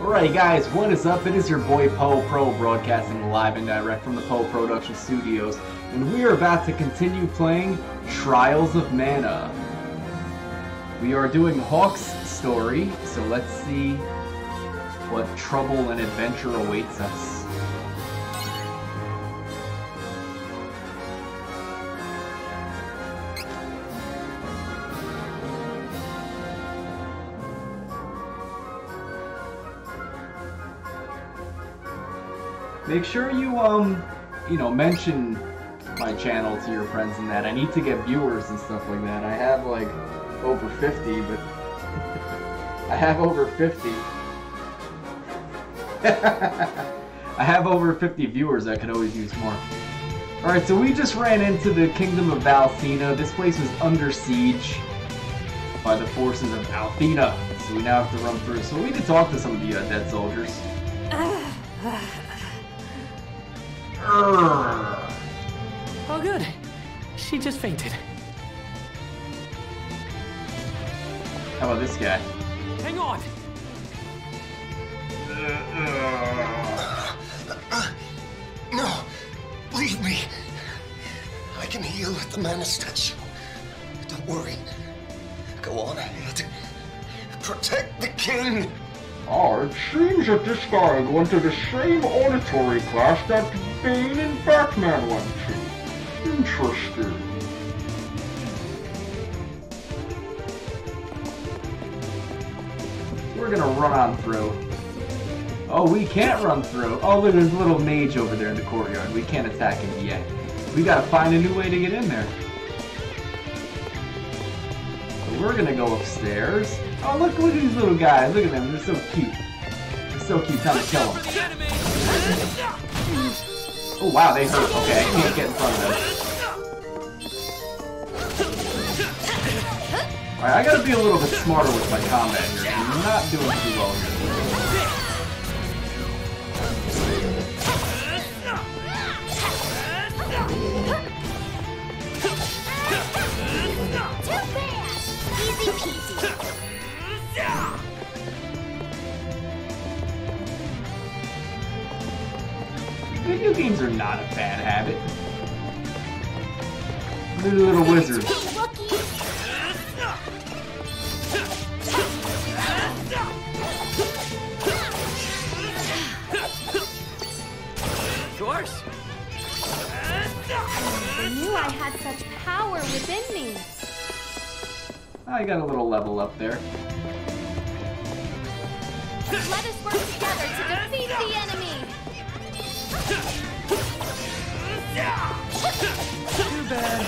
Alright guys, what is up? It is your boy Poe Pro broadcasting live and direct from the Poe Production Studios, and we are about to continue playing Trials of Mana. We are doing Hawk's story, so let's see what trouble and adventure awaits us. Make sure you, mention my channel to your friends and that. I need to get viewers and stuff like that. I have, like, over 50, but... I have over 50. I have over 50 viewers. I could always use more. Alright, so we just ran into the Kingdom of Althena. This place was under siege by the forces of Althena. So we now have to run through. So we need to talk to some of the dead soldiers. Oh good, she just fainted. How about this guy? Hang on! No, leave me. I can heal with the mana statue. Don't worry. Go on ahead. Protect the king. Oh, it seems that this guy went to the same auditory class that Bane and Batman went to. Interesting. We're gonna run on through. Oh, we can't run through. Oh, look, there's a little mage over there in the courtyard. We can't attack him yet. We gotta find a new way to get in there. So we're gonna go upstairs. Oh, look at these little guys. Look at them. They're so cute. They're so cute. Time to kill them. Oh, wow, they hurt. Okay, I can't get in front of them. Alright, I gotta be a little bit smarter with my combat here. I'm not doing too well here. Easy peasy. Video games are not a bad habit. They're little wizards. Yours? I knew I had such power within me. I got a little level up there. Let us work together to defeat the enemy. Too bad.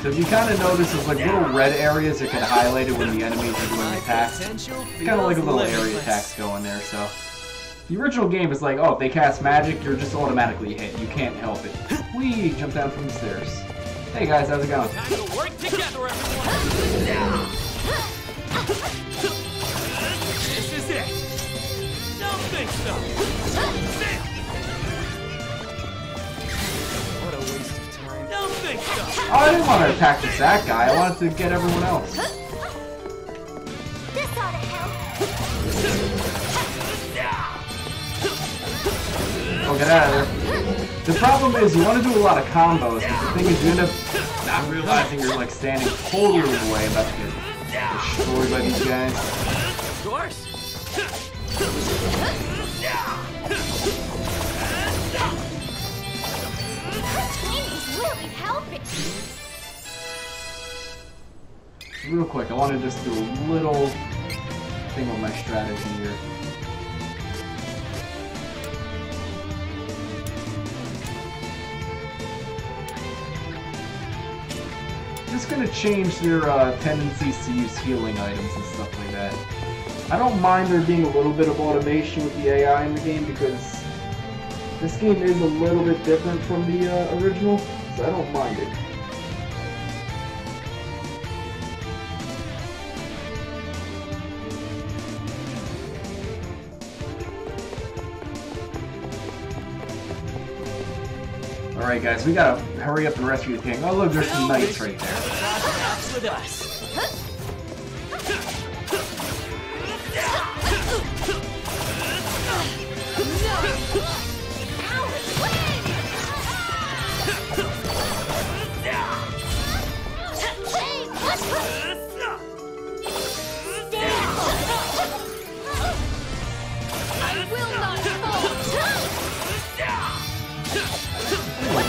So if you kind of notice, there's like little red areas that get highlighted when the enemies are doing attacks. It's kind of like a little area attacks going there, so. The original game is like, oh, if they cast magic, you're just automatically hit. You can't help it. Whee! Jump down from the stairs. Hey guys, how's it going? Time to work together, everyone! This is it! Don't think so! What a waste of time. Don't think so! Oh, I didn't want to attack just that guy. I wanted to get everyone else. This ought to help. Oh, get out of there. The problem is you want to do a lot of combos, but the thing is you end up not realizing you're like standing totally in the way, about to get destroyed by these guys. Yours? Amy's really helping. Real quick, I want to just do a little thing with my strategy here. Just gonna change their tendencies to use healing items and stuff like that. I don't mind there being a little bit of automation with the AI in the game because this game is a little bit different from the original, so I don't mind it. Alright guys, we gotta hurry up and rescue the king. Oh look, there's some knights right there. With us.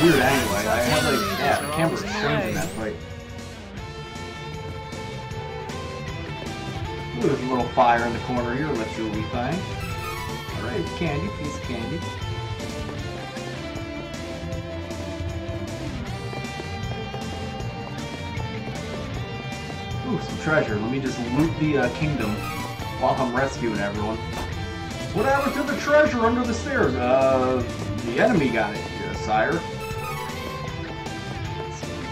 weird angle. I had like, yeah, the camera was strange in that fight. Ooh, there's a little fire in the corner here. Let's see what we find. Alright, candy, piece of candy. Ooh, some treasure. Let me just loot the kingdom while I'm rescuing everyone. What happened to the treasure under the stairs? The enemy got it, sire.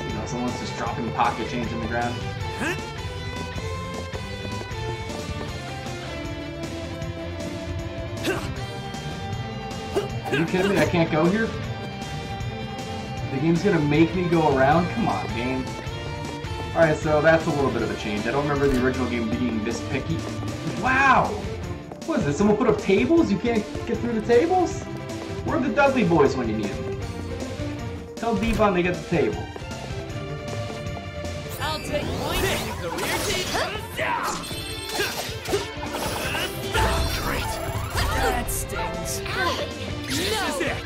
You know, someone's just dropping pocket change in the ground. Are you kidding me? I can't go here? The game's gonna make me go around? Come on, game. Alright, so that's a little bit of a change. I don't remember the original game being this picky. Wow! What is this? Someone put up tables? You can't get through the tables? Where are the Dudley boys when you need them? Tell Devon they get the table. I'll take point if the rear team comes down. Great. That stings. This is it.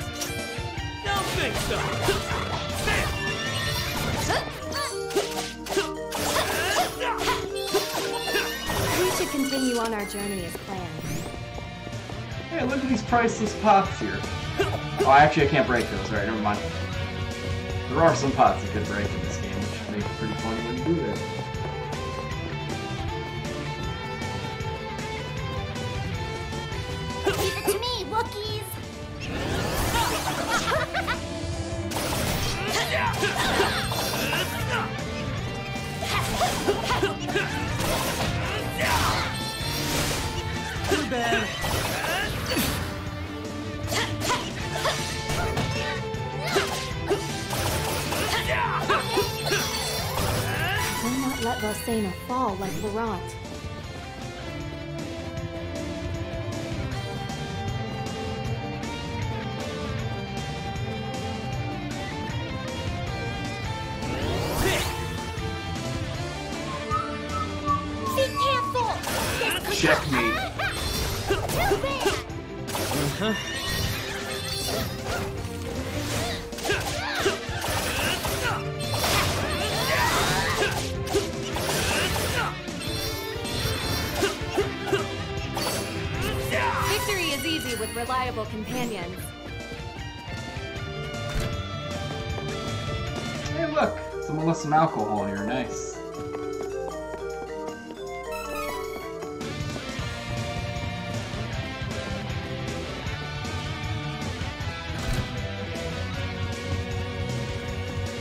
Don't think so. We should continue on our journey as planned. Hey, look at these priceless pots here. Oh, actually I can't break those. Alright, never mind. There are some pots that could break in this game, which make it pretty funny when you do that. Leave it to me, Wookiees! Too bad. Do not let Valsena fall like Laurent. Be careful! Checkmate. Victory is easy with reliable companions. Hey, look! Someone left some alcohol in here. Nice.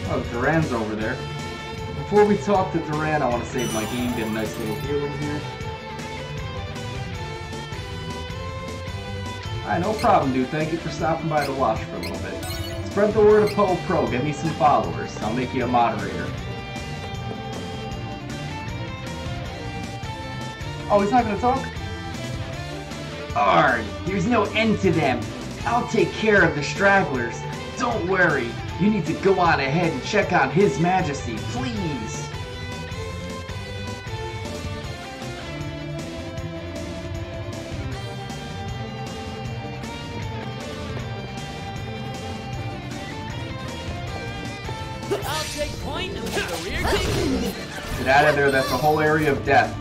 Oh, Duran's over there. Before we talk to Duran, I want to save my game, get a nice little heal in here. Alright, no problem, dude. Thank you for stopping by to watch for a little bit. Spread the word of Poe Pro. Get me some followers. I'll make you a moderator. Oh, he's not gonna talk? Arrgh, there's no end to them. I'll take care of the stragglers. Don't worry. You need to go on ahead and check on His Majesty, please. I'll take point and leave the rear team. Get out of there, that's a whole area of death.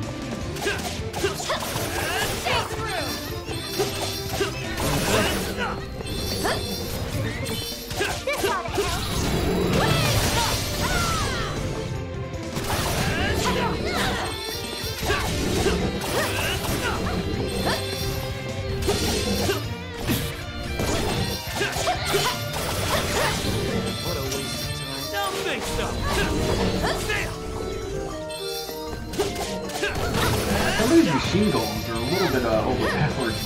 What a waste of time. Don't think so. Some of these machine golems are a little bit overpowered.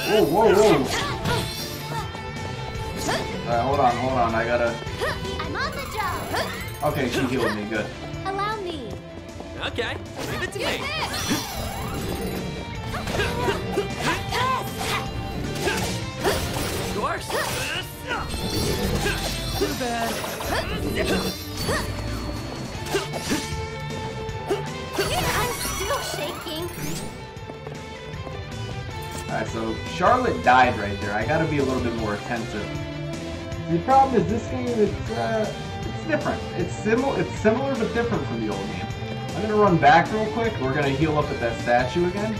Whoa, whoa, whoa! Alright, hold on, I gotta... I'm on the job! Okay, she healed me, good. Allow me! Okay, leave it to me. Of course. Too bad. I'm still shaking! Alright, so Charlotte died right there. I gotta be a little bit more attentive. The problem is this game, it's different. It's similar but different from the old game. I'm gonna run back real quick. We're gonna heal up at that statue again.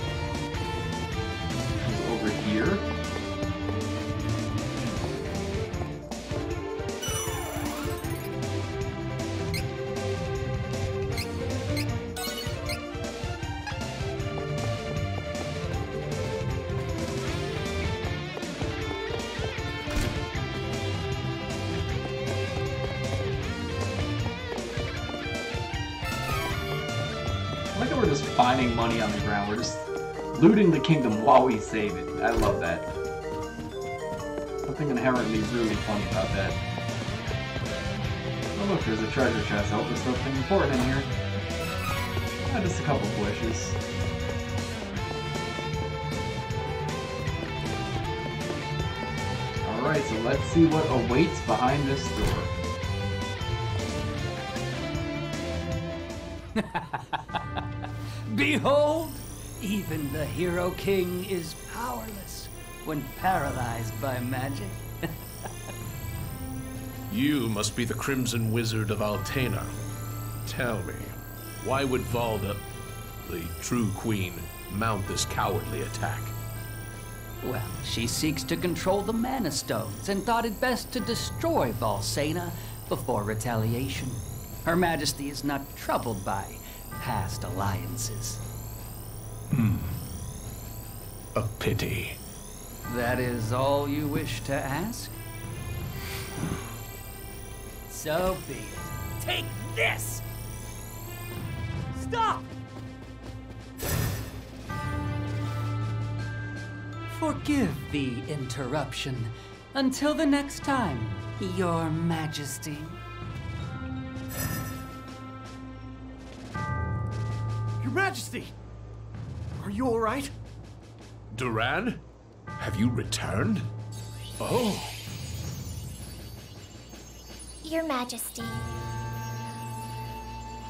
Over here. I like how we're just finding money on the ground. We're just looting the kingdom while we save it. I love that. Something inherently really funny about that. Oh look, there's a treasure chest. I hope there's something important in here. Just a couple of wishes. Alright, so let's see what awaits behind this door. Behold, even the Hero King is powerless when paralyzed by magic. You must be the Crimson Wizard of Altena. Tell me, why would Valda, the true queen, mount this cowardly attack? Well, she seeks to control the Mana Stones and thought it best to destroy Valsena before retaliation. Her Majesty is not troubled by past alliances. A pity. That is all you wish to ask? So be it. Take this! Stop! Forgive the interruption. Until the next time, Your Majesty. Your Majesty! Are you alright? Duran? Have you returned? Oh. Your Majesty,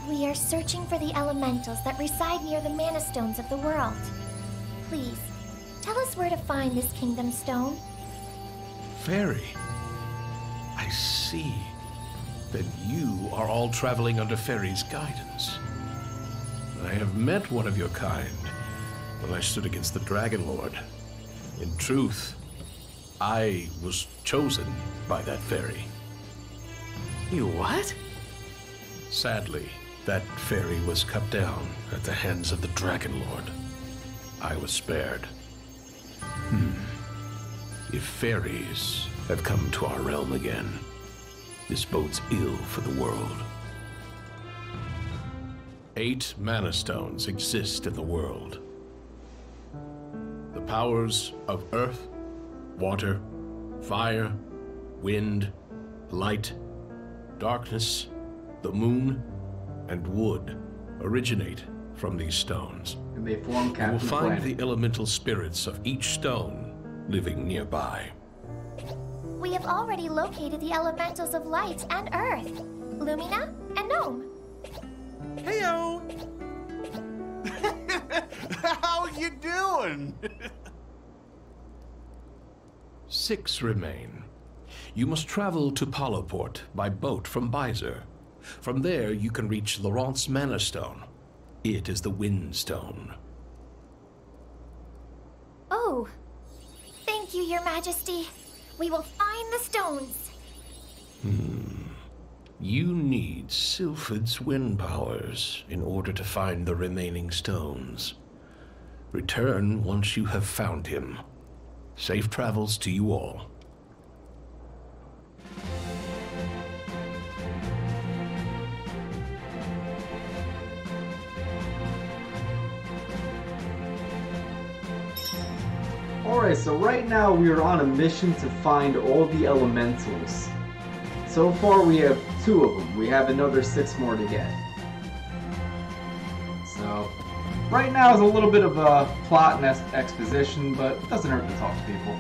we are searching for the elementals that reside near the Mana Stones of the world. Please, tell us where to find this Kingdom Stone. Fairy. I see. Then you are all traveling under Fairy's guidance. I have met one of your kind when I stood against the Dragon Lord. In truth, I was chosen by that fairy. You what? Sadly, that fairy was cut down at the hands of the Dragon Lord. I was spared. If fairies have come to our realm again, this bodes ill for the world. 8 Mana Stones exist in the world. The powers of earth, water, fire, wind, light, darkness, the moon, and wood originate from these stones. And they form You will Captain find Planet. the elemental spirits of each stone living nearby. We have already located the elementals of light and earth, Lumina and Gnome. Heyo! How you doing? 6 remain. You must travel to Poloport by boat from Byzer. From there, you can reach Laurent's Mana Stone. It is the Wind Stone. Oh, thank you, Your Majesty. We will find the stones. You need Sylphid's wind powers in order to find the remaining stones. Return once you have found him. Safe travels to you all. Alright, so right now we are on a mission to find all the elementals. So far we have 2 of them. We have another 6 more to get. So, right now is a little bit of a plot and exposition, but it doesn't hurt to talk to people.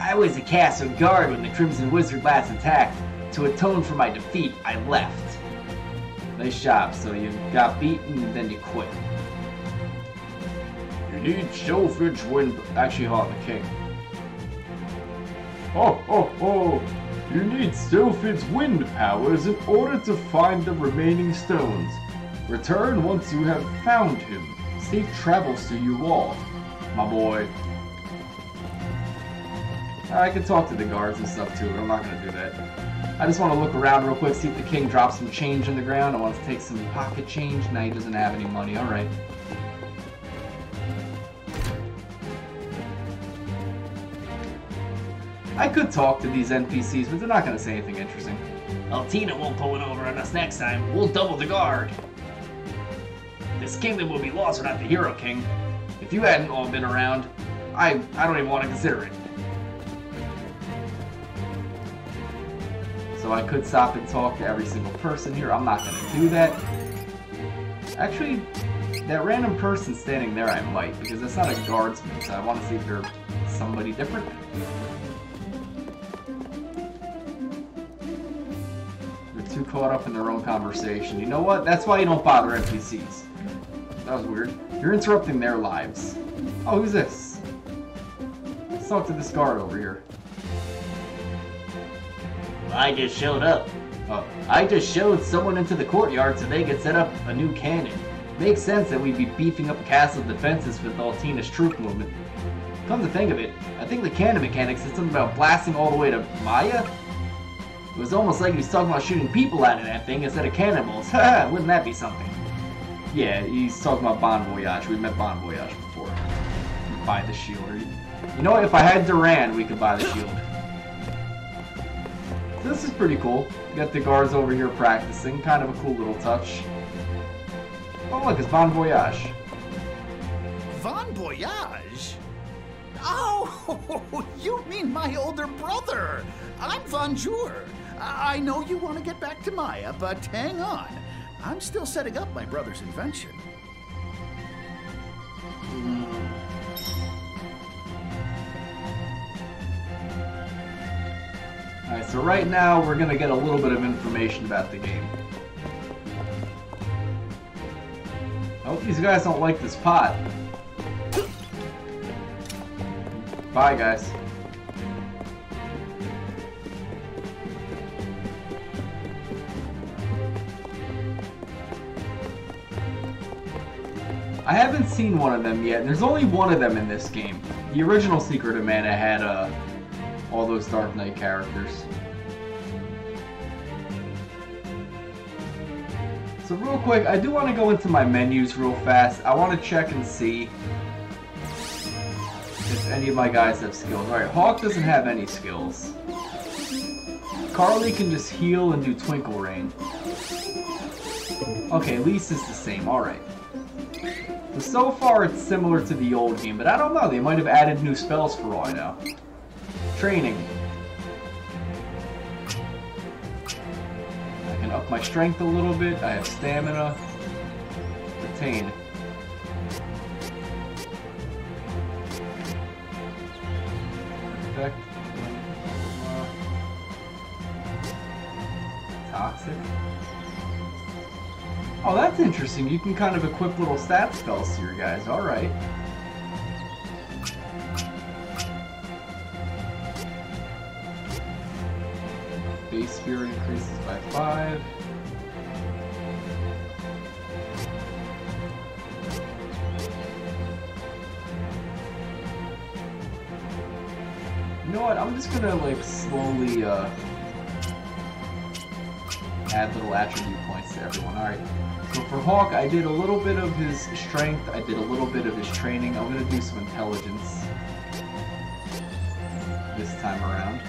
I was a castle guard when the Crimson Wizard last attacked. To atone for my defeat, I left. Nice job. So you got beaten and then you quit. You need Selfridge wind. Actually, hold on, the king. Oh! You need Selfridge wind powers in order to find the remaining stones. Return once you have found him. Safe travels to you all, my boy. I can talk to the guards and stuff too, but I'm not going to do that. I just want to look around real quick, see if the king drops some change on the ground. I want to take some pocket change. Now he doesn't have any money. Alright. I could talk to these NPCs, but they're not going to say anything interesting. Altina won't pull it over on us next time. We'll double the guard. This kingdom will be lost without the Hero King. If you hadn't all been around, I don't even want to consider it. So I could stop and talk to every single person here. I'm not going to do that. Actually, that random person standing there I might, because it's not a guardsman, so I want to see if they're somebody different. They're too caught up in their own conversation. You know what? That's why you don't bother NPCs. That was weird. You're interrupting their lives. Oh, who's this? Let's talk to this guard over here. I just showed up. Oh, I just showed someone into the courtyard so they could set up a new cannon. Makes sense that we'd be beefing up castle defenses with Altina's troop movement. Come to think of it, I think the cannon mechanics is something about blasting all the way to Maya? It was almost like he was talking about shooting people out of that thing instead of cannonballs. Haha, wouldn't that be something? Yeah, he's talking about Bon Voyage. We met Bon Voyage before. Buy the shield. You know what? If I had Duran, we could buy the shield. This is pretty cool. You got the guards over here practicing. Kind of a cool little touch. Oh, look, it's Bon Voyage. Bon Voyage? Oh, you mean my older brother. I'm Von Jur. I know you want to get back to Maya, but hang on. I'm still setting up my brother's invention. Alright, so right now we're going to get a little bit of information about the game. I hope these guys don't like this pot. Bye, guys. I haven't seen one of them yet, and there's only one of them in this game. The original Secret of Mana had all those Dark Knight characters. So real quick, I do want to go into my menus real fast. I want to check and see if any of my guys have skills. Alright, Hawk doesn't have any skills. Carly can just heal and do Twinkle Rain. Okay, Lisa's the same, alright. So far it's similar to the old game, but I don't know, they might have added new spells for all I know. Training. I can up my strength a little bit, I have stamina. Retain. Effect. Toxic. Oh, that's interesting. You can kind of equip little stat spells to your guys. Alright. Base spear increases by 5. You know what? I'm just gonna like slowly add little attribute points to everyone. Alright. So for Hawk, I did a little bit of his strength, I did a little bit of his training. I'm going to do some intelligence this time around.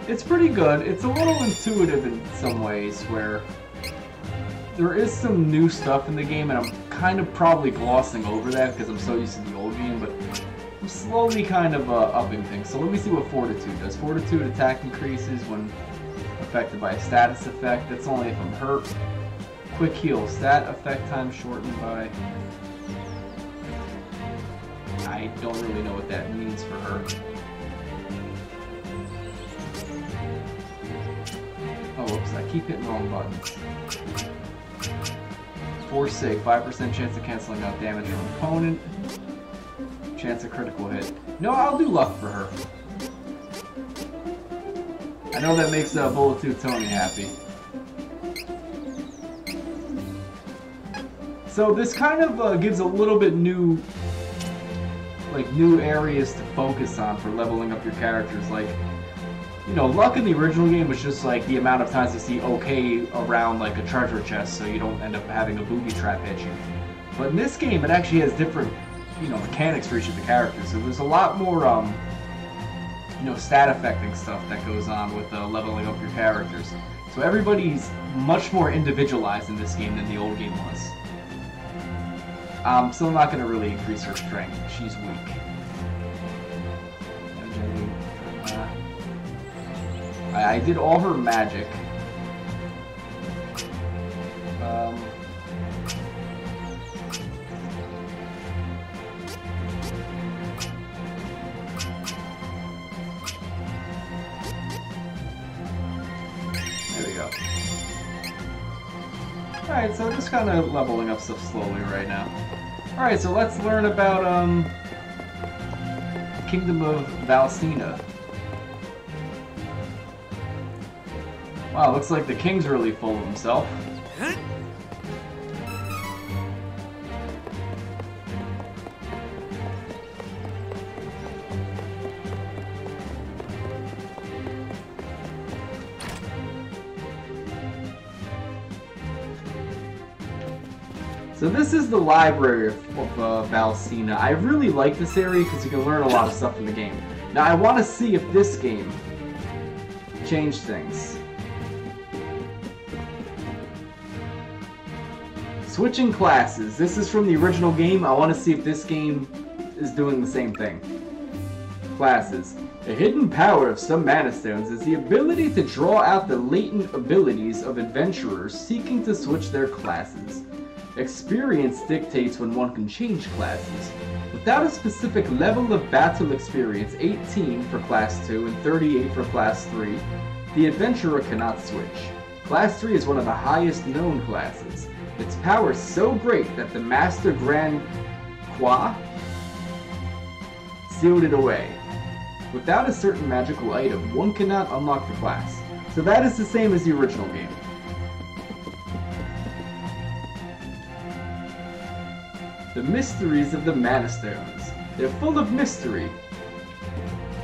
It's pretty good. It's a little intuitive in some ways where there is some new stuff in the game, and I'm kind of probably glossing over that because I'm so used to the old game, but I'm slowly kind of upping things. So let me see what Fortitude does. Fortitude attack increases when affected by a status effect. That's only if I'm hurt. Quick heal. Stat effect time shortened by... I don't really know what that means for her. Oops, I keep hitting the wrong button. Force Sig, 5% chance of canceling out damage from opponent. Chance of critical hit. No, I'll do luck for her. I know that makes Bullet Tooth Tony happy. So this kind of gives a little bit new areas to focus on for leveling up your characters. Like, you know, luck in the original game was just like the amount of times you see okay around like a treasure chest so you don't end up having a booby trap hit you. But in this game it actually has different, you know, mechanics for each of the characters. So there's a lot more you know, stat affecting stuff that goes on with leveling up your characters. So everybody's much more individualized in this game than the old game was. Still not going to really increase her strength. She's weak. I did all her magic. There we go. Alright, so just kind of leveling up stuff slowly right now. Alright, so let's learn about, Kingdom of Valsena. Wow, looks like the king's really full of himself. So this is the library of Valsena. I really like this area because you can learn a lot of stuff in the game. Now I want to see if this game changed things. Switching classes. This is from the original game. I want to see if this game is doing the same thing. Classes. A hidden power of some Mana Stones is the ability to draw out the latent abilities of adventurers seeking to switch their classes. Experience dictates when one can change classes. Without a specific level of battle experience, 18 for Class 2 and 38 for Class 3, the adventurer cannot switch. Class 3 is one of the highest known classes. Its power is so great that the Master Grand Qua sealed it away. Without a certain magical item, one cannot unlock the class. So that is the same as the original game. The mysteries of the Mana Stones. They're full of mystery.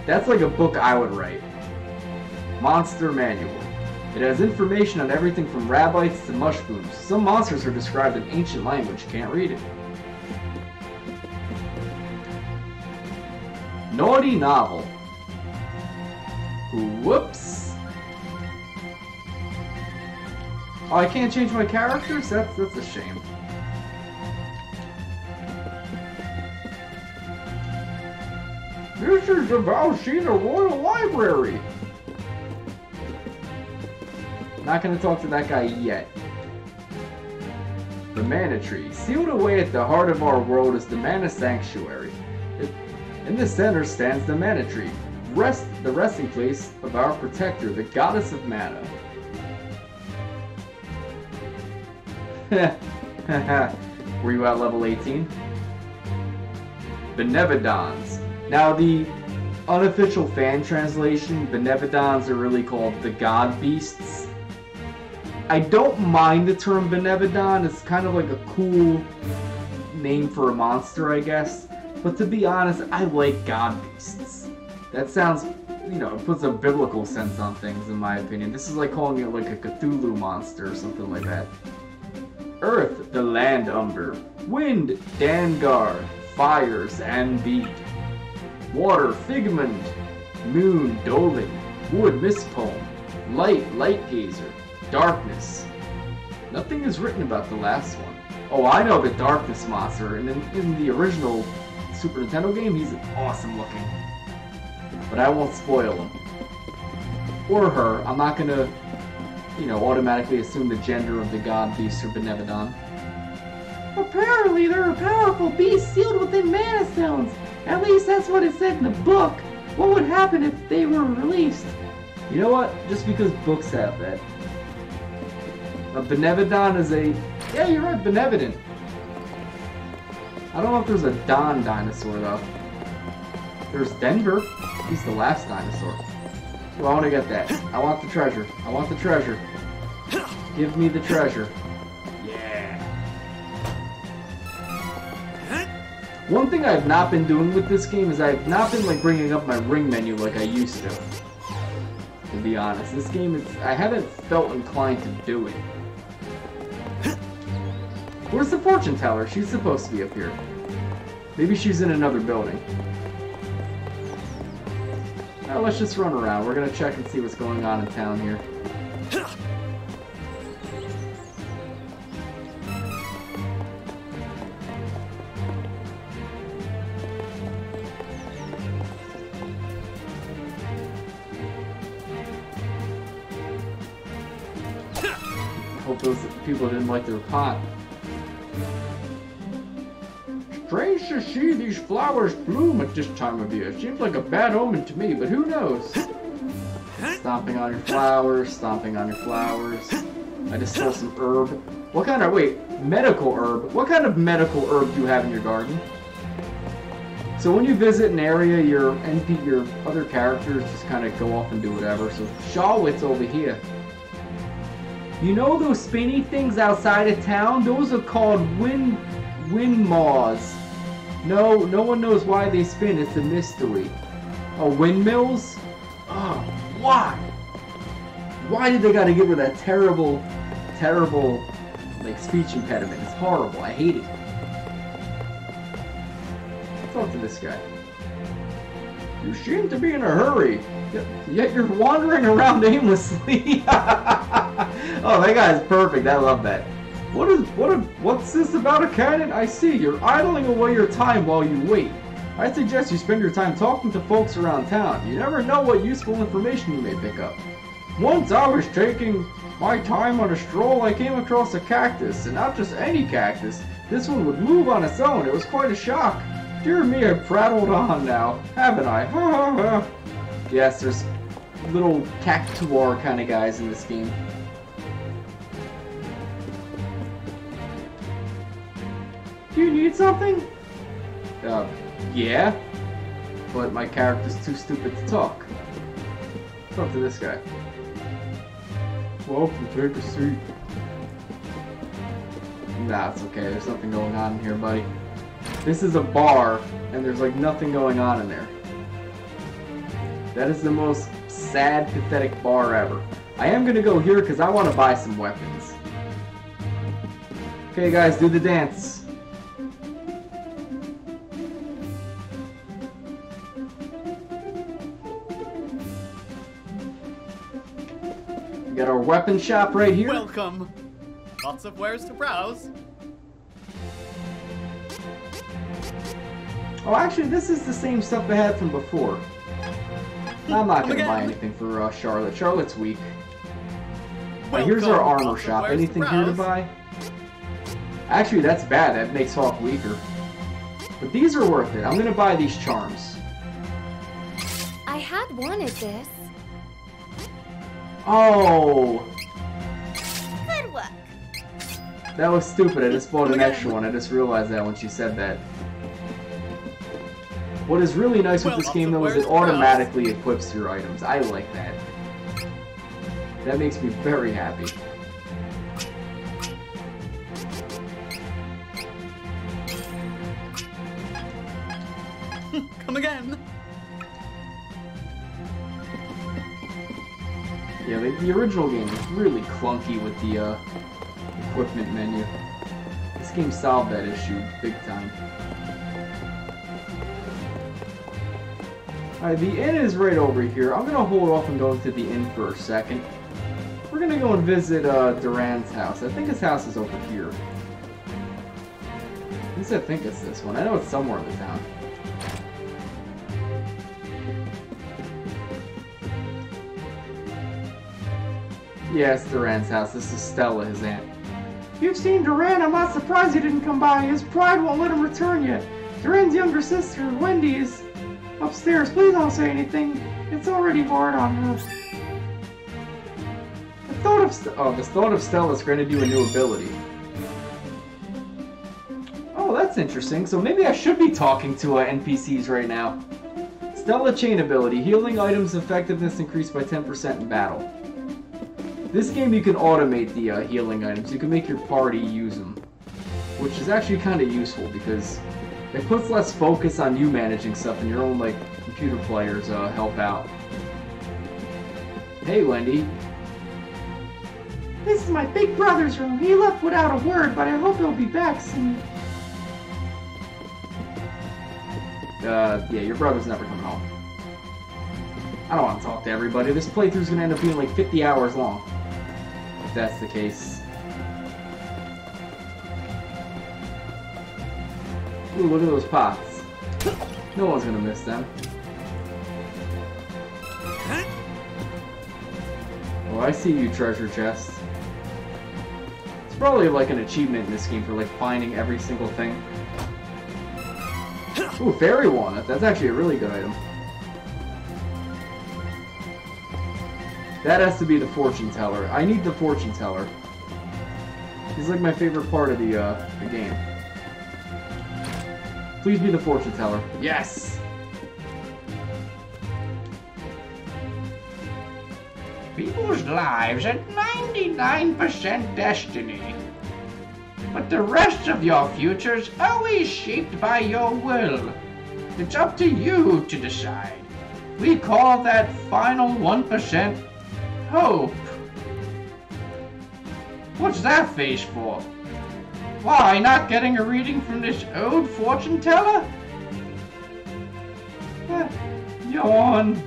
That's like a book I would write. Monster Manual. It has information on everything from rabbits to mushrooms. Some monsters are described in ancient language, can't read it. Naughty Novel. Whoops. Oh, I can't change my characters? That's a shame. This is the Valsena Royal Library! Not gonna talk to that guy yet. The Mana Tree. Sealed away at the heart of our world is the Mana Sanctuary. In the center stands the Mana Tree, the resting place of our protector, the Goddess of Mana. Were you at level 18? Benevodons. Now the unofficial fan translation, Benevodons are really called the God Beasts. I don't mind the term Benevodon, it's kind of like a cool name for a monster, I guess. But to be honest, I like God Beasts. That sounds, you know, it puts a biblical sense on things in my opinion. This is like calling it like a Cthulhu monster or something like that. Earth, the Land Umber. Wind, Dangar. Fire, Zanbeat. Water, Figment. Moon, Dolan. Wood, Mistpoem. Light, Lightgazer. Darkness. Nothing is written about the last one. Oh, I know the Darkness monster, and in the original Super Nintendo game, he's awesome looking. But I won't spoil him. Or her. I'm not gonna, you know, automatically assume the gender of the God Beast or Benevodon. Apparently, there are powerful beasts sealed within Mana Stones. At least that's what it said in the book. What would happen if they were released? You know what? Just because books have that A Benevodon is a... Yeah, you're right, Benevodon. I don't know if there's a Don dinosaur, though. There's Denver. He's the last dinosaur. Well, I want to get that. I want the treasure. I want the treasure. Give me the treasure. Yeah. One thing I've not been doing with this game is I've not been like bringing up my ring menu like I used to. To be honest, this game is... I haven't felt inclined to do it. Where's the fortune teller? She's supposed to be up here. Maybe she's in another building. Now let's just run around. We're gonna check and see what's going on in town here. Hope those people didn't like their pot. Strange to see these flowers bloom at this time of year. Seems like a bad omen to me, but who knows? Stomping on your flowers, stomping on your flowers. I just stole some herb. What kind of... Wait, medical herb. What kind of medical herb do you have in your garden? So when you visit an area, your other characters just kind of go off and do whatever. So Charlotte's over here. You know those spinny things outside of town? Those are called wind maws. No one knows why they spin. It's a mystery. Oh, windmills? Oh, why? Why did they gotta get rid of that terrible, like, speech impediment? It's horrible. I hate it. Talk to this guy. You seem to be in a hurry, yet you're wandering around aimlessly. Oh, that guy's perfect. I love that. What's this about a cannon? I see. You're idling away your time while you wait. I suggest you spend your time talking to folks around town. You never know what useful information you may pick up. Once I was taking my time on a stroll, I came across a cactus, and not just any cactus. This one would move on its own. It was quite a shock. Dear me, I've prattled on now, haven't I? Ha ha ha. Yes, there's little cactuar kind of guys in this game. Do you need something? Yeah. But my character's too stupid to talk. Talk to this guy. Welcome, take a seat. Nah, it's okay. There's nothing going on in here, buddy. This is a bar, and there's like nothing going on in there. That is the most sad, pathetic bar ever. I am gonna go here because I want to buy some weapons. Okay, guys, do the dance. We got our weapon shop right here. Welcome. Lots of wares to browse. Oh, actually, this is the same stuff I had from before. I'm not going to buy anything for Charlotte. Charlotte's weak. Right, here's our armor shop. Anything here to buy? Actually, that's bad. That makes Hawk weaker. But these are worth it. I'm going to buy these charms. I had wanted this. Oh! Good work. That was stupid. I just bought an extra one. I just realized that when she said that. What is really nice with this game, though, is it automatically equips your items. I like that. That makes me very happy. Come again. Yeah, the original game was really clunky with the equipment menu. This game solved that issue big time. Alright, the inn is right over here. I'm gonna hold off and go into the inn for a second. We're gonna go and visit Duran's house. I think his house is over here. At least I think it's this one. I know it's somewhere in the town. Yeah, it's Duran's house. This is Stella, his aunt. You've seen Duran. I'm not surprised he didn't come by. His pride won't let him return yet. Duran's younger sister, Wendy, is upstairs. Please don't say anything. It's already hard on her. the Stone of Stella's granted you a new ability. Oh, that's interesting. So maybe I should be talking to NPCs right now. Stella Chain ability. Healing items effectiveness increased by 10% in battle. This game you can automate the healing items. You can make your party use them. Which is actually kind of useful because it puts less focus on you managing stuff and your own, like, computer players help out. Hey, Wendy. This is my big brother's room. He left without a word, but I hope he'll be back soon. Yeah, your brother's never coming home. I don't want to talk to everybody. This playthrough's gonna end up being like 50 hours long. If that's the case. Ooh, look at those pots. No one's gonna miss them. Oh, I see you, treasure chest. It's probably like an achievement in this game for like finding every single thing. Ooh, fairy walnut. That's actually a really good item. That has to be the fortune teller. I need the fortune teller. He's like my favorite part of the game. Please be the fortune teller. Yes! People's lives are 99% destiny. But the rest of your future's always shaped by your will. It's up to you to decide. We call that final 1% hope. What's that face for? Why, not getting a reading from this old fortune teller? Yawn.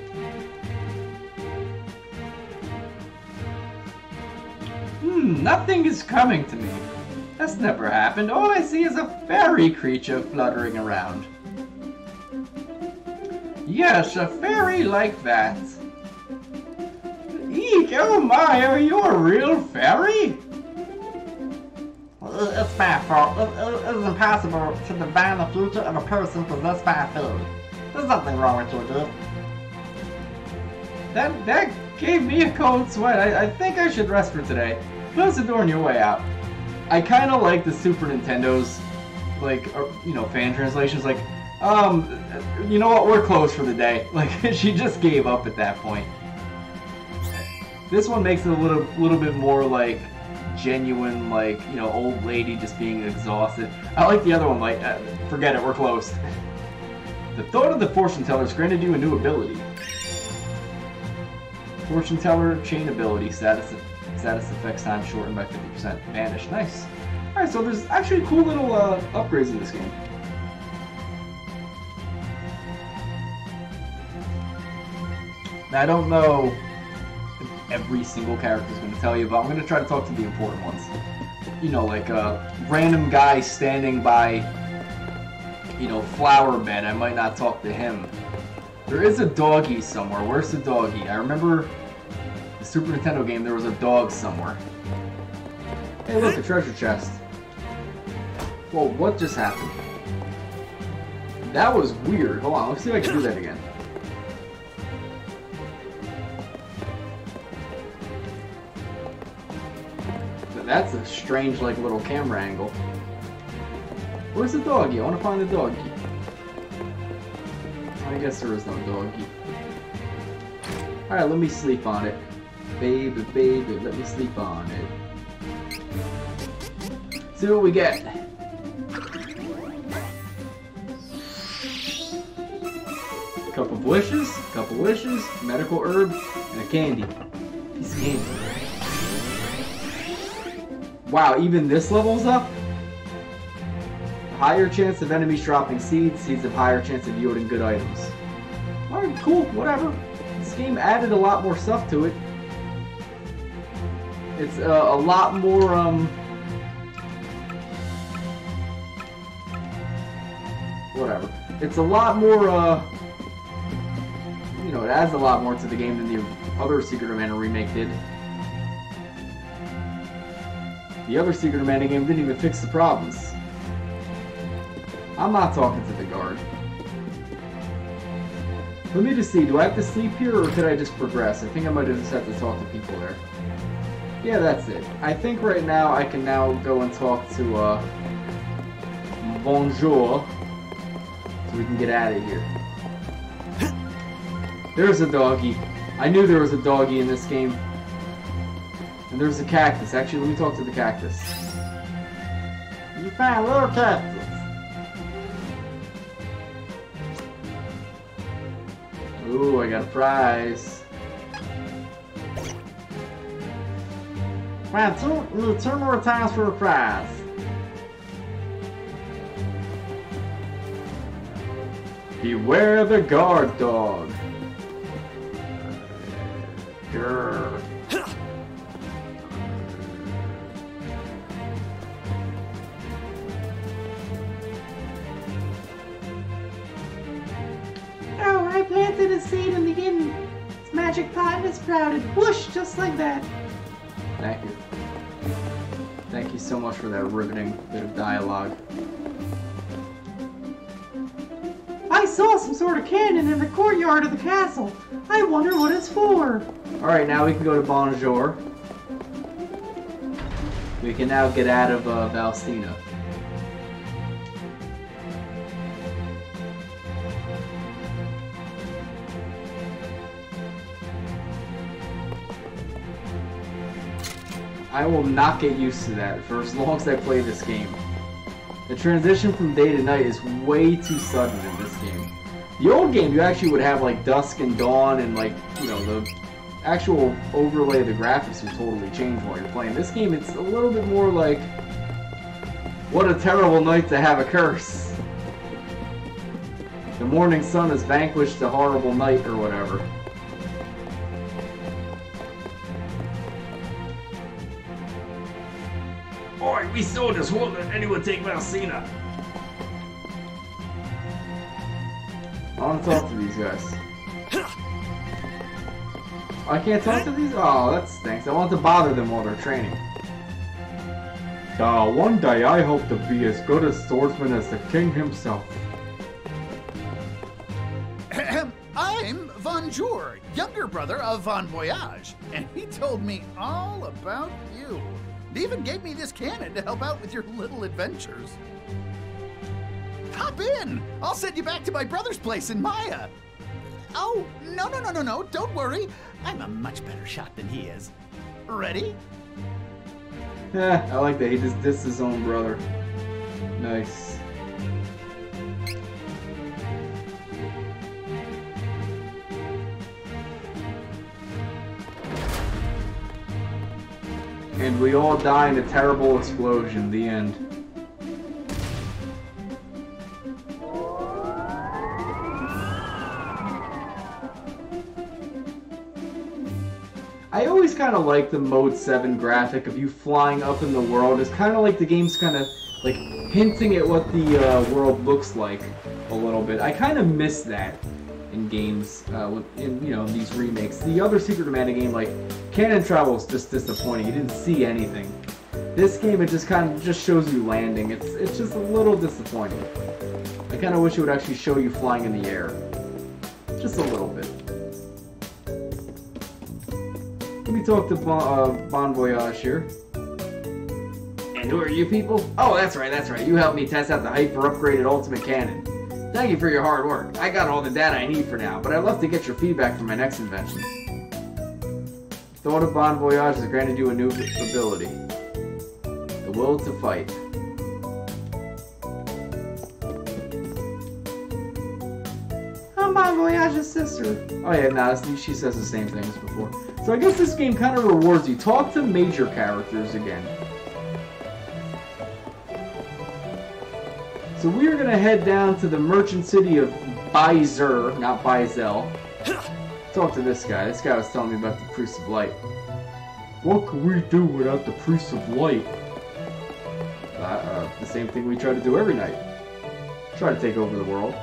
Nothing is coming to me. That's never happened. All I see is a fairy creature fluttering around. Yes, a fairy like that. Eek, oh my, are you a real fairy? It's my fault. It is impossible to divine the future of a person possessed by a fairy. There's nothing wrong with your dude. That gave me a cold sweat. I think I should rest for today. Close the door on your way out. I kind of like the Super Nintendo's, like, you know, fan translations. Like, you know what? We're closed for the day. Like, she just gave up at that point. This one makes it a little bit more like genuine, like, you know, old lady just being exhausted. I like the other one. Like, forget it. We're closed. The thought of the fortune teller has granted you a new ability. Fortune teller chain ability status effects time shortened by 50%. Vanish. Nice. Alright, so there's actually cool little upgrades in this game. Now, I don't know if every single character is going to tell you, but I'm going to try to talk to the important ones. You know, like a random guy standing by, you know, flower bed. I might not talk to him. There is a doggy somewhere. Where's the doggy? I remember the Super Nintendo game, there was a dog somewhere. Hey, look, a treasure chest. Whoa, what just happened? That was weird. Hold on, let's see if I can do that again. That's a strange, like, little camera angle. Where's the doggy? I want to find the doggy. I guess there is no doggy. Alright, let me sleep on it. Baby, baby, let me sleep on it. See what we get. Cup of wishes, medical herb, and a candy. Piece of candy. Wow, even this level's up? Higher chance of enemies dropping seeds. Seeds have higher chance of yielding good items. Alright, cool, whatever. This game added a lot more stuff to it. It's a lot more, whatever. It's a lot more, you know, it adds a lot more to the game than the other Secret of Mana remake did. The other Secret of Mana game didn't even fix the problems. I'm not talking to the guard. Let me just see, do I have to sleep here or could I just progress? I think I might have just have to talk to people there. Yeah, that's it. I think right now I can now go and talk to, Bonjour, so we can get out of here. There's a doggy. I knew there was a doggy in this game. And there's a cactus. Actually, let me talk to the cactus. You found a little cactus. Ooh, I got a prize. Found two more times for a prize. Beware the guard dog. Grr. Oh, I planted a seed in the inn. Its magic pot and it sprouted. Whoosh, just like that. Thank you. Thank you so much for that riveting bit of dialogue. I saw some sort of cannon in the courtyard of the castle. I wonder what it's for. Alright, now we can go to Bonjour. We can now get out of Valstina. I will not get used to that for as long as I play this game. The transition from day to night is way too sudden in this game. The old game, you actually would have like dusk and dawn and like, you know, the actual overlay of the graphics would totally change while you're playing. This game, it's a little bit more like, what a terrible night to have a curse. The morning sun has vanquished the horrible night or whatever. Oi, we soldiers won't let anyone take Valsina. I want to talk to these guys. I can't talk to these? Oh, that stinks. I want to bother them while they're training. One day I hope to be as good a swordsman as the king himself. I'm Bonjour, younger brother of Bon Voyage, and he told me all about you. He even gave me this cannon to help out with your little adventures. Hop in! I'll send you back to my brother's place in Maya. Oh, no, don't worry. I'm a much better shot than he is. Ready? Yeah, I like that. He just dissed his own brother. Nice. And we all die in a terrible explosion. The end. I always kind of like the Mode 7 graphic of you flying up in the world. It's kind of like the game's kind of like hinting at what the world looks like a little bit. I kind of miss that in games, in, you know, these remakes. The other Secret of Mana game, like, cannon travel is just disappointing. You didn't see anything. This game, it just kind of just shows you landing. It's just a little disappointing. I kind of wish it would actually show you flying in the air. Just a little bit. Let me talk to Bon Voyage here. And who are you people? Oh, that's right. You helped me test out the hyper-upgraded Ultimate Cannon. Thank you for your hard work. I got all the data I need for now, but I'd love to get your feedback for my next invention. Thought of Bon Voyage has granted you a new ability. The will to fight. I'm Bon Voyage's sister. Oh yeah, nah, she says the same thing as before. So I guess this game kind of rewards you. Talk to major characters again. So we are going to head down to the merchant city of Bizer, not Bizel. Talk to this guy. This guy was telling me about the Priest of Light. What could we do without the Priest of Light? The same thing we try to do every night. Try to take over the world.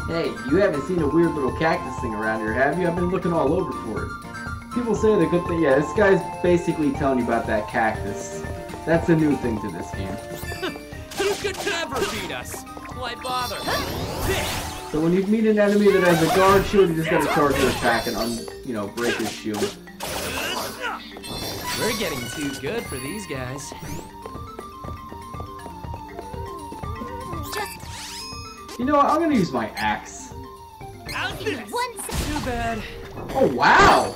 Hey, you haven't seen a weird little cactus thing around here, have you? I've been looking all over for it. People say the good thing. Yeah, this guy's basically telling you about that cactus. That's a new thing to this game. You could never beat us. Why bother? So when you meet an enemy that has a guard shield, you just gotta charge your attack and break his shield. We're getting too good for these guys. You know what? I'm gonna use my axe. Too bad. Oh wow!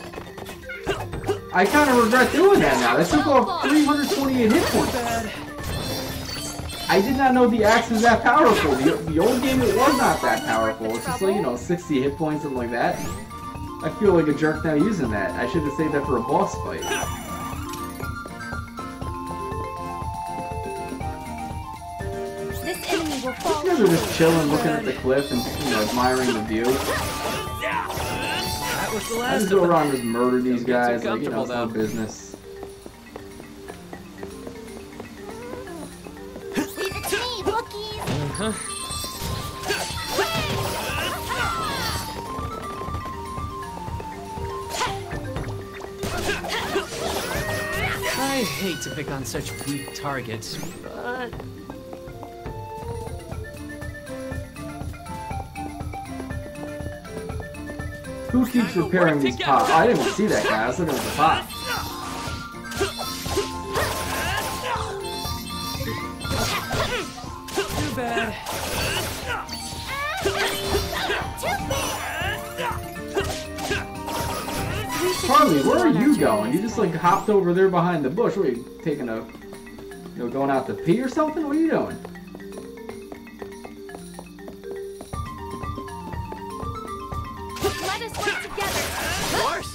I kind of regret doing that now. That took off 328 hit points. I did not know the axe was that powerful. The old game, it was not that powerful. It's just like, 60 hit points, something like that. I feel like a jerk now using that. I should have saved that for a boss fight. This enemy will fall. You guys are just chilling, looking at the cliff and, admiring the view. That was the I last just of go them. around and just murder these Don't get too guys, like, it's no comfortable, though. business. I hate to pick on such weak targets, but... Who keeps repairing these pots? I didn't even see that guy. I was looking at the pot. Too bad. Harley, where are you going? You just like hopped over there behind the bush. What are you taking a, going out to pee or something? What are you doing? Let us work together. Of course.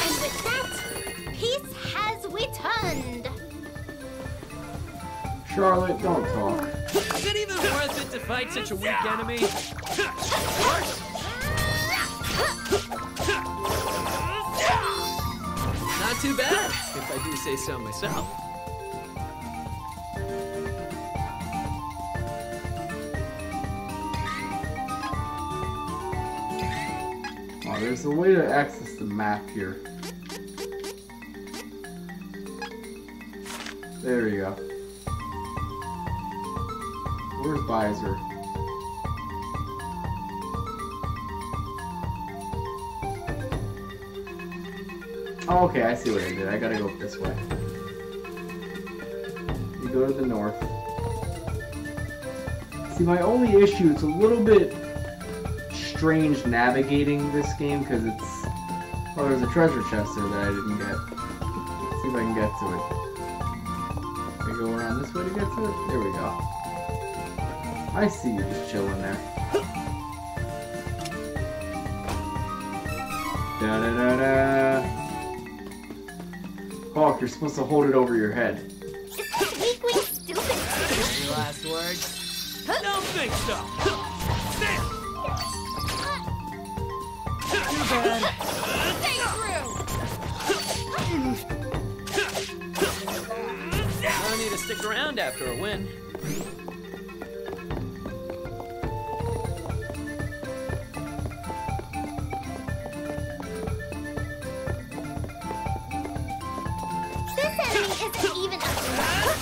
And with that, peace has returned. Charlotte, don't talk. Is it even worth it to fight such a weak enemy? Of course. Not too bad, if I do say so myself. Oh, there's a way to access the map here. There you go. Where's Visor? Oh, okay, I see what I did. I gotta go this way. You go to the north. See, my only issue, it's a little bit strange navigating this game because it's... Oh, there's a treasure chest there that I didn't get. Let's see if I can get to it. Can I go around this way to get to it? There we go. I see you just chilling there. Da-da-da-da. Hawk, you're supposed to hold it over your head. Is this weakling stupid? Any last words? Don't think so. Too bad. Stay through. No need to stick around after a win. This enemy isn't even a threat.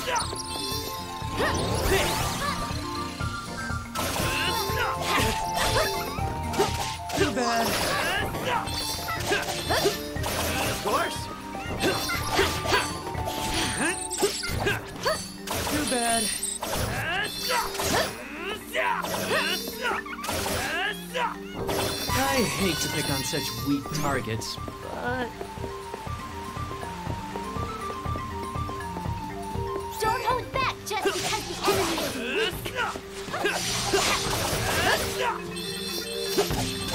Too bad. Of course. Too bad. I hate to pick on such weak targets, but... Don't hold back just because the enemy is weak.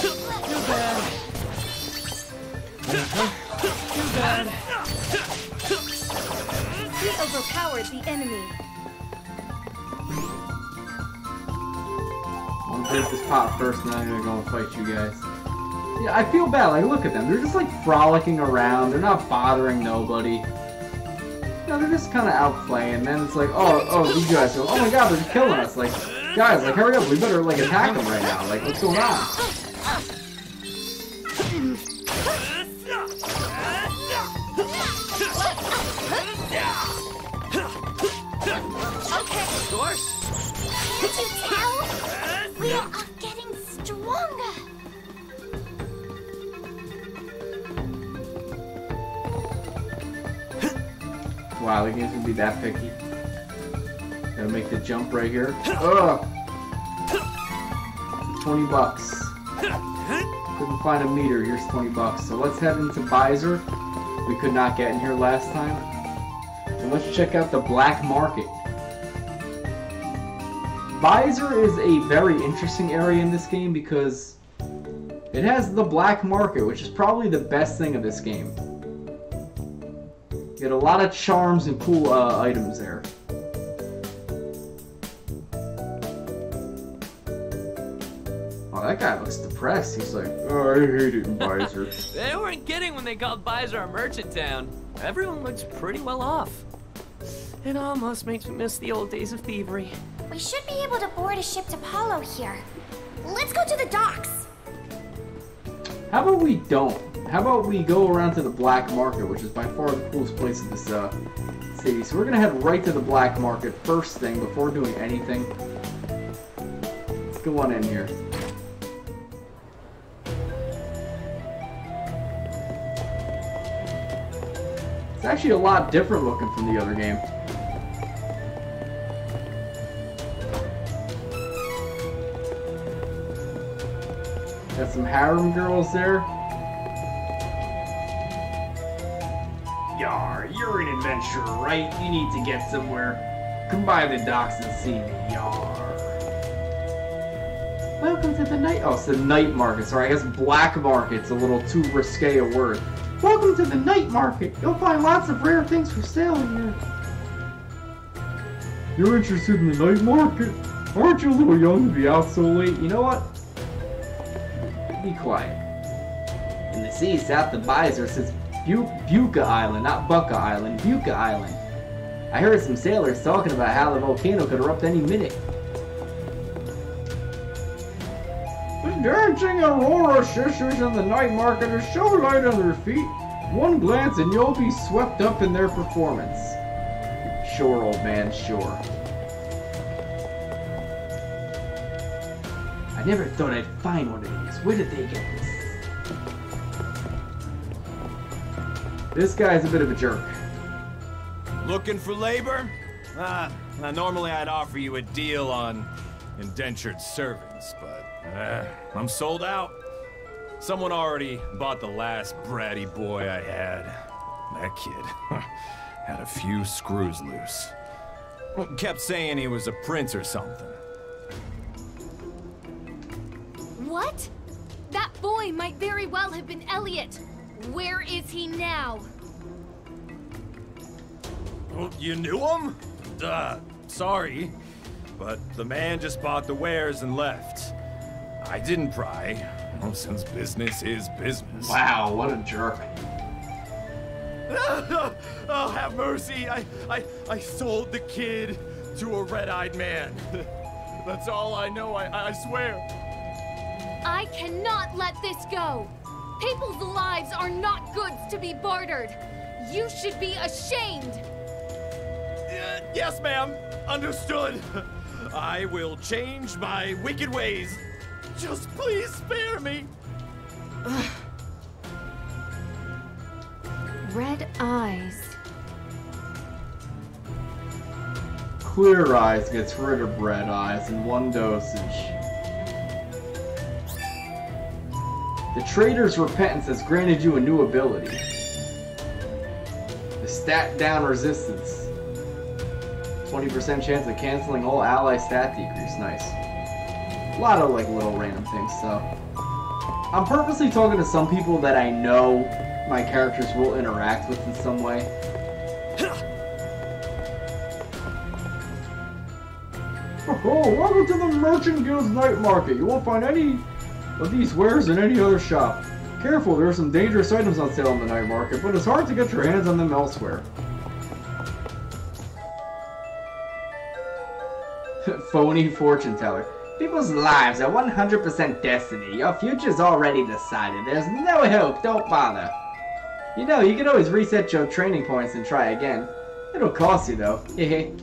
Too bad. Too bad. We overpowered the enemy. I'm gonna break this pot first, and then I'm gonna go and fight you guys. Yeah, I feel bad. Like, look at them. They're just like frolicking around. They're not bothering nobody. No, they're just kind of out playing, and then it's like, oh, these guys go, oh my god, they're killing us. Like, guys, like, hurry up, we better, like, attack them right now. Like, what's going on? Okay. Of course. Could you tell? We are getting stronger. Wow, the game's gonna be that picky. Gotta make the jump right here. Ugh! $20. Couldn't find a meter, here's $20. So let's head into Visor. We could not get in here last time. So let's check out the black market. Visor is a very interesting area in this game because it has the black market, which is probably the best thing of this game. You get a lot of charms and cool items there. Oh, that guy looks depressed. He's like, oh, I hate it in Visor. They weren't kidding when they called Visor a merchant town. Everyone looks pretty well off. It almost makes me miss the old days of thievery. We should be able to board a ship to Apollo here. Let's go to the docks. How about we don't? How about we go around to the black market, which is by far the coolest place in this city. So we're gonna head right to the black market first thing before doing anything. Let's go on in here. It's actually a lot different looking from the other game. Got some harem girls there. Yar, you're an adventurer, right? You need to get somewhere. Come by the docks and see me, yar. Welcome to the night... Oh, it's the night market. Sorry, I guess black market's a little too risque a word. Welcome to the night market. You'll find lots of rare things for sale here. You're interested in the night market? Aren't you a little young to be out so late? You know what? Be quiet. In the sea south of Visor sits Buka Island, not Bucca Island, Buka Island. I heard some sailors talking about how the volcano could erupt any minute. The dancing aurora sisters in the night market are so light on their feet. One glance and you'll be swept up in their performance. Sure, old man, sure. I never thought I'd find one of these. Where did they get this? This guy's a bit of a jerk. Looking for labor? Normally I'd offer you a deal on indentured servants, but I'm sold out. Someone already bought the last bratty boy I had. That kid had a few screws loose. Kept saying he was a prince or something. What? That boy might very well have been Elliot. Where is he now? Oh, you knew him? Sorry. But the man just bought the wares and left. I didn't pry. Well, since business is business. Wow, what a jerk. Oh, have mercy. I sold the kid to a red-eyed man. That's all I know, I swear. I cannot let this go. People's lives are not goods to be bartered. You should be ashamed. Yes, ma'am. Understood. I will change my wicked ways. Just please spare me. Red eyes. Clear Eyes gets rid of red eyes in one dosage. The Trader's Repentance has granted you a new ability. The stat down resistance. 20% chance of canceling all ally stat decrease. Nice. A lot of like little random things, so. I'm purposely talking to some people that I know my characters will interact with in some way. Oh, welcome to the Merchant Guild's night market. You won't find any of these wares in any other shop. Careful, there are some dangerous items on sale in the night market, but it's hard to get your hands on them elsewhere. Phony fortune teller. People's lives are 100% destiny. Your future's already decided. There's no hope. Don't bother. You know, you can always reset your training points and try again. It'll cost you, though. Hehe.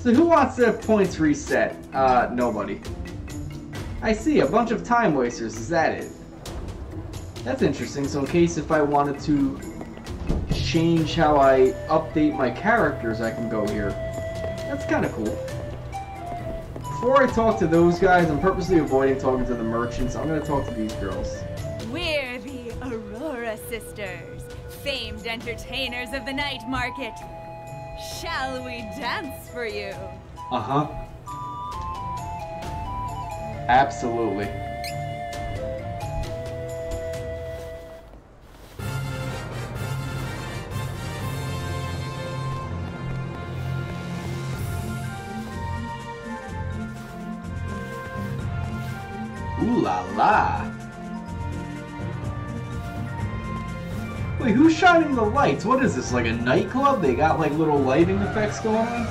So who wants their points reset? Nobody. I see, a bunch of time wasters. Is that it? That's interesting. So in case if I wanted to change how I update my characters, I can go here. That's kind of cool. Before I talk to those guys, I'm purposely avoiding talking to the merchants. I'm going to talk to these girls. We're the Aurora Sisters, famed entertainers of the night market. Shall we dance for you? Uh-huh. Absolutely. Ooh la la. Wait, who's shining the lights? What is this, like a nightclub? They got like little lighting effects going on?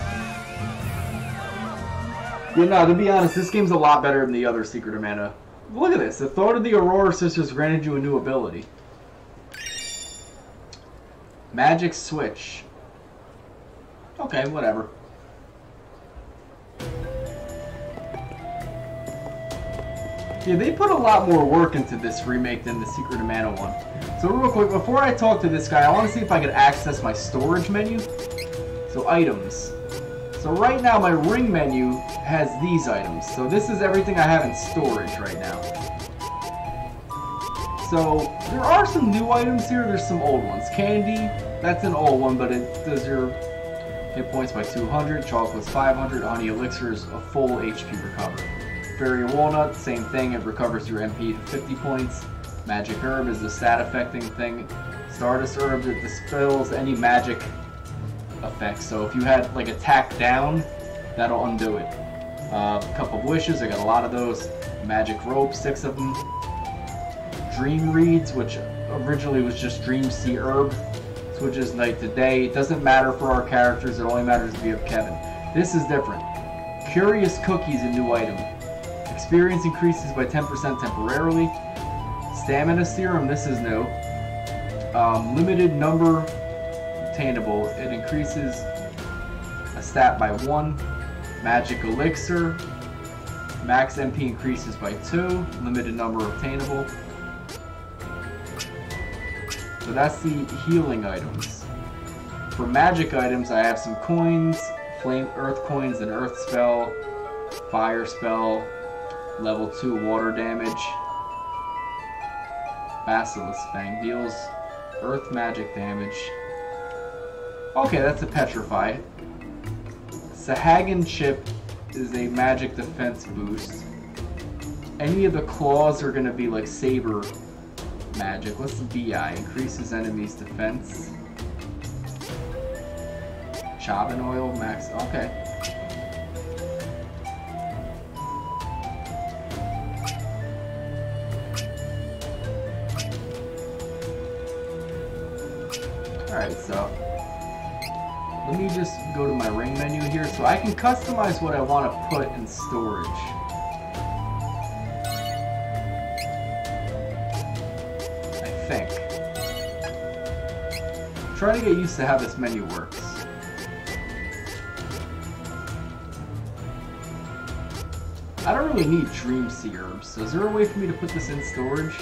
Yeah, no, to be honest, this game's a lot better than the other Secret of Mana. Look at this. The thought of the Aurora Sisters granted you a new ability. Magic Switch. Okay, whatever. Yeah, they put a lot more work into this remake than the Secret of Mana one. So real quick, before I talk to this guy, I want to see if I can access my storage menu. So items. So right now my ring menu has these items. So this is everything I have in storage right now. So there are some new items here, there's some old ones. Candy, that's an old one, but it does your hit points by 200, chocolate's 500, honey elixir is a full HP recover. Fairy walnut, same thing, it recovers your MP to 50 points. Magic herb is a stat affecting thing. Stardust herb, it dispels any magic effects. So if you had like attack down, that'll undo it. Cup of wishes, I got a lot of those. Magic rope, 6 of them. Dream reeds, which originally was just dream sea herb, switches night to day. It doesn't matter for our characters, it only matters if you have Kevin. This is different. Curious cookies, a new item. Experience increases by 10% temporarily. Stamina serum, this is new. Limited number obtainable, it increases a stat by 1. Magic elixir, max MP increases by 2. Limited number obtainable. So that's the healing items. For magic items, I have some coins, flame earth coins, an earth spell, fire spell, level 2 water damage. Basilisk Fang deals earth magic damage. Okay, that's a petrify. Sahagin chip is a magic defense boost. Any of the claws are going to be like saber magic. What's the BI? Increases enemies' defense. Chabin oil, max. Okay. Alright, so let me just go to my ring menu here so I can customize what I want to put in storage. Think. Try to get used to how this menu works. I don't really need Dream Sea herbs, so is there a way for me to put this in storage?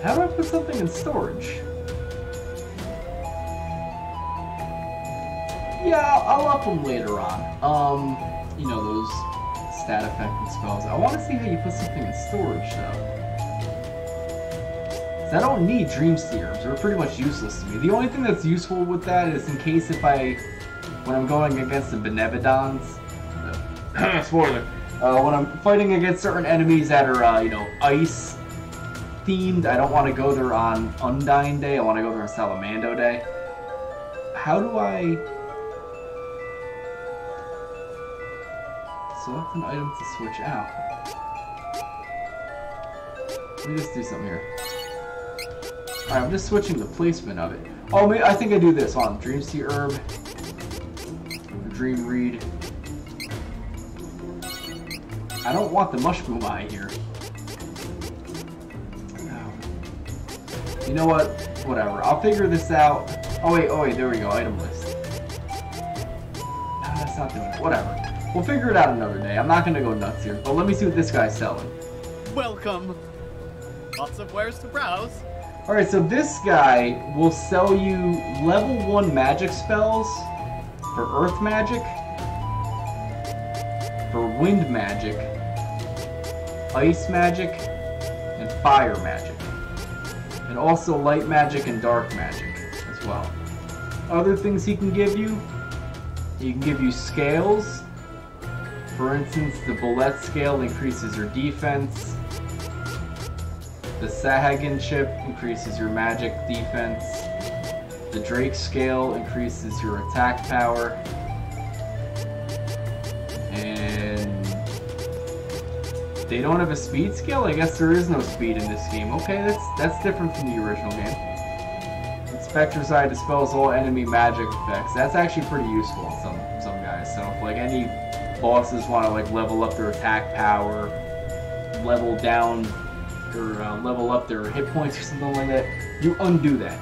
How do I put something in storage? Yeah, I'll up them later on. You know, those stat affecting spells. I want to see how you put something in storage, though. 'Cause I don't need Dream Seers. They're pretty much useless to me. The only thing that's useful with that is in case when I'm going against the Benevodons, spoiler, when I'm fighting against certain enemies that are, you know, ice themed, I don't want to go there on Undying Day, I want to go there on Salamando Day. How do I... Select an item to switch out. Let me just do something here. Alright, I'm just switching the placement of it. Oh, maybe, I think I do this on Dream Sea Herb. Dream Reed. I don't want the Mushroom Eye here. No. You know what? Whatever. I'll figure this out. Oh wait, there we go. Item list. No, that's not doing it. Whatever. We'll figure it out another day. I'm not gonna go nuts here. But let me see what this guy's selling. Welcome. Lots of wares to browse. Alright, so this guy will sell you level 1 magic spells for earth magic, for wind magic, ice magic, and fire magic. And also light magic and dark magic as well. Other things he can give you scales. For instance, the Bullet scale increases your defense. The Sahagan chip increases your magic defense. The Drake scale increases your attack power. And they don't have a speed scale? I guess there is no speed in this game. Okay, that's different from the original game. Inspector's Eye dispels all enemy magic effects. That's actually pretty useful in some guys. So if like any bosses want to like level up their attack power, level down or level up their hit points or something like that, you undo that.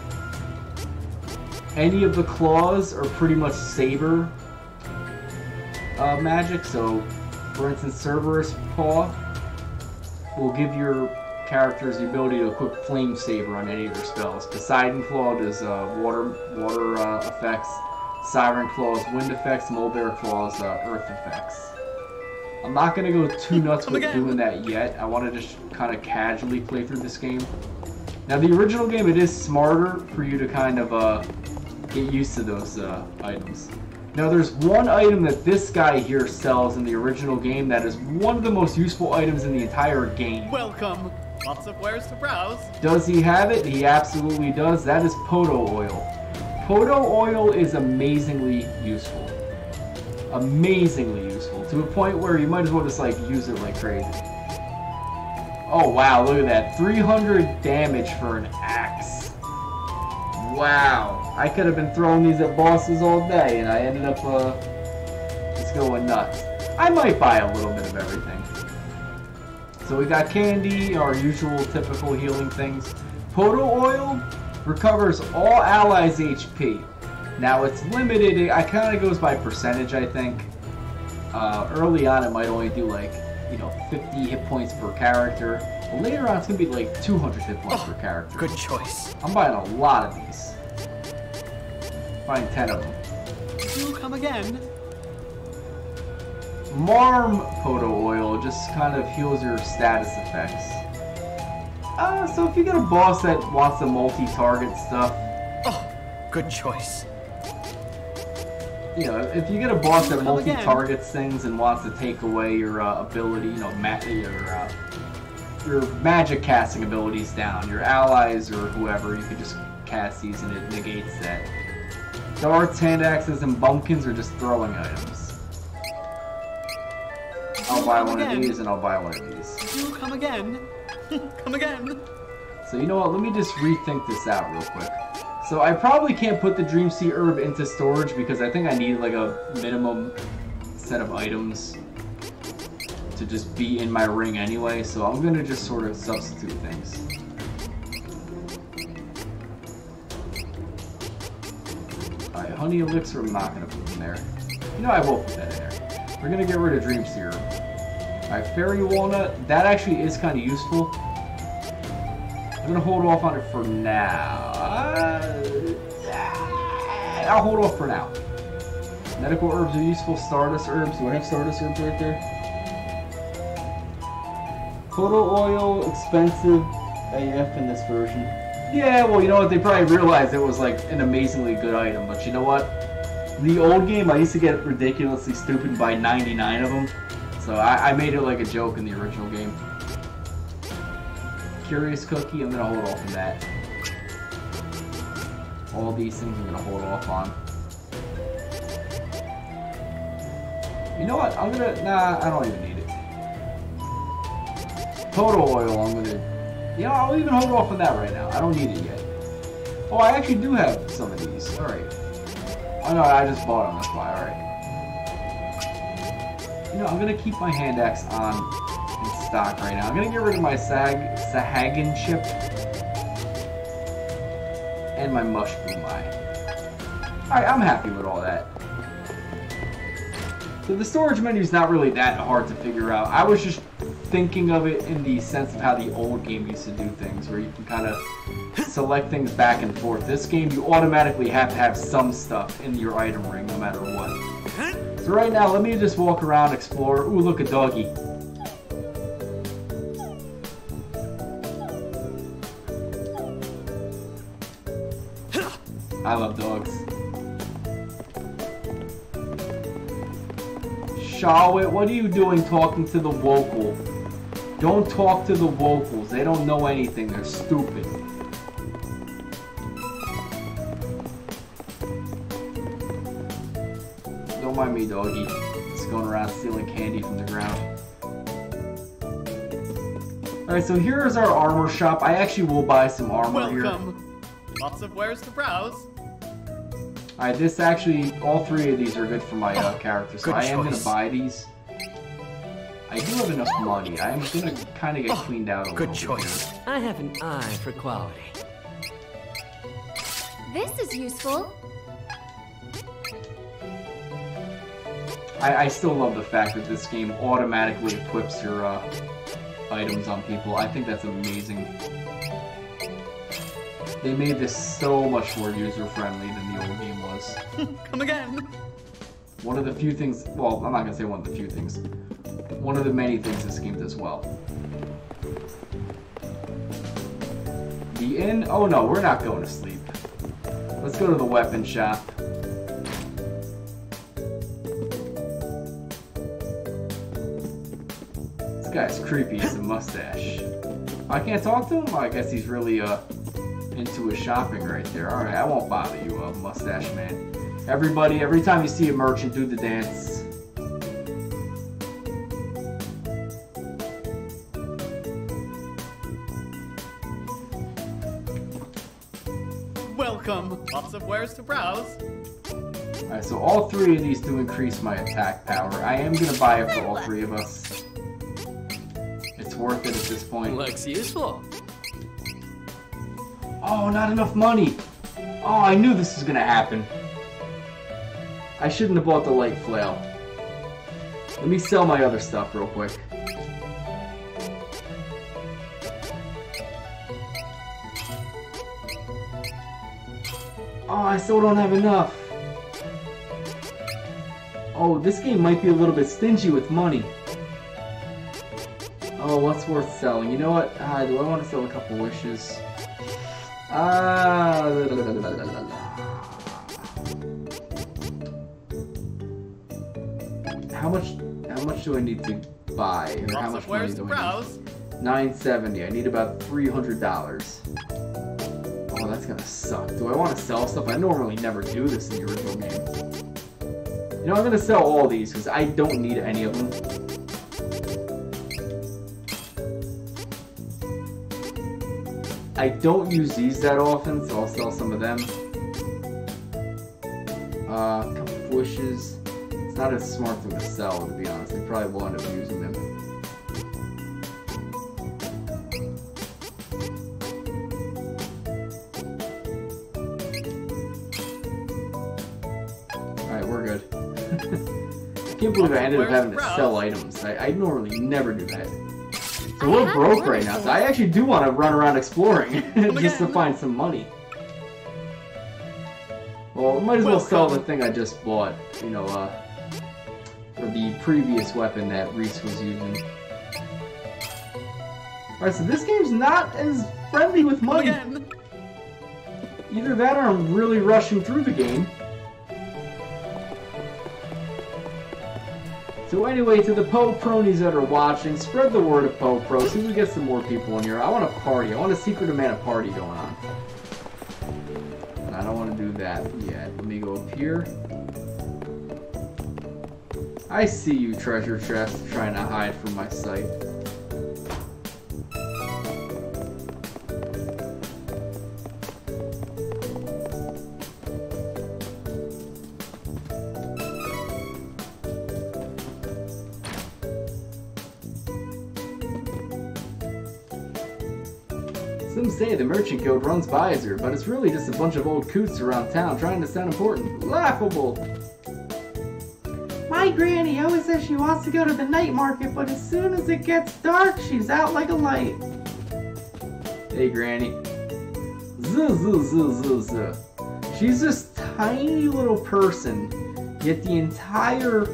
Any of the claws are pretty much saber magic. So for instance, Cerberus Paw will give your characters the ability to equip Flame Saber on any of their spells. Poseidon Claw does water effects. Siren Claw's wind effects. Mulberry Claw's earth effects. I'm not going to go too nuts with doing that yet. I want to just kind of casually play through this game. Now the original game, it is smarter for you to kind of get used to those items. Now there's one item that this guy here sells in the original game that is one of the most useful items in the entire game. Welcome. Lots of wares to browse. Does he have it? He absolutely does. That is Podo Oil. Podo Oil is amazingly useful. Amazingly useful. To a point where you might as well just like use it like crazy. Oh wow, look at that. 300 damage for an axe. Wow. I could have been throwing these at bosses all day and I ended up just going nuts. I might buy a little bit of everything. So we got candy, our usual typical healing things. Podo Oil recovers all allies' HP. Now it's limited, it kind of goes by percentage, I think. Early on it might only do like, 50 hit points per character. But later on it's going to be like 200 hit points per character. Good choice. I'm buying a lot of these. Buying 10 of them. Do come again. Marm Podo Oil just kind of heals your status effects. So if you get a boss that wants to multi-target stuff... Oh, good choice. If you get a boss that multi-targets things and wants to take away your ability, your magic casting abilities down, your allies or whoever, you can just cast these and it negates that. Darts, hand axes, and bumpkins are just throwing items. I'll buy one of these and I'll buy one of these. Do come again. Come again. So you know what, let me just rethink this out real quick. So I probably can't put the Dream Sea Herb into storage because I think I need like a minimum set of items to just be in my ring anyway, so I'm gonna just sort of substitute things. Alright, Honey Elixir I'm not gonna put in there. I will put that in there. We're gonna get rid of Dream Sea Herb. Alright, Fairy Walnut, that actually is kind of useful. I'm gonna hold off on it for now. I'll hold off for now. Medical herbs are useful. Stardust herbs. Do I have Stardust herbs right there? Podo Oil, expensive AF in this version. Yeah, well, you know what? They probably realized it was like an amazingly good item, but you know what? The old game, I used to get ridiculously stupid and buy 99 of them. So I made it like a joke in the original game. Curious Cookie, I'm gonna hold off on that. All these things I'm gonna hold off on. You know what? I'm gonna... Nah, I don't even need it. Total oil, I'm gonna... You know, I'll even hold off on that right now. I don't need it yet. Oh, I actually do have some of these. Alright. Oh no, I just bought them, that's why. Alright. You know, I'm gonna keep my hand axe on in stock right now. I'm gonna get rid of my Sahagan chip and my mushroom eye. Alright, I'm happy with all that. So the storage menu is not really that hard to figure out. I was just thinking of it in the sense of how the old game used to do things, where you can kind of select things back and forth. This game, you automatically have to have some stuff in your item ring, no matter what. So right now, let me just walk around, explore. Ooh, look, a doggy. I love dogs. Charlotte, what are you doing talking to the vocal? Don't talk to the vocals. They don't know anything. They're stupid. Don't mind me, doggy. Just going around stealing candy from the ground. Alright, so here's our armor shop. I actually will buy some armor here. Welcome. Lots of wares to browse. Alright, this actually, all three of these are good for my character, so I am going to buy these. I do have enough money. I am going to kind of get cleaned out a little bit. Good choice. I have an eye for quality. This is useful. I still love the fact that this game automatically equips your items on people. I think that's amazing. They made this so much more user-friendly than the old game was. Come again. One of the few things, well, I'm not going to say one of the few things. One of the many things this game does well. The inn? Oh no, we're not going to sleep. Let's go to the weapon shop. This guy's creepy as a mustache. I can't talk to him? Well, I guess he's really, into his shopping right there. Alright, I won't bother you, mustache man. Everybody, every time you see a merchant, do the dance. Welcome. Lots of wares to browse. Alright, so all three of these do increase my attack power. I am going to buy it for all three of us. It's worth it at this point. Looks useful. Oh, not enough money. Oh, I knew this was going to happen. I shouldn't have bought the light flail. Let me sell my other stuff real quick. Oh, I still don't have enough. Oh, this game might be a little bit stingy with money. Oh, what's worth selling? You know what? Do I want to sell a couple wishes? How much do I need to buy? Or how much money do I need? $970. I need about $300. Oh, that's gonna suck. Do I want to sell stuff? I normally never do this in the original game. You know, I'm gonna sell all these because I don't need any of them. I don't use these that often, so I'll sell some of them. A couple of wishes. It's not a smart thing to sell, to be honest. I probably will end up using them. Alright, we're good. I can't believe I ended up having to sell items. I normally never do that. So we're broke right now, so I actually do want to run around exploring just to find some money. Well, might as well sell the thing I just bought, you know, for the previous weapon that Riesz was using. Alright, so this game's not as friendly with money. Either that or I'm really rushing through the game. So anyway, to the Poe Pronies that are watching, spread the word of Poe Pro. See if we get some more people in here. I want a party. I want a Secret of Mana party going on. And I don't want to do that yet. Let me go up here. I see you, treasure chest, trying to hide from my sight. Some say the Merchant Guild runs Visor, but it's really just a bunch of old coots around town trying to sound important. Laughable! My granny always says she wants to go to the night market, but as soon as it gets dark, she's out like a light. Hey, Granny. Zuh. She's this tiny little person, yet the entire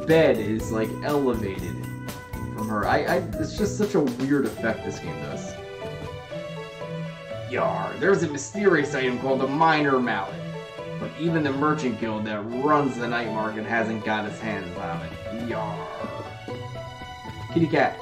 bed is like elevated from her. It's just such a weird effect this game does. Yar, there's a mysterious item called the Miner Mallet. But even the Merchant Guild that runs the night market hasn't got its hands on it. Yar. Kitty cat.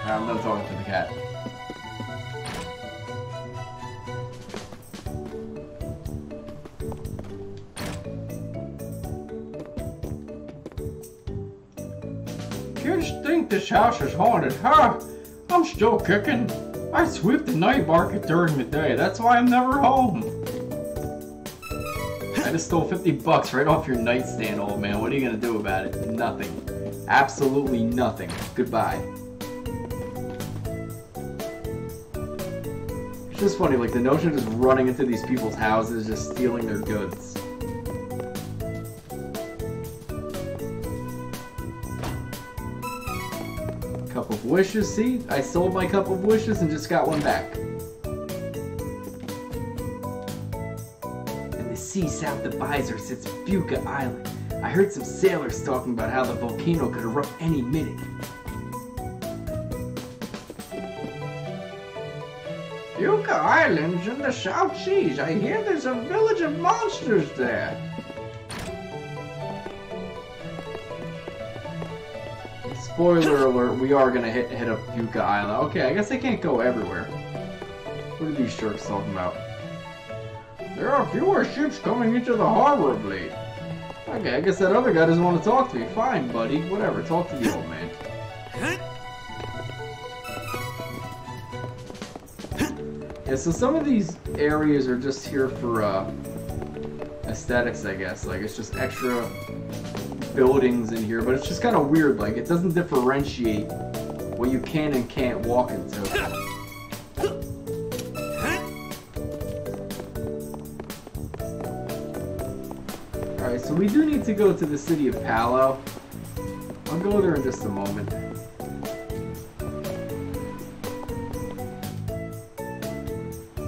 I'm done talking to the cat. Kids think this house is haunted, huh? I'm still kicking. I sweep the night market during the day. That's why I'm never home. I just stole 50 bucks right off your nightstand, old man. What are you gonna do about it? Nothing. Absolutely nothing. Goodbye. It's just funny, like the notion of just running into these people's houses, just stealing their goods. Cup of wishes, see? I sold my cup of wishes and just got one back. In the sea south of Visor sits Buka Island. I heard some sailors talking about how the volcano could erupt any minute. Buka Island's in the South Seas. I hear there's a village of monsters there. Spoiler alert, we are gonna hit up Buka Island. Okay, I guess I can't go everywhere. What are these sharks talking about? There are fewer ships coming into the harbor of late. Okay, I guess that other guy doesn't want to talk to me. Fine, buddy. Whatever, talk to the old man. Yeah, so some of these areas are just here for aesthetics, I guess. Like, it's just extra buildings in here, but it's just kind of weird. Like, it doesn't differentiate what you can and can't walk into. Alright, so we do need to go to the city of Palo. I'll go there in just a moment.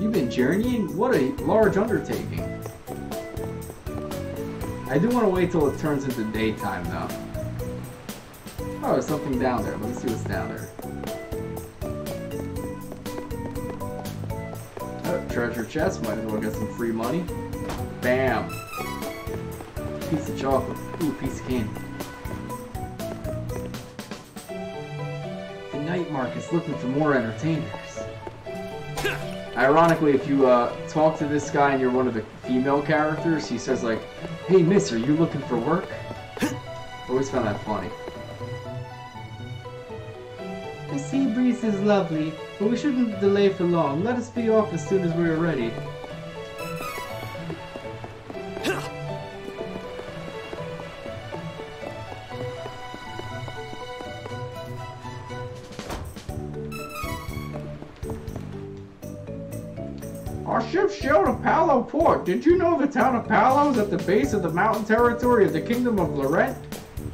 You've been journeying? What a large undertaking. I do want to wait till it turns into daytime, though. Oh, there's something down there. Let me see what's down there. Oh, treasure chest. Might as well get some free money. Bam. Piece of chocolate. Ooh, piece of candy. The night market's looking for more entertainers. Ironically, if you talk to this guy and you're one of the female characters, he says like, "Hey miss, are you looking for work?" Always found that funny. The sea breeze is lovely, but we shouldn't delay for long. Let us be off as soon as we are ready. Our ship sailed to Palo Port. Did you know the town of Palo is at the base of the mountain territory of the Kingdom of Laurent?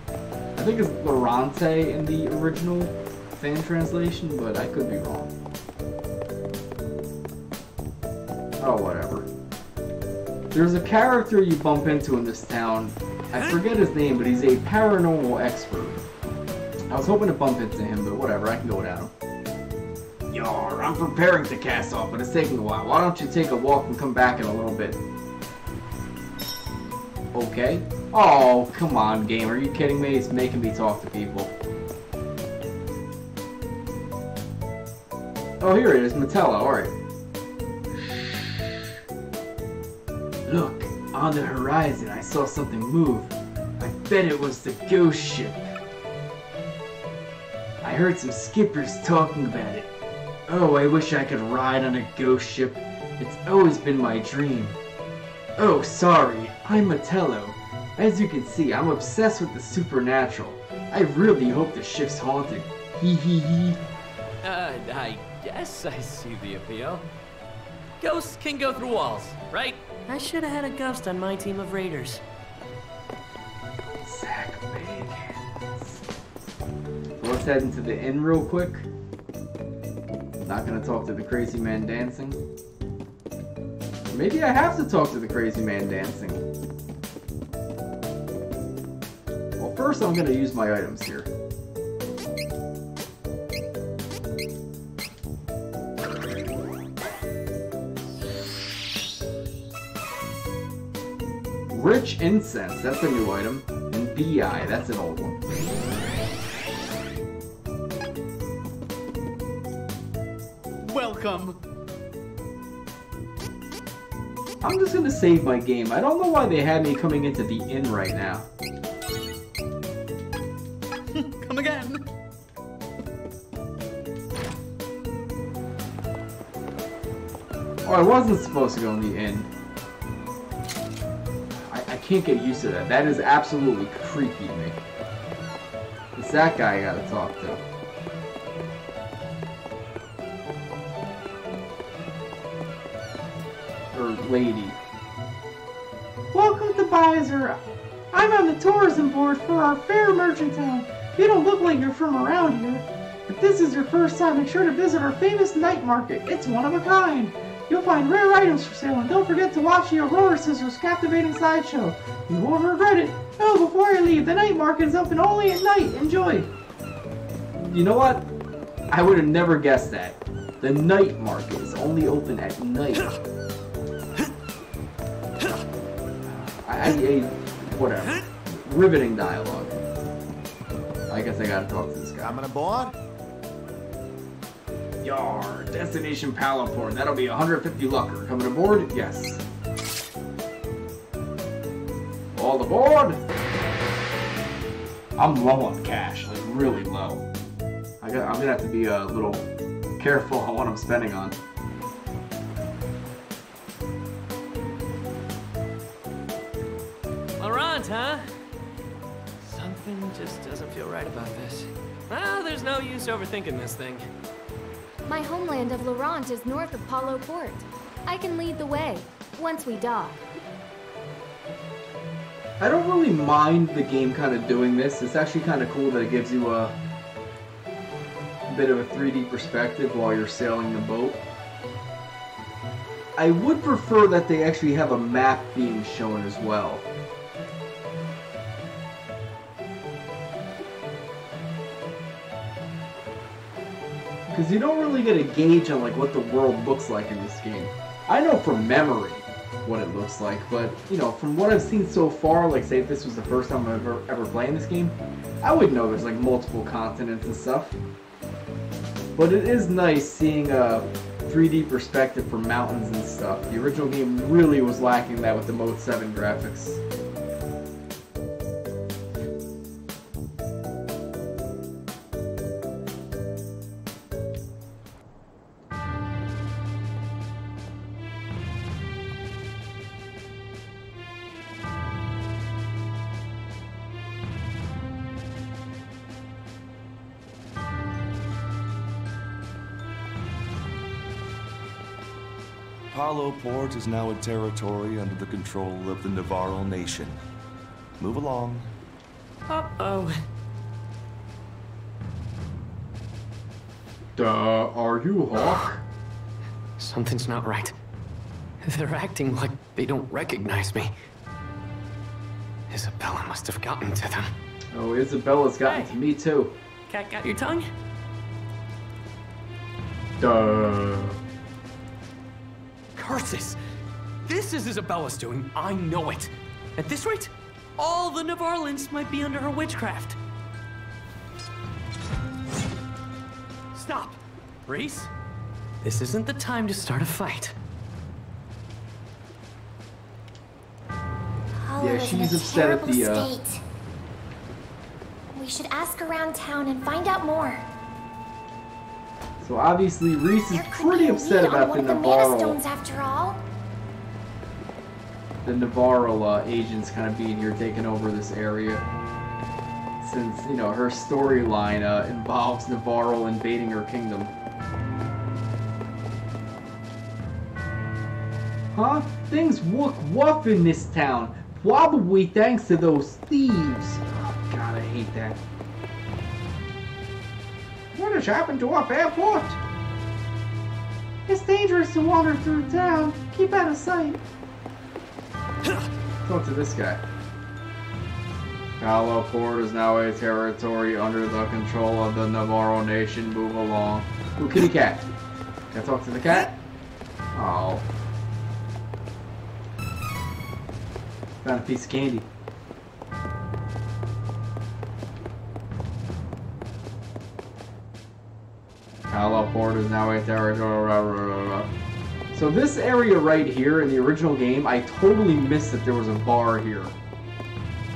I think it's Laurente in the original fan translation, but I could be wrong. Oh, whatever. There's a character you bump into in this town. I forget his name, but he's a paranormal expert. I was hoping to bump into him, but whatever, I can go without him. Yar, I'm preparing to cast off, but it's taking a while. Why don't you take a walk and come back in a little bit? Okay. Oh, come on, game. Are you kidding me? It's making me talk to people. Oh, here it is, Metella, alright. Look, on the horizon I saw something move. I bet it was the ghost ship. I heard some skippers talking about it. Oh, I wish I could ride on a ghost ship. It's always been my dream. Oh, sorry, I'm Metello. As you can see, I'm obsessed with the supernatural. I really hope the ship's haunted. Hee hee hee. I guess I see the appeal. Ghosts can go through walls, right? I should have had a ghost on my team of raiders. Sack Bagans. Let's head into the inn real quick. Not gonna talk to the crazy man dancing. Maybe I have to talk to the crazy man dancing. Well, first I'm gonna use my items here. Rich incense, that's a new item. And BI, that's an old one. Welcome. I'm just gonna save my game. I don't know why they had me coming into the inn right now. Come again. Oh, I wasn't supposed to go in the inn. I can't get used to that. That is absolutely creepy to me. It's that guy I gotta talk to. Or lady. Welcome to Bizer. I'm on the tourism board for our fair merchant town. You don't look like you're from around here. If this is your first time, make sure to visit our famous night market. It's one of a kind. You'll find rare items for sale, and don't forget to watch the Aurora Sisters' captivating sideshow. You won't regret it. Oh, before I leave, the night market is open only at night. Enjoy. You know what? I would have never guessed that. The night market is only open at night. Whatever. Riveting dialogue. I guess I gotta talk to this guy. Coming aboard? Yar, destination Palaport. That'll be 150 lucker. Coming aboard? Yes. All aboard! I'm low on cash, like really low. I'm gonna have to be a little careful on what I'm spending on. Laurent, huh? Something just doesn't feel right about this. Well, there's no use overthinking this thing. My homeland of Laurent is north of Poe Port. I can lead the way, once we dock. I don't really mind the game kind of doing this. It's actually kind of cool that it gives you a bit of a 3D perspective while you're sailing the boat. I would prefer that they actually have a map being shown as well. Because you don't really get a gauge on like what the world looks like in this game. I know from memory what it looks like, but you know, from what I've seen so far, like say if this was the first time I'm ever playing this game, I would know there's like multiple continents and stuff. But it is nice seeing a 3D perspective for mountains and stuff. The original game really was lacking that with the Mode 7 graphics. Poe Port is now a territory under the control of the Navarro nation. Move along. Uh-oh. Are you Hawk? Something's not right. They're acting like they don't recognize me. Isabella must have gotten to them. Oh, Isabella's gotten to me too. Cat got your tongue? Curses! This is Isabella's doing. I know it. At this rate, all the Navarlans might be under her witchcraft. Stop! Riesz? This isn't the time to start a fight. Hollow is in a terrible state. We should ask around town and find out more. So obviously Riesz is pretty upset about the Mana Stones after all. The Navarro agents kind of being here, taking over this area. Since, you know, her storyline involves Navarro invading her kingdom. Huh? Things look rough in this town. Probably thanks to those thieves. Oh, God, I hate that. What has happened to our airport? It's dangerous to wander through town. Keep out of sight. Talk to this guy. Palo Port is now a territory under the control of the Navarro nation. Move along. Ooh, kitty cat. Can I talk to the cat? Oh. Found a piece of candy. Palo Port is now a territory. So this area right here in the original game, I totally missed that there was a bar here.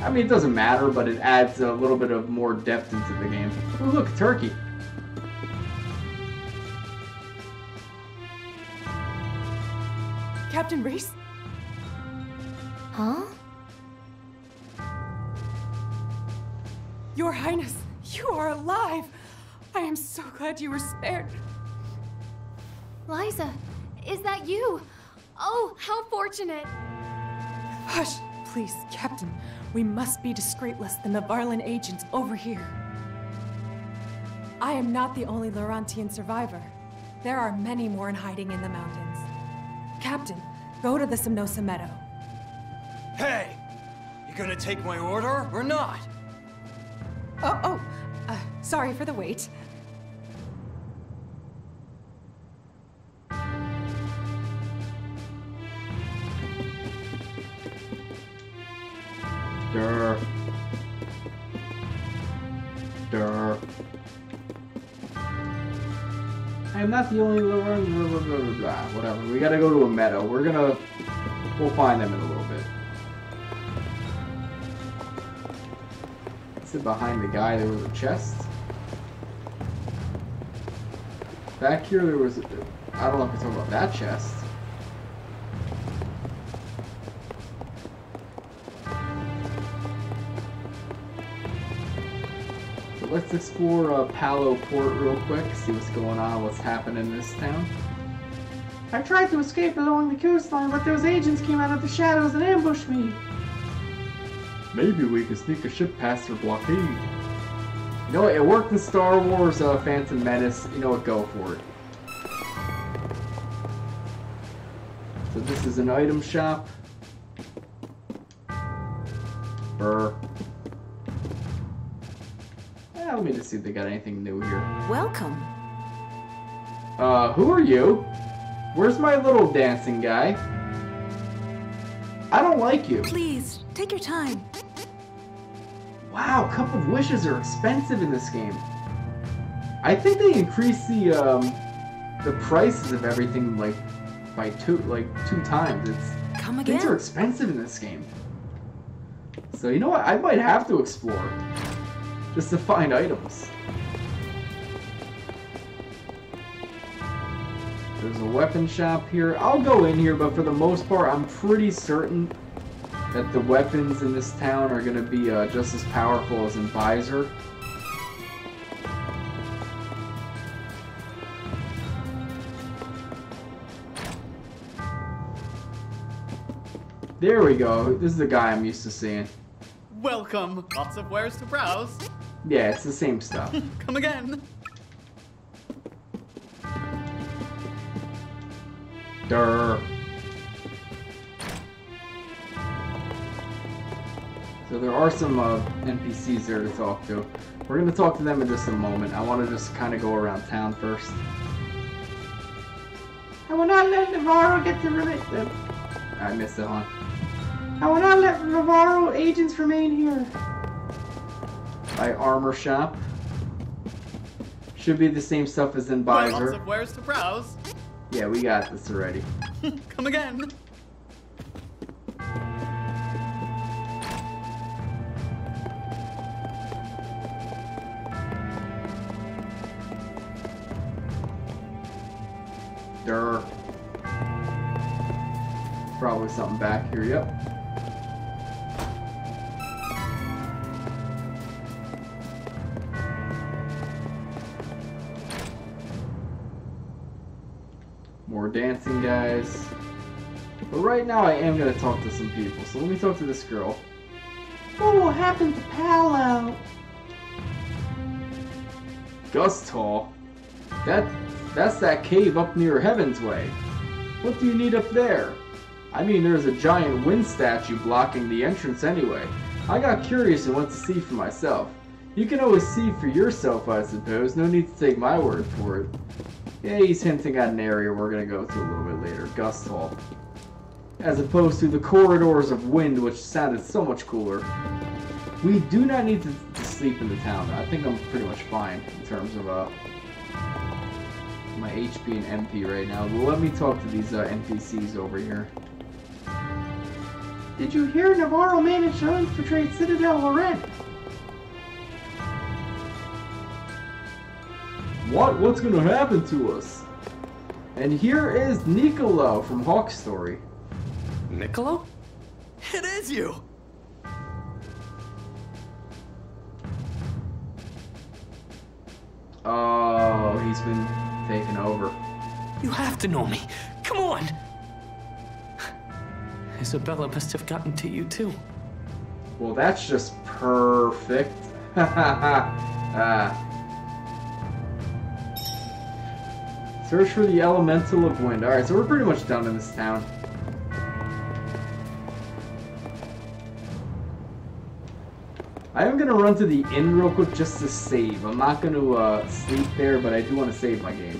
I mean, it doesn't matter, but it adds a little bit of more depth into the game. Oh, look, turkey. Captain Riesz? Huh? Your Highness, you are alive! I am so glad you were spared. Liza, is that you? Oh, how fortunate! Hush, please, Captain. We must be discreet lest the Navarran agents overhear. I am not the only Laurentian survivor. There are many more in hiding in the mountains. Captain, go to the Semnosa Meadow. Hey! You gonna take my order or not? Sorry for the wait. Durr. Durr. I am not the only whatever. We gotta go to a meadow. We'll find them in a little bit. Sit behind the guy. There was a chest. Back here there was I don't know if you're talking about that chest. So let's explore Palo Port real quick, see what's going on, what's happening in this town. I tried to escape along the coastline, but those agents came out of the shadows and ambushed me. Maybe we could sneak a ship past their blockade. You know what, it worked in Star Wars Phantom Menace. You know what, go for it. So this is an item shop. Brr. Let me just see if they got anything new here. Welcome. Who are you? Where's my little dancing guy? I don't like you. Please, take your time. Wow, Cup of Wishes are expensive in this game. I think they increased the prices of everything like by two times. Come again? Things are expensive in this game. So you know what? I might have to explore just to find items. There's a weapon shop here. I'll go in here, but for the most part, I'm pretty certain that the weapons in this town are going to be just as powerful as in Visor. There we go. This is the guy I'm used to seeing. Welcome. Lots of wares to browse. Yeah, it's the same stuff. Come again. Durr. So there are some NPCs there to talk to. We're going to talk to them in just a moment. I want to just kind of go around town first. I will not let Navarro get to them. I missed it, huh? I will not let Navarro agents remain here. By armor shop. Should be the same stuff as in Visor. Lots of wares to browse. Yeah, we got this already. Come again. Durr. Probably something back here, yep. More dancing guys. But right now I am going to talk to some people, so let me talk to this girl. What will happen to Paolo? Gust Hall? That's that cave up near Heaven's Way. What do you need up there? I mean, there's a giant wind statue blocking the entrance anyway. I got curious and went to see for myself. You can always see for yourself, I suppose. No need to take my word for it. Yeah, he's hinting at an area we're going to go to a little bit later. Gust Hall. As opposed to the corridors of wind, which sounded so much cooler. We do not need to sleep in the town. I think I'm pretty much fine in terms of my HP and MP right now. But let me talk to these NPCs over here. Did you hear Navarro managed to infiltrate Citadel Loren? What's gonna happen to us? And here is Niccolo from Hawk's Story. Niccolo? It is you! Oh, he's been taken over. You have to know me. Come on! Isabella must have gotten to you too. Well, that's just perfect. Search for the elemental of wind. Alright, so we're pretty much done in this town. I am gonna run to the inn real quick just to save. I'm not gonna sleep there, but I do want to save my game.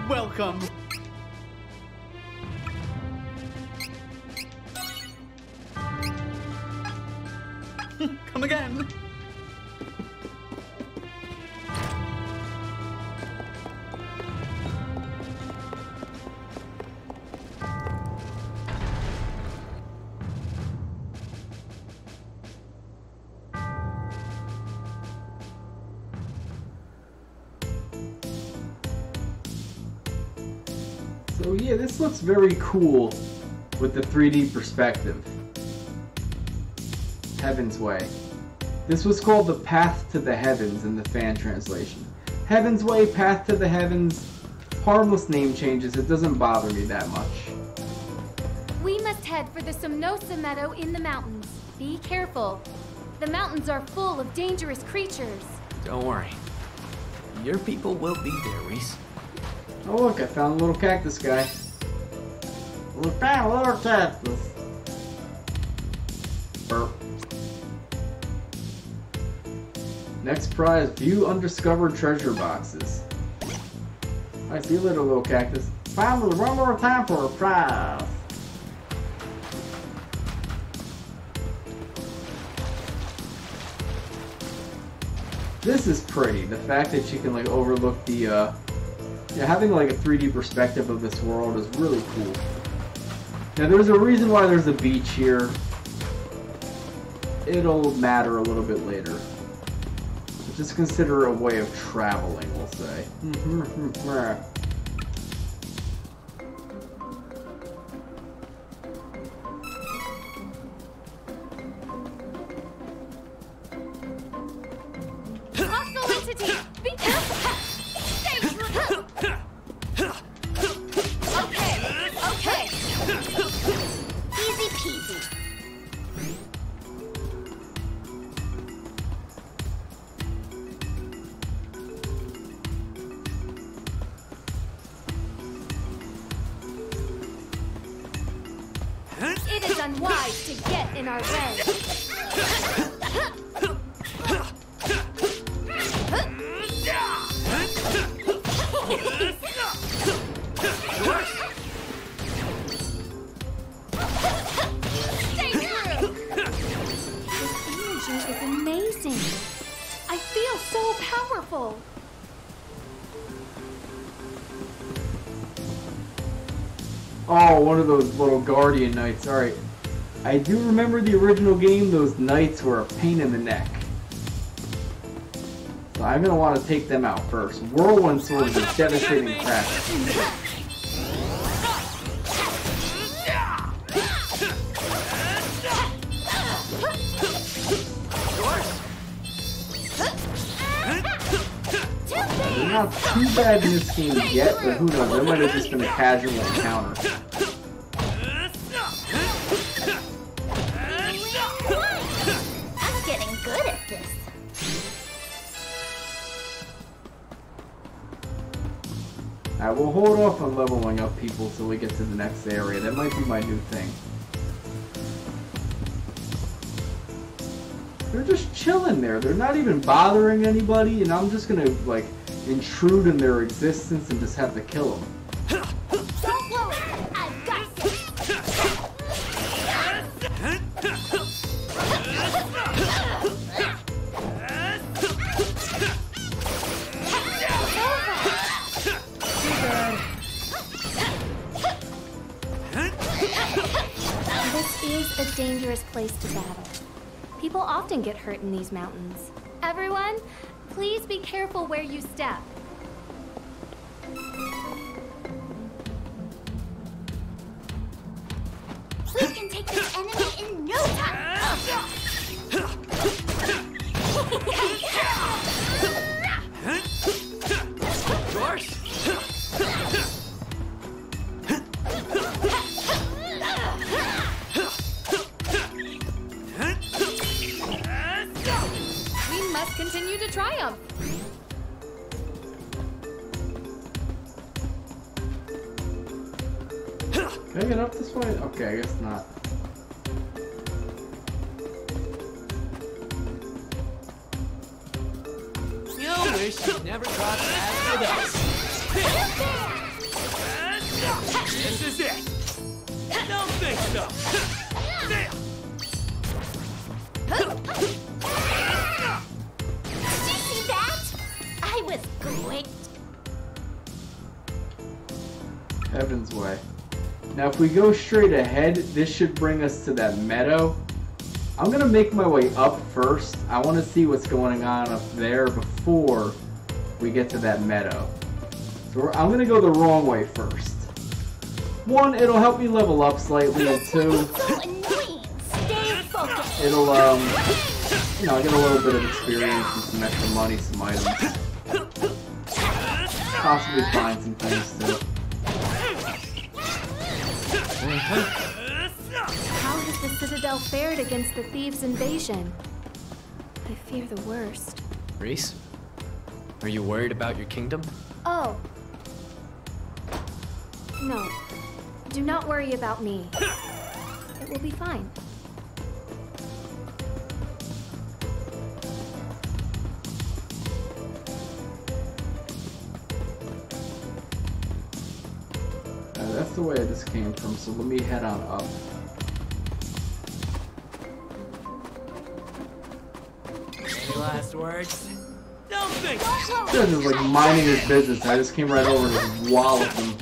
Welcome. Come again. So yeah, this looks very cool with the 3D perspective. Heaven's Way. This was called the Path to the Heavens in the fan translation. Heaven's Way, Path to the Heavens, harmless name changes, it doesn't bother me that much. We must head for the Somnosa Meadow in the mountains. Be careful. The mountains are full of dangerous creatures. Don't worry. Your people will be there, Riesz. Oh look, I found a little cactus guy. We found a little cactus. Burp. Next prize, view undiscovered treasure boxes. I see you later, little cactus. Finally, one more time for a prize. This is pretty. The fact that you can like overlook the having like a 3D perspective of this world is really cool. Now there's a reason why there's a beach here. It'll matter a little bit later. But just consider a way of traveling, we'll say. Hostile entity! Be careful! Stay true! Okay. Easy peasy. It is unwise to get in our way. Stay true! This energy is amazing. I feel so powerful. Oh, one of those little guardian knights. Alright. I do remember the original game, those knights were a pain in the neck. So I'm going to want to take them out first. Whirlwind Sword is a devastating crack. They're not too bad in this game yet, but who knows, they might have just been a casual encounter. I'm getting good at this. Alright, we'll hold off on leveling up people till we get to the next area. That might be my new thing. They're just chilling there. They're not even bothering anybody, and I'm just gonna, like, intrude in their existence and just have to kill them. Don't worry, I've got this. This is a dangerous place to battle. People often get hurt in these mountains. Everyone, please be careful where you step. We can take this enemy in no time. We must continue to triumph. Can I get up this way? Okay, I guess not. You wish you'd never crossed paths with us. This is it. Don't think so. Did you see that? I was great. Heaven's way. Now if we go straight ahead, this should bring us to that meadow. I'm gonna make my way up first. I want to see what's going on up there before we get to that meadow. So I'm gonna go the wrong way first. One, it'll help me level up slightly, and two, it'll you know, get a little bit of experience and some extra money, some items. Possibly find some things too. How has the Citadel fared against the thieves' invasion? I fear the worst. Riesz, are you worried about your kingdom? Oh. No. Do not worry about me. It will be fine. That's the way this came from, so let me head on up. Any last words? Don't think. This guy is like minding his business. I just came right over and just walloped him.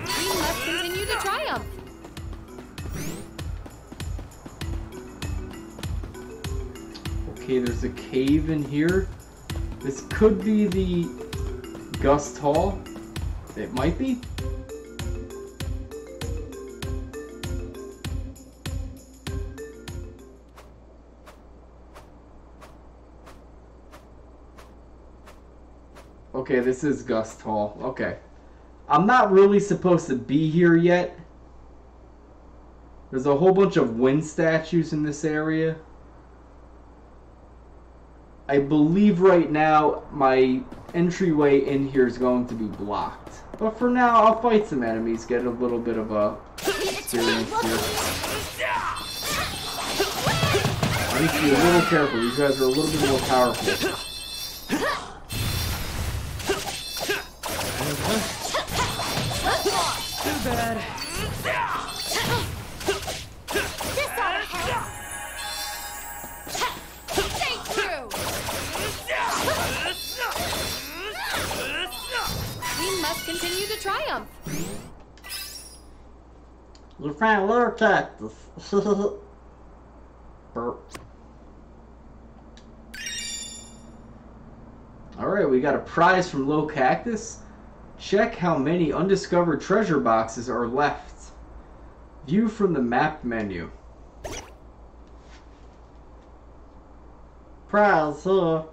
We must continue to triumph. Okay, there's a cave in here. This could be the Gust Hall. It might be. Okay, this is Gust Hall. Okay. I'm not really supposed to be here yet. There's a whole bunch of wind statues in this area. I believe right now my entryway in here is going to be blocked. But for now, I'll fight some enemies, get a little bit of a experience here. I need to be a little careful. These guys are a little bit more powerful. Too bad. We must continue to triumph. You found a little cactus. Burp. Alright, we got a prize from Low Cactus. Check how many undiscovered treasure boxes are left. View from the map menu. Prize here.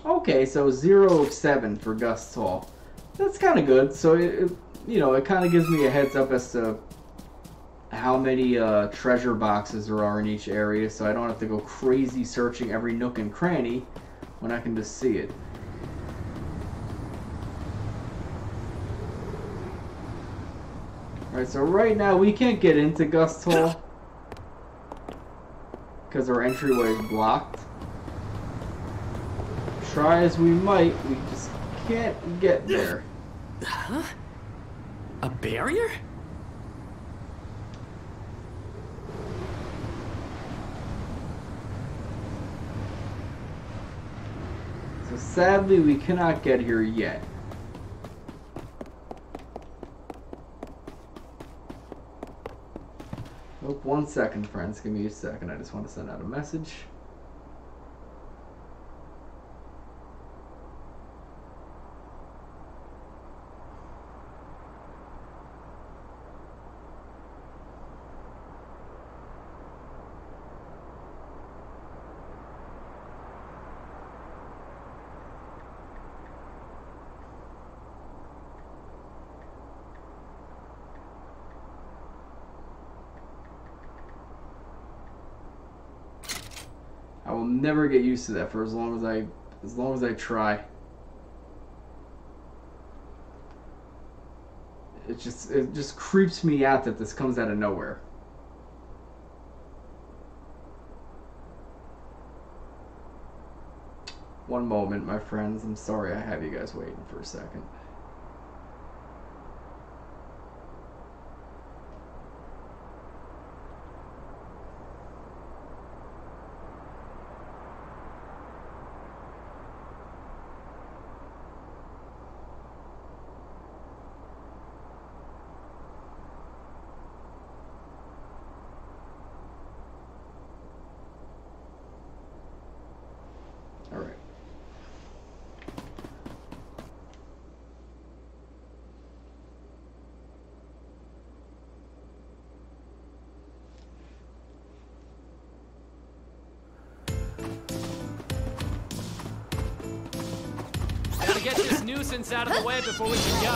Okay, so 0 of 7 for Gust Hall. That's kind of good. So you know, it kind of gives me a heads up as to how many treasure boxes there are in each area, so I don't have to go crazy searching every nook and cranny when I can just see it. Alright, so right now we can't get into Gust Hall because our entryway is blocked. Try as we might, we just can't get there. Huh? A barrier? So sadly, we cannot get here yet. Oh, 1 second, friends. Give me a second. I just want to send out a message. I will never get used to that for as long as I try. It just creeps me out that this comes out of nowhere. One moment, my friends. I'm sorry I have you guys waiting for a second. Alright. Gotta get this nuisance out of the way before we can go.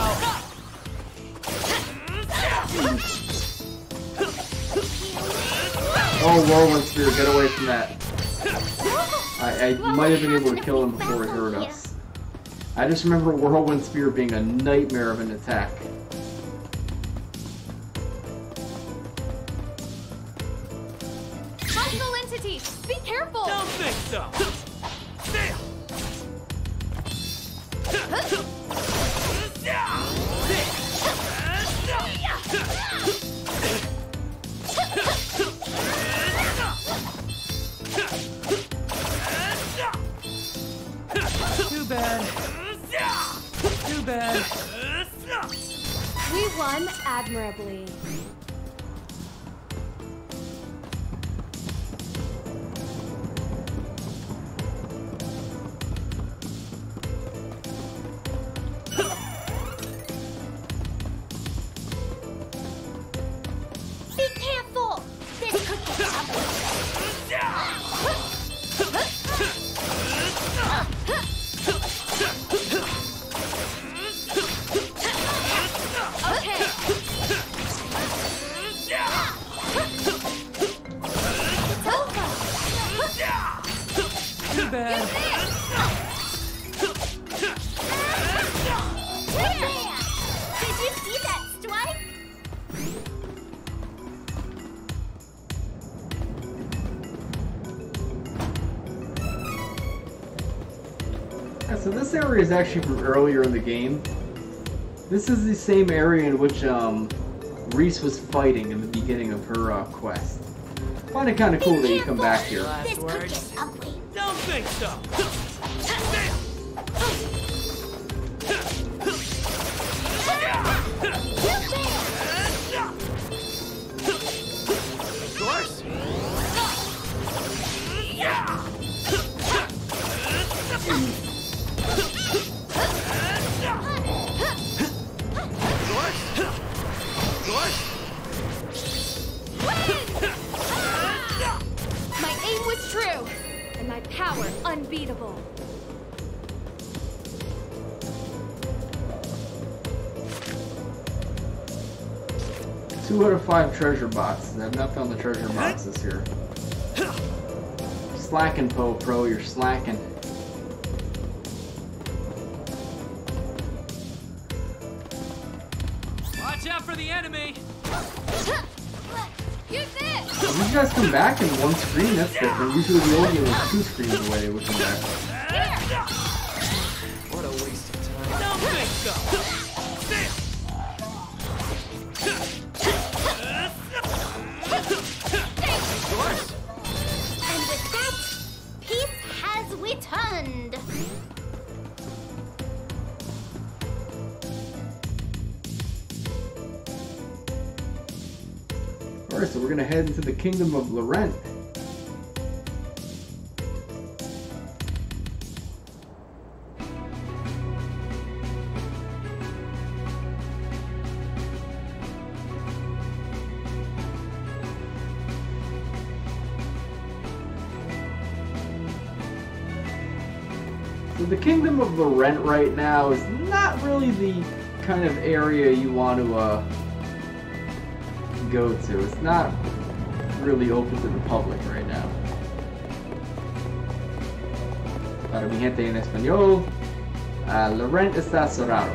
Oh, Whirlwind Spear, get away from that. I might have been able to kill him before he hurt us. I just remember Whirlwind Spear being a nightmare of an attack. Hostile entity! Be careful! Don't think so! Too bad. Too bad. We won admirably. Be careful! This could get ugly. Okay. It's over. Too bad. There! Did you see that strike? Yeah, so this area is actually from earlier in the game. This is the same area in which Riesz was fighting in the beginning of her quest. Find it kind of cool that you come back here. This could get ugly. Don't think so. Of course. My aim was true, and my power unbeatable. Two out of 5 treasure boxes. I've not found the treasure boxes here. Slacking, Poe Pro, you're slacking. Watch out for the enemy. Use this. If you guys come back in one screen, that's different. Usually the old game was 2 screens away with them back. What a waste of time. Don't think so. And with that, peace has returned. Alright, so we're gonna head into the Kingdom of Laurent. So the Kingdom of Laurent right now is not really the kind of area you want to go to. It's not really open to the public right now. Para mi gente en español, Laurent está cerrado.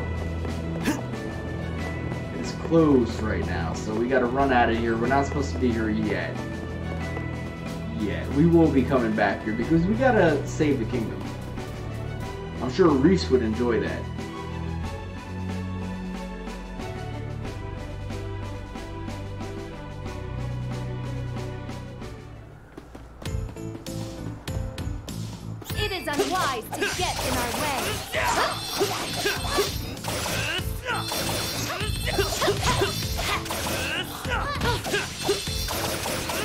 It's closed right now, so we gotta run out of here. We're not supposed to be here yet. Yeah, we will be coming back here because we gotta save the kingdom. I'm sure Riesz would enjoy that. It is unwise to get in our way.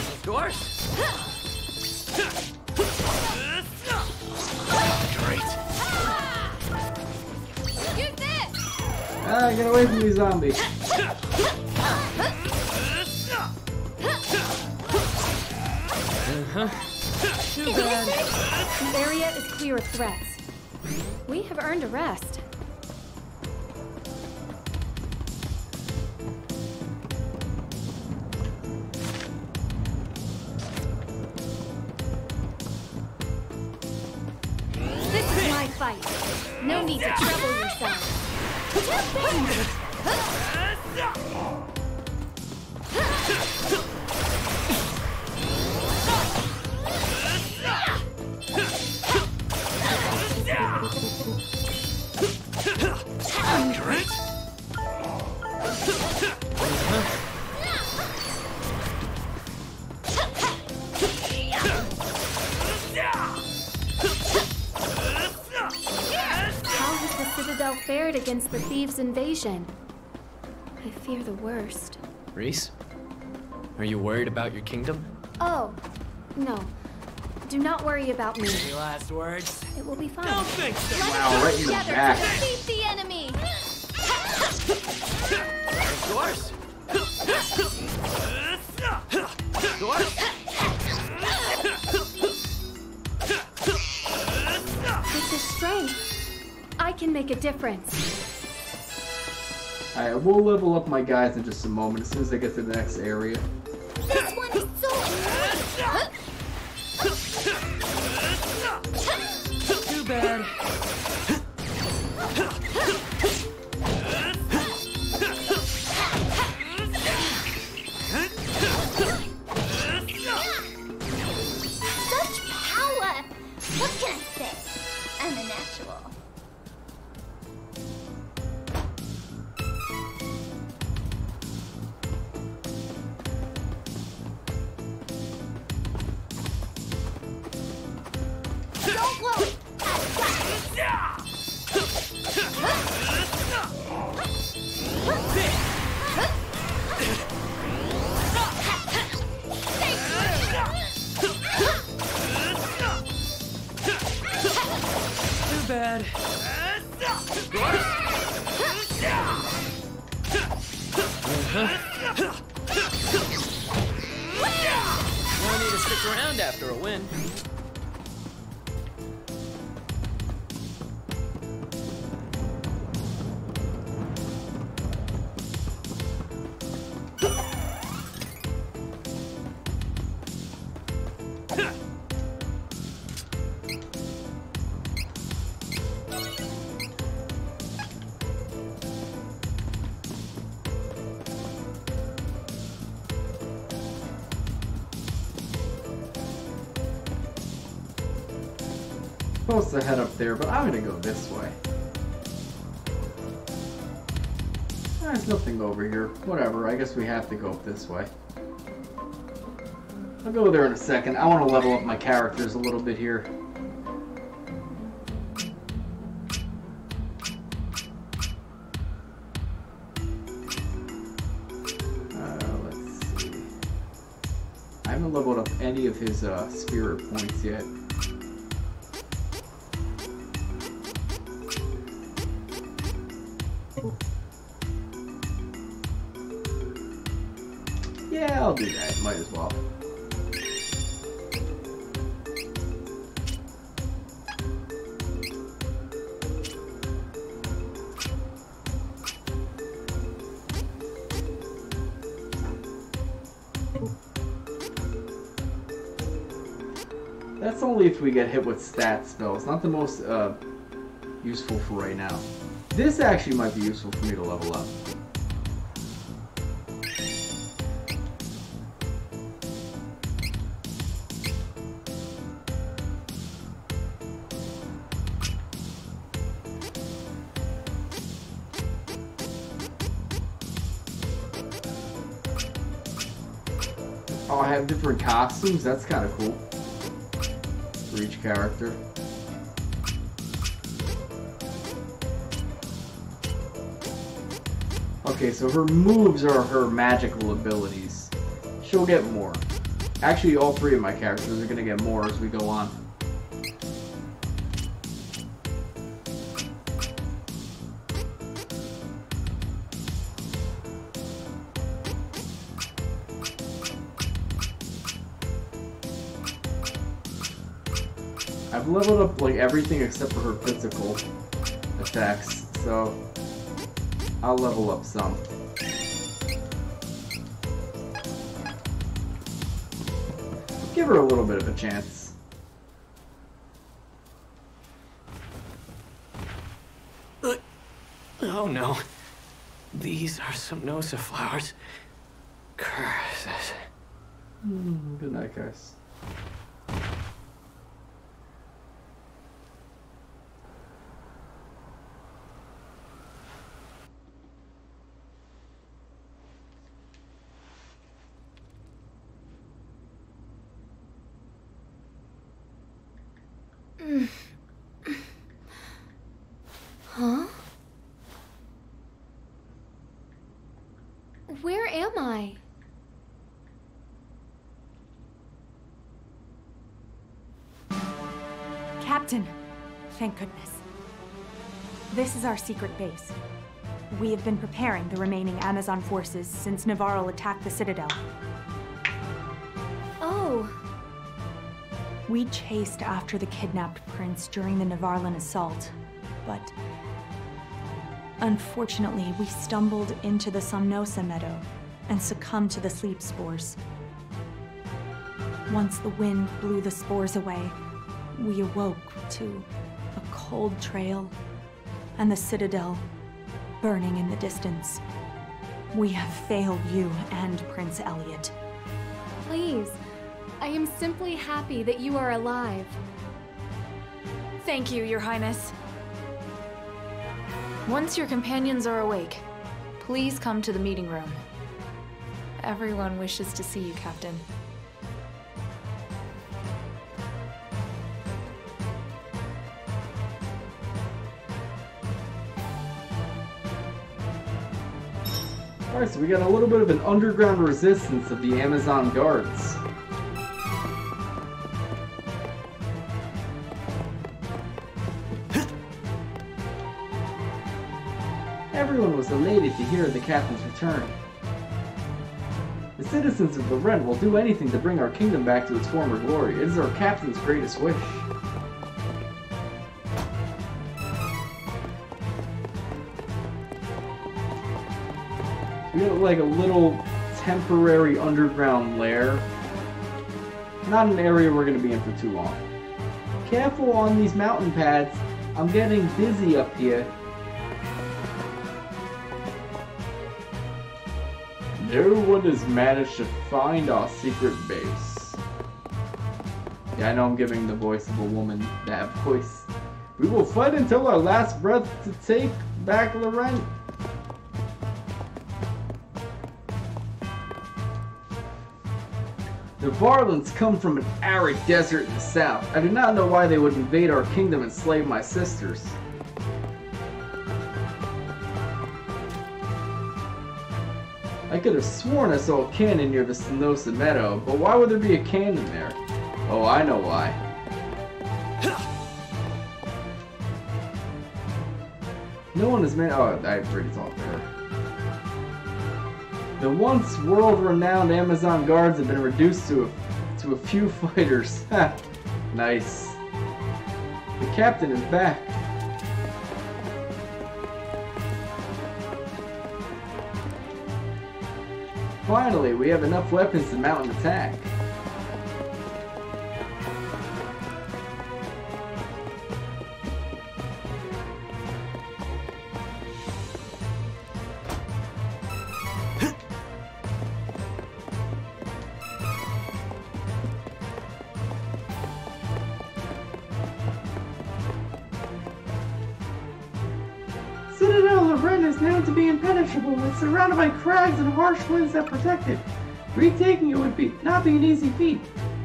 Of course. Great. Use this. Get away from me, zombie. Too bad. The area is clear of threats. We have earned a rest. This is my fight. No need to trouble yourself. Great. How has the Citadel fared against the thieves' invasion? I fear the worst. Riesz, are you worried about your kingdom? Oh, no. Do not worry about me. Any last words? It will be fine. Don't think so. Wow, right in the back. Defeat the enemy! Of course. Of course. With this strength, I can make a difference. Alright, we'll level up my guys in just a moment as soon as I get to the next area. This one is so annoying. Too bad. Such power. What can I say? I'm a natural. No need to stick around after a win. Supposed to head up there, but I'm gonna go this way. There's nothing over here. Whatever, I guess we have to go up this way. I'll go there in a second. I want to level up my characters a little bit here. Let's see. I haven't leveled up any of his spirit points yet. Yeah, I'll do that. Might as well. That's only if we get hit with stat spells. Not the most useful for right now. This actually might be useful for me to level up. Oh, I have different costumes? That's kind of cool. For each character. Okay, so her moves are her magical abilities. She'll get more. Actually, all three of my characters are going to get more as we go on. I've leveled up like everything except for her physical attacks, so I'll level up some. Give her a little bit of a chance. Oh no. These are some Nosa flowers. Curses. Good night, guys. Huh? Where am I? Captain! Thank goodness. This is our secret base. We have been preparing the remaining Amazon forces since Navarro attacked the Citadel. Oh. We chased after the kidnapped prince during the Navarlan assault, but unfortunately, we stumbled into the Somnosa meadow and succumbed to the sleep spores. Once the wind blew the spores away, we awoke to a cold trail and the Citadel burning in the distance. We have failed you and Prince Elliot. Please, I am simply happy that you are alive. Thank you, Your Highness. Once your companions are awake, please come to the meeting room. Everyone wishes to see you, Captain. Alright, so we got a little bit of an underground resistance of the Amazon guards. Everyone was elated to hear of the captain's return. The citizens of Loren will do anything to bring our kingdom back to its former glory. It is our captain's greatest wish. We got like a little temporary underground lair. Not an area we're going to be in for too long. Careful on these mountain paths. I'm getting dizzy up here. No one has managed to find our secret base. Yeah, I know I'm giving the voice of a woman that voice. We will fight until our last breath to take back Loren. The Varlans come from an arid desert in the south. I do not know why they would invade our kingdom and slay my sisters. I could have sworn I saw a cannon near the Sinosa Meadow, but why would there be a cannon there? Oh, I know why. No one has made. Oh, I've already talked to her. The once world-renowned Amazon guards have been reduced to a few fighters. Nice. The captain is back. Finally, we have enough weapons to mount an attack. Citadel Loren is known to be impenetrable. It's surrounded by crags and harsh winds that protect it. Retaking it would not be an easy feat.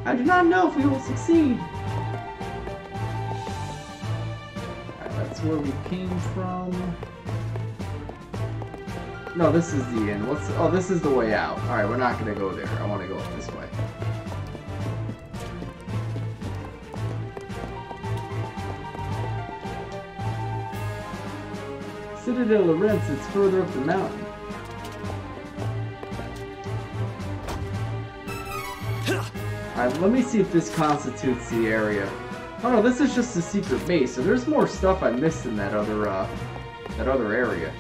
I do not know if we will succeed. Alright, that's where we came from. No, this is the inn. Oh, this is the way out. Alright, we're not gonna go there. I want to go this way. Citadel Loren sits further up the mountain. Alright, let me see if this constitutes the area. Oh no, this is just a secret base, so there's more stuff I missed in that other area.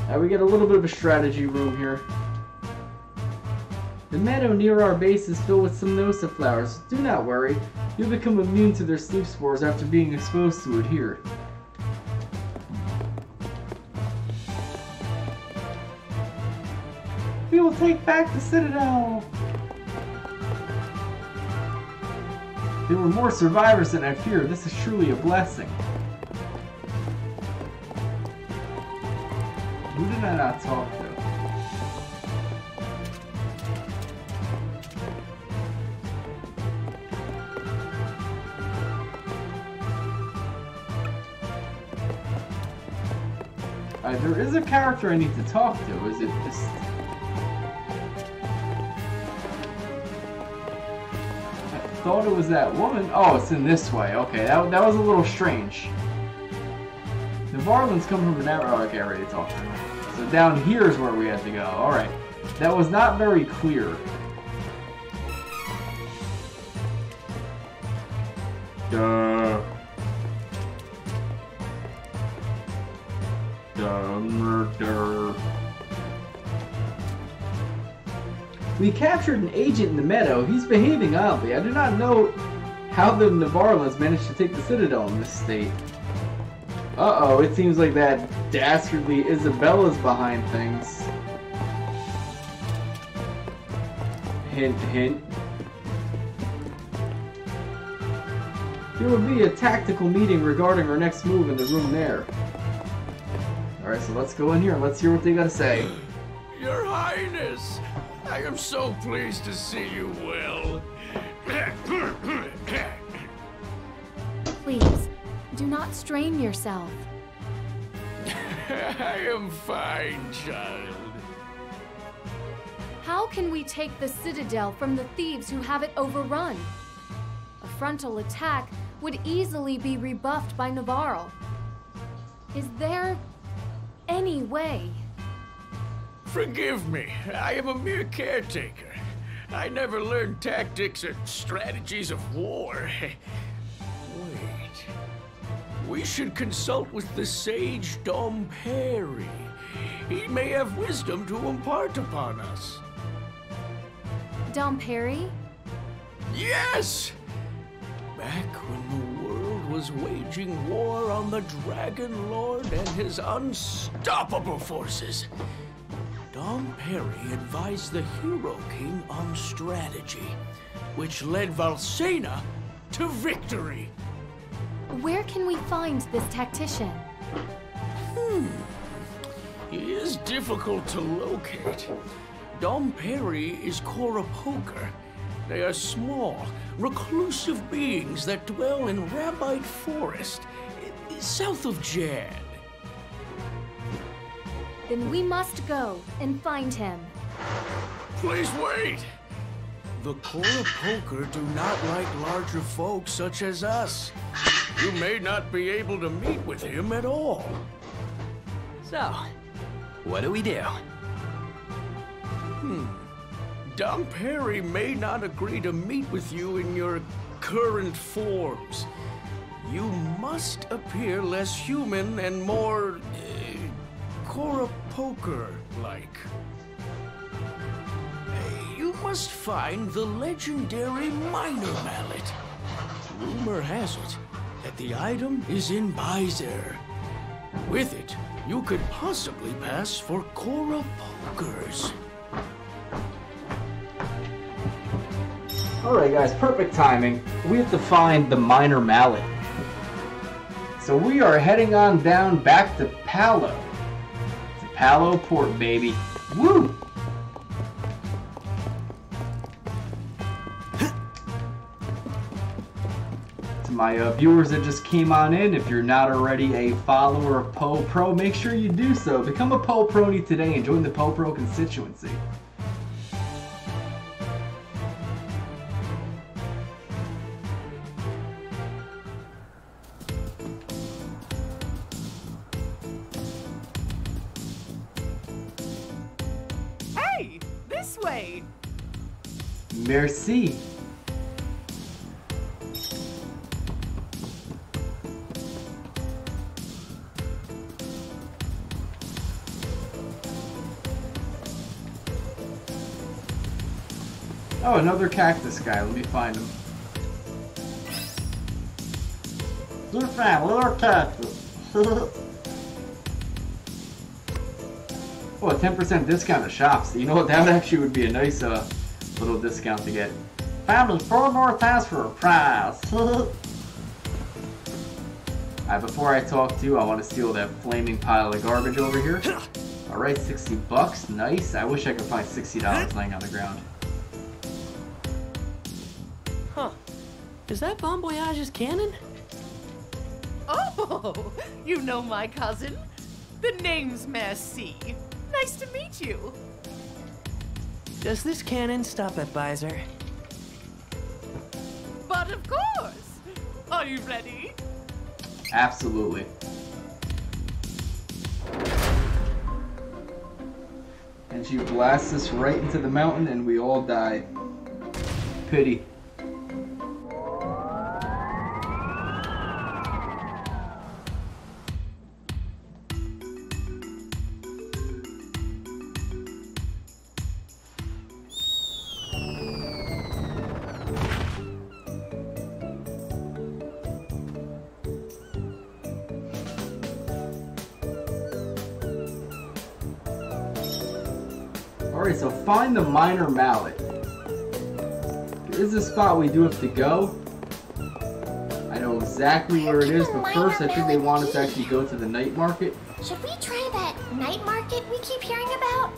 Now we get a little bit of a strategy room here. The meadow near our base is filled with Sinosa flowers. Do not worry, you'll become immune to their sleep spores after being exposed to it here. We will take back the Citadel. There were more survivors than I feared. This is truly a blessing. Who did I not talk to? There is a character I need to talk to. Is it just... I thought it was that woman. Oh, it's in this way. Okay, that was a little strange. The Varlans come from an arrow. Oh, okay, I already talked to her. So down here is where we had to go. Alright. That was not very clear. Duh. Murder. We captured an agent in the meadow. He's behaving oddly. I do not know how the Navarlans managed to take the Citadel in this state. Uh-oh, it seems like that dastardly Isabella's behind things. Hint, hint. There will be a tactical meeting regarding our next move in the room there. Alright, so let's go in here and let's hear what they gotta say. Your Highness, I am so pleased to see you well. Please, do not strain yourself. I am fine, child. How can we take the Citadel from the thieves who have it overrun? A frontal attack would easily be rebuffed by Navarro. Is there any way? Forgive me. I am a mere caretaker. I never learned tactics or strategies of war. Wait. We should consult with the sage Dom Perry. He may have wisdom to impart upon us. Dom Perry? Yes! Back when the world was waging war on the Dragon Lord and his unstoppable forces, Dom Perry advised the Hero King on strategy, which led Valsena to victory. Where can we find this tactician? He is difficult to locate. Dom Perry is Cora Poker. They are small, reclusive beings that dwell in Rabite Forest, south of Jan. Then we must go and find him. Please wait! The Cora Poker do not like larger folk such as us. You may not be able to meet with him at all. So, what do we do? Dom Perry may not agree to meet with you in your current forms. You must appear less human and more Cora Poker-like. You must find the legendary Minor Mallet. Rumor has it that the item is in Byzer. With it, you could possibly pass for Cora Pokers. Alright guys, perfect timing. We have to find the Minor Mallet. So we are heading on down back to Palo. To Palo Port, baby. Woo! To my viewers that just came on in, if you're not already a follower of Poe Pro, make sure you do so. Become a Poe Prony today and join the Poe Pro constituency. This way! Merci. Oh, another cactus guy. Let me find him. You found little cactus. Oh, a 10% discount at shops. You know what? That actually would be a nice little discount to get. Found me 4 more tasks for a prize. Alright, before I talk to you, I want to steal that flaming pile of garbage over here. Alright, 60 bucks. Nice. I wish I could find $60 laying on the ground. Huh. Is that Bon Voyage's cannon? Oh, you know my cousin? The name's Merci. Nice to meet you. Does this cannon stop at Byzer? But of course. Are you ready? Absolutely. And she blasts us right into the mountain and we all die. Pity. Alright, so find the Minor Mallet. There is a spot we do have to go. I know exactly where it is, but first I think they want us to actually go to the night market. Should we try that night market we keep hearing about?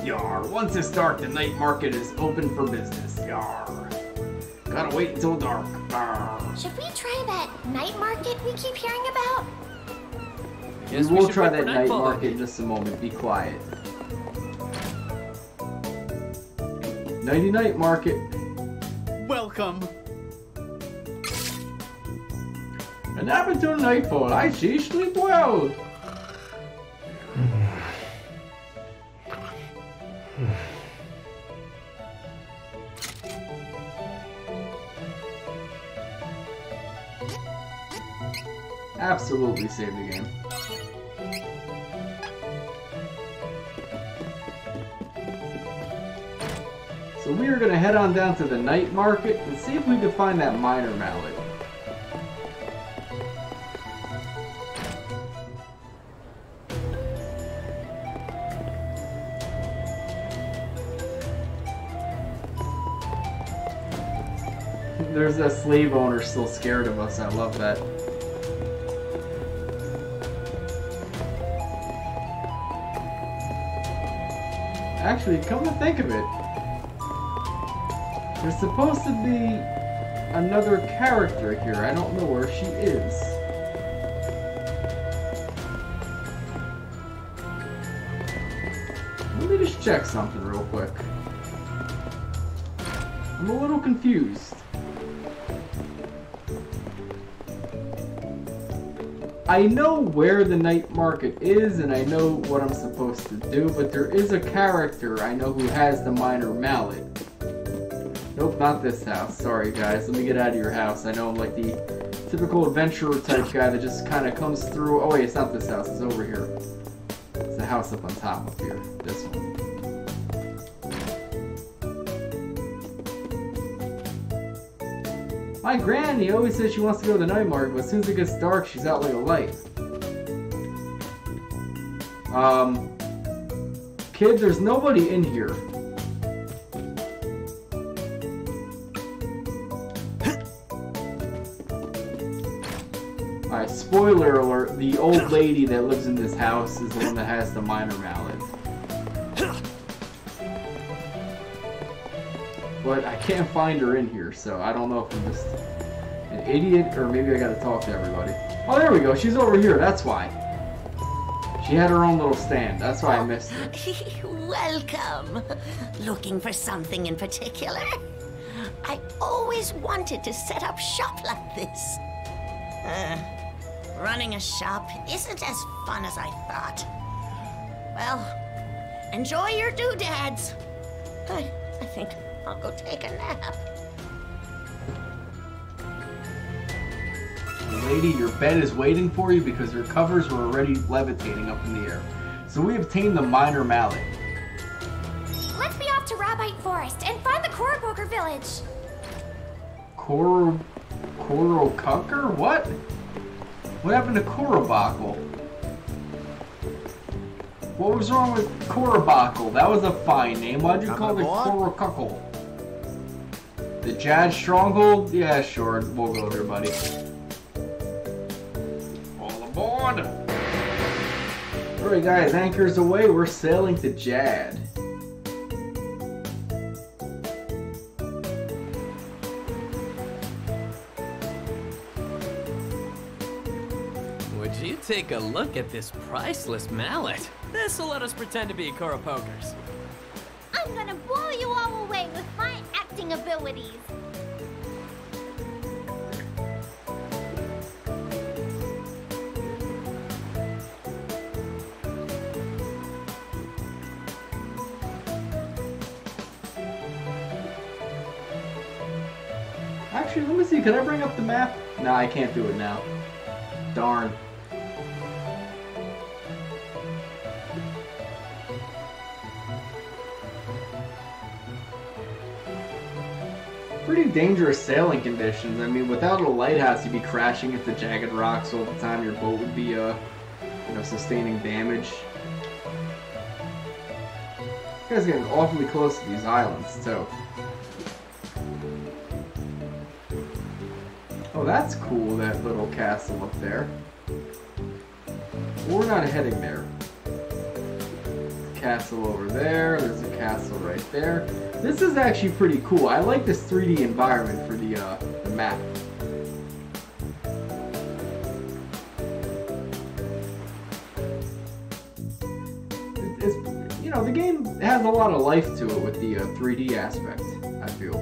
Yar, once it's dark, the night market is open for business. Yar. Gotta wait until dark. Yar. Should we try that night market we keep hearing about? We will try that night market in just a moment. Be quiet. Nighty night market. Welcome. And up until nightfall, I see sleep well. Absolutely save the game. So we are going to head on down to the night market and see if we can find that miner mallet. There's that slave owner still scared of us. I love that. Actually, come to think of it, there's supposed to be another character here. I don't know where she is. Let me just check something real quick. I'm a little confused. I know where the night market is and I know what I'm supposed to do, but there is a character I know who has the miner mallet. Nope, not this house. Sorry guys, let me get out of your house. I know I'm like the typical adventurer type guy that just kind of comes through. Oh wait, it's not this house, it's over here. It's the house up on top up here. This one. My granny always says she wants to go to the night market, but as soon as it gets dark, she's out like a light. Kid, there's nobody in here. Alright, spoiler alert, the old lady that lives in this house is the one that has the miner mallet. But I can't find her in here, so I don't know if I'm just an idiot or maybe I gotta talk to everybody. Oh, there we go. She's over here. That's why. She had her own little stand. That's why I missed her. Welcome. Looking for something in particular? I always wanted to set up shop like this. Running a shop isn't as fun as I thought. Well, enjoy your doodads. I think I'll go take a nap. Lady, your bed is waiting for you because your covers were already levitating up in the air. So we obtained the miner mallet. Let's be off to Rabite Forest and find the Koroboker village. Korokucker? What? What happened to Korobakle? What was wrong with Korobakle? That was a fine name. Why'd you call it Korokuckle? The Jazz Stronghold? Yeah, sure. We'll go there, buddy. All aboard! Alright, guys. Anchors away. We're sailing to Jad. Would you take a look at this priceless mallet? This'll let us pretend to be Korobokers. I'm gonna blow you all away with my acting abilities. Actually, let me see. Can I bring up the map? No, I can't do it now. Darn. Pretty dangerous sailing conditions. I mean, without a lighthouse, you'd be crashing into jagged rocks all the time. Your boat would be, you know, sustaining damage. You guys are getting awfully close to these islands, too. Oh, that's cool, that little castle up there. We're not heading there. Castle over there, there's a castle right there. This is actually pretty cool. I like this 3D environment for the map. It's, you know, the game has a lot of life to it with the 3D aspect, I feel.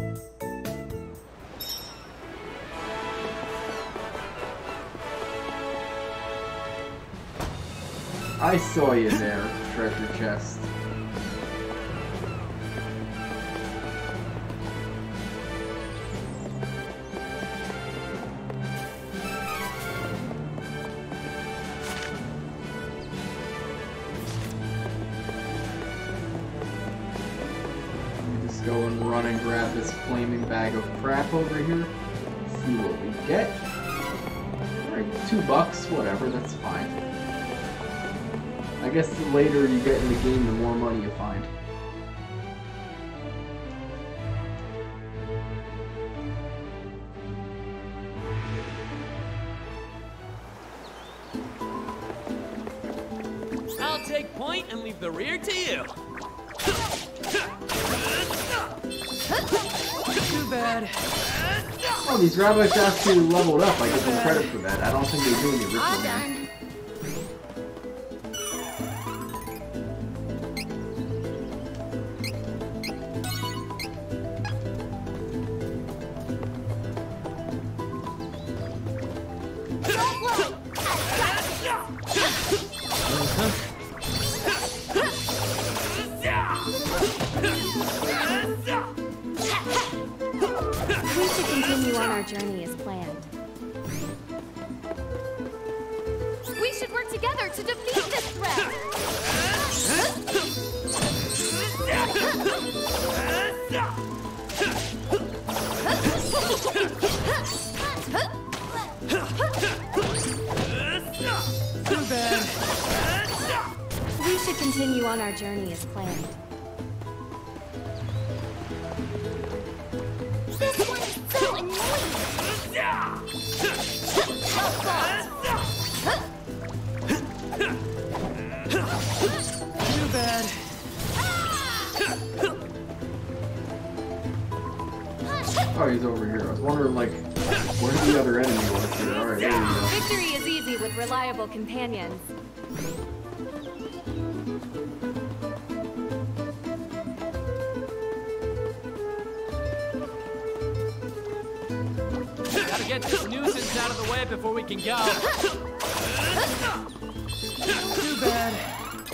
I saw you there, treasure chest. run and grab this flaming bag of crap over here. See what we get. Alright, $2, whatever, that's fine. I guess the later you get in the game, the more money you find. I'll take point and leave the rear to you. Too bad. Oh, these rabbi shots too leveled up. I give them credit for that. I don't think they do in the original game. We should continue on our journey as planned. We should work together to defeat this threat! Too bad. We should continue on our journey as planned. This one is so annoying! Too bad. Oh, he's over here. I was wondering, like, where the other enemy was here. Alright, there we go. Victory is easy with reliable companions. Gotta get this nuisance out of the way before we can go. Too bad.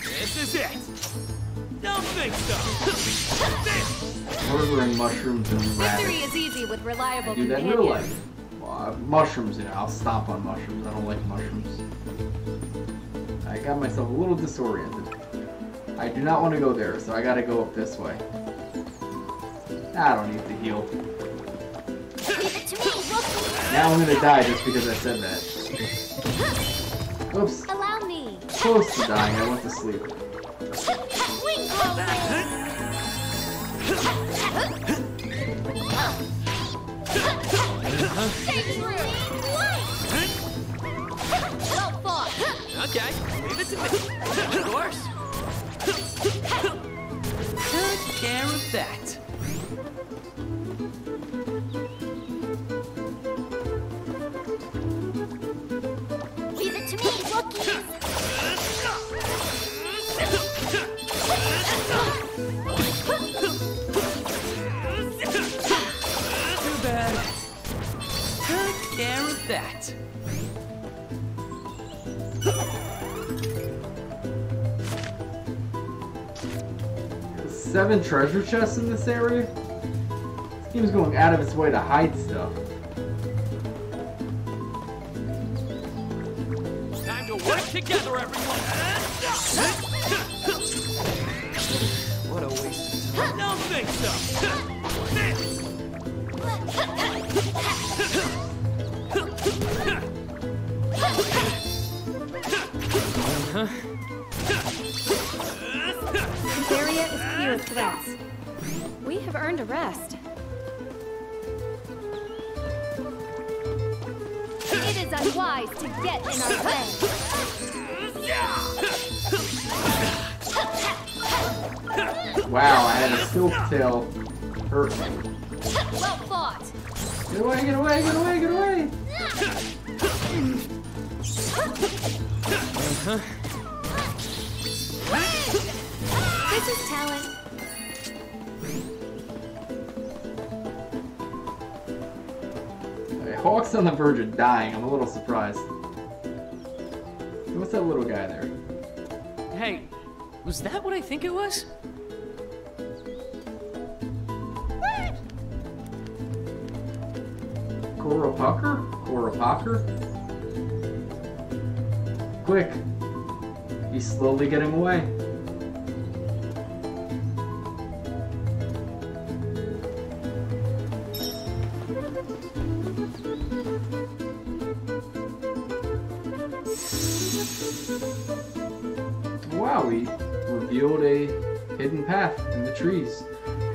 This is it. Don't think so. Murdering mushrooms and Victory rabbits. is easy with reliable I do that in companions. real life. Well, mushrooms, yeah. I'll stomp on mushrooms. I don't like mushrooms. I got myself a little disoriented. I do not want to go there, so I gotta go up this way. I don't need to heal. Now I'm gonna die just because I said that. Oops. Allow me. Close to dying, I went to sleep. Well fought! Okay, leave it to me. Of course. Took care of that. Leave it to me, Wookiees! Too bad. Took care of that. 7 treasure chests in this area? This game's going out of its way to hide stuff. Time to work together, everyone. What a waste of time. Don't think so. This area is clear of threats. We have earned a rest. It is unwise to get in our way. Wow, I had a silk tail hurt me. Well fought! Get away, get away, get away, get away! This is talent. Hey, Hawk's on the verge of dying. I'm a little surprised. What's that little guy there? Hey, was that what I think it was? Koropucker? Koropucker? Quick! He's slowly getting away. we revealed a hidden path in the trees.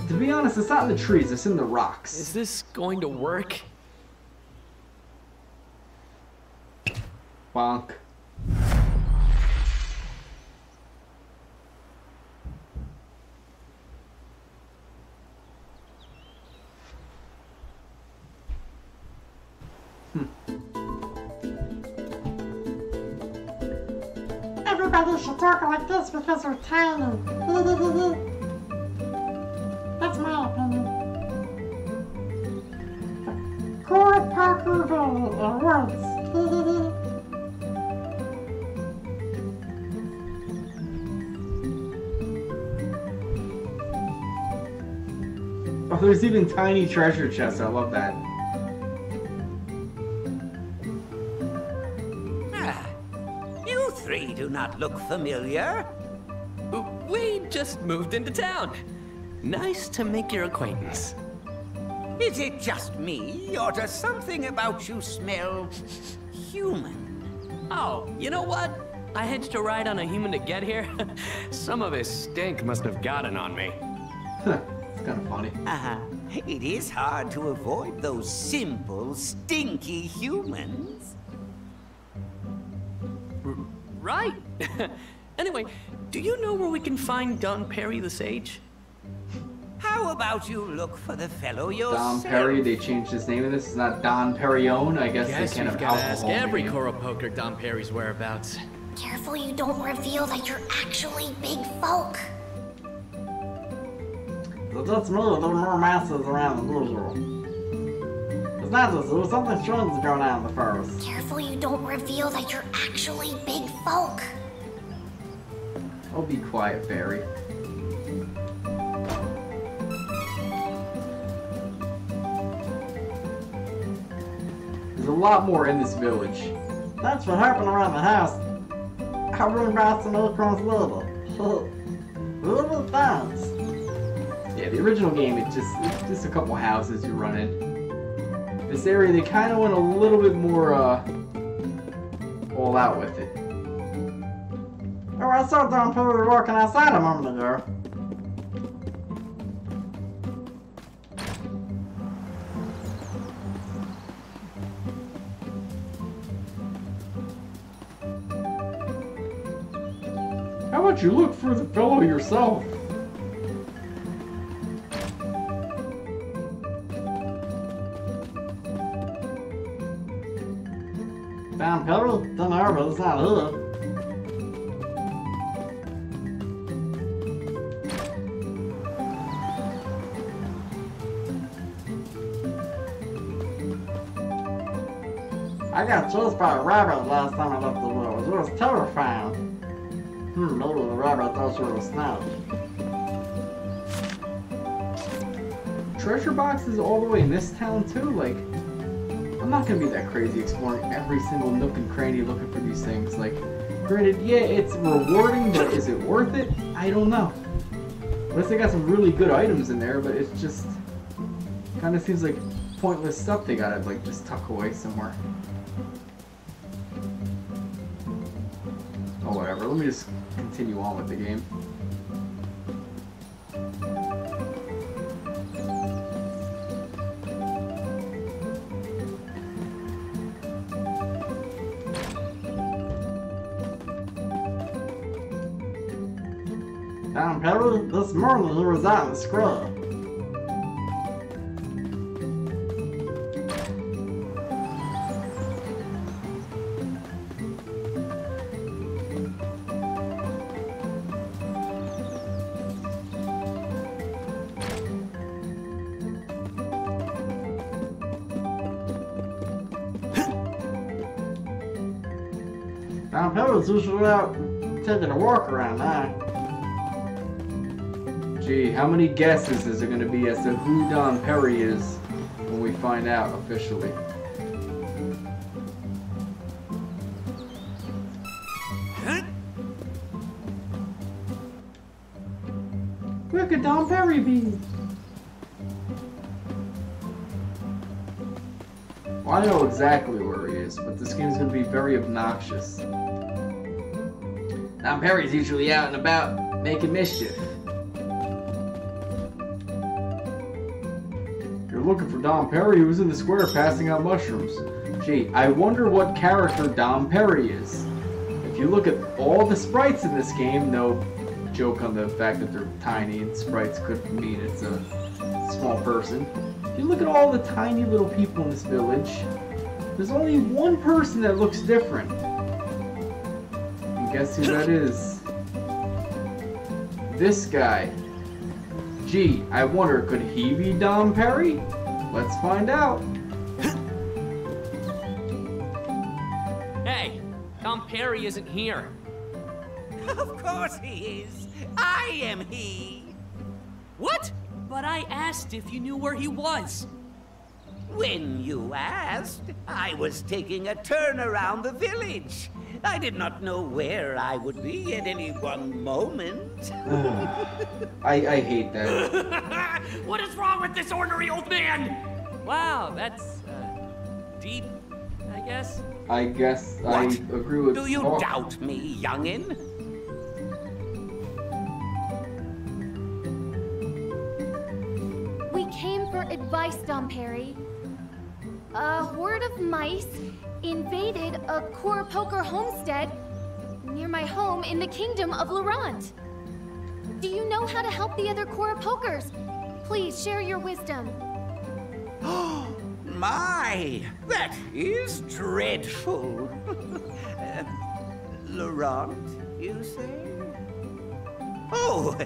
To be honest, it's not in the trees, it's in the rocks. Is this going to work? Bonk. Everybody should talk like this because we're tiny. That's my opinion. Cora Parker Awards. Oh, there's even tiny treasure chests. I love that. You three do not look familiar. We just moved into town. Nice to make your acquaintance. Is it just me, or does something about you smell human? Oh, you know what? I hitched a ride on a human to get here. Some of his stink must have gotten on me. It's kind of funny. It is hard to avoid those simple, stinky humans. Right. Anyway, do you know where we can find Don Perry the Sage? How about you look for the fellow yourself? Don Perry, they changed his name in this. It's not Don Perignon. I guess they can't have gotta ask alcohol every name. Koro Poker Don Perry's whereabouts. Careful you don't reveal that you're actually big folk. So just me, there are more masses around than usual. It's not just you, something strange is going on in the forest. Careful you don't reveal that you're actually big folk. Oh, be quiet, Barry. There's a lot more in this village. That's what happened around the house. I run by some acorns little. Little things. Yeah, the original game, it's just a couple houses you run in. This area, they kind of went a little bit more all out with it. Oh, I saw Don Perry walking outside a moment ago. How about you look for the fellow yourself? Don Perry? Don't know, but it's not here. I got chased by a rabbit last time I left the woods. It was terrifying. Maybe the rabbit thought you were a snatch. Treasure boxes all the way in this town too? Like, I'm not gonna be that crazy exploring every single nook and cranny looking for these things. Like, granted, yeah, it's rewarding, but is it worth it? I don't know. Unless they got some really good items in there, but it's just kind of seems like pointless stuff they gotta like just tuck away somewhere. Oh, whatever. Let me just continue on with the game. Don Perry, this morning he was out in the scrub. Don Perry's usually out taking a walk around now. Gee, how many guesses is there going to be as to who Don Perry is when we find out officially? Where could Don Perry be? Well, I know exactly where he is, but this game's going to be very obnoxious. Dom Perry's usually out and about making mischief. You're looking for Dom Perry, who's in the square passing out mushrooms. Gee, I wonder what character Dom Perry is. If you look at all the sprites in this game, no joke on the fact that they're tiny and sprites could mean it's a small person. If you look at all the tiny little people in this village, there's only one person that looks different. And guess who that is? This guy. Gee, I wonder, could he be Dom Perry? Let's find out. Hey, Dom Perry isn't here. Of course he is. I am he. What? But I asked if you knew where he was. When you asked, I was taking a turn around the village. I did not know where I would be at any one moment. I hate that. What is wrong with this ornery old man? Wow, that's, deep, I guess. I guess What? I agree with Do you Spock. doubt me, youngin'? We came for advice, Dom Perry. A horde of mice invaded a Poker homestead near my home in the kingdom of Laurent. Do you know how to help the other Pokers? Please share your wisdom. My, that is dreadful. Laurent, you say? Oh,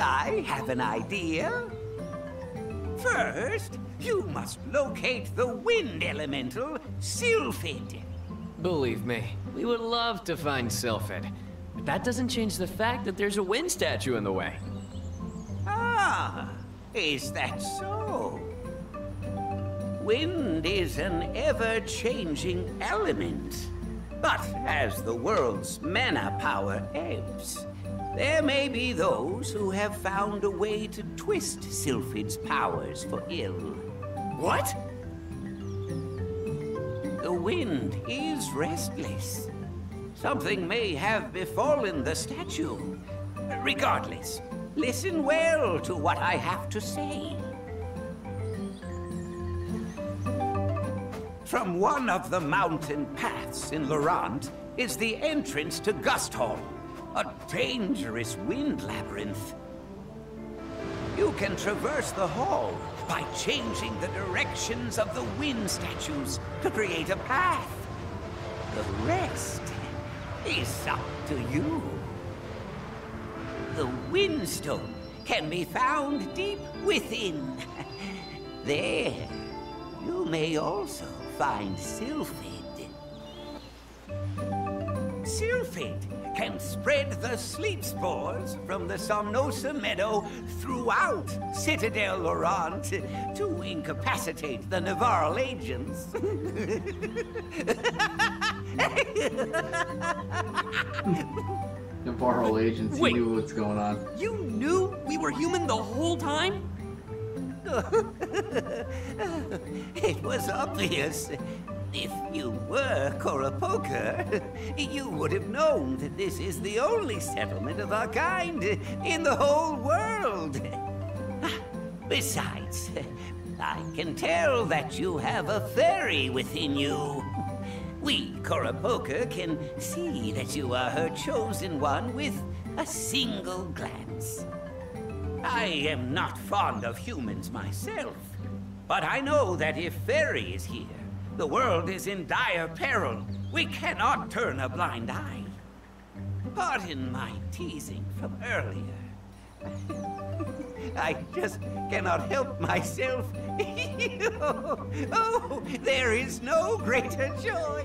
I have an idea. First, you must locate the wind elemental, Sylphid. Believe me, we would love to find Sylphid. But that doesn't change the fact that there's a wind statue in the way. Ah, is that so? Wind is an ever-changing element. But as the world's mana power ebbs, there may be those who have found a way to twist Sylphid's powers for ill. What? The wind is restless. Something may have befallen the statue. Regardless, listen well to what I have to say. From one of the mountain paths in Laurent is the entrance to Gust Hall, a dangerous wind labyrinth. You can traverse the hall by changing the directions of the wind statues to create a path. The rest is up to you. The Windstone can be found deep within. There, you may also find Sylphid. Sylphid can spread the sleep spores from the Somnosa Meadow throughout Citadel Laurent to incapacitate the Navarral agents. Navarral agents, you knew what's going on. You knew we were human the whole time? It was obvious. If you were Poker, you would have known that this is the only settlement of our kind in the whole world. Besides, I can tell that you have a fairy within you. We, Poker, can see that you are her chosen one with a single glance. I am not fond of humans myself, but I know that if Fairy is here, the world is in dire peril. We cannot turn a blind eye. Pardon my teasing from earlier. I just cannot help myself. Oh, there is no greater joy.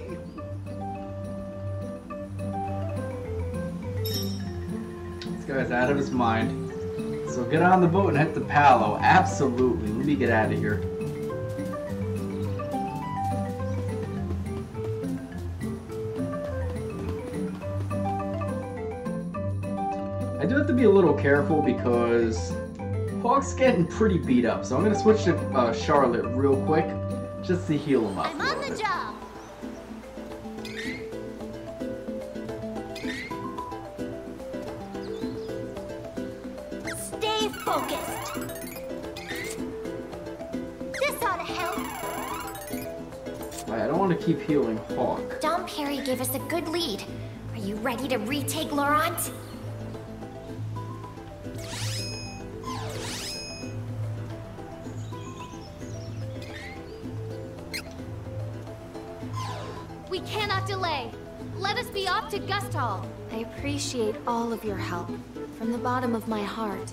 This guy's out of his mind. So get on the boat and head to Palo. Absolutely. Let me get out of here. I do have to be a little careful because Hawk's getting pretty beat up. So I'm going to switch to Charlotte real quick just to heal him up. I'm on the job. focused. This ought to help. I don't want to keep healing Hawk. Dom Perry gave us a good lead. Are you ready to retake Laurent? We cannot delay. Let us be off to Gusthal. I appreciate all of your help, from the bottom of my heart.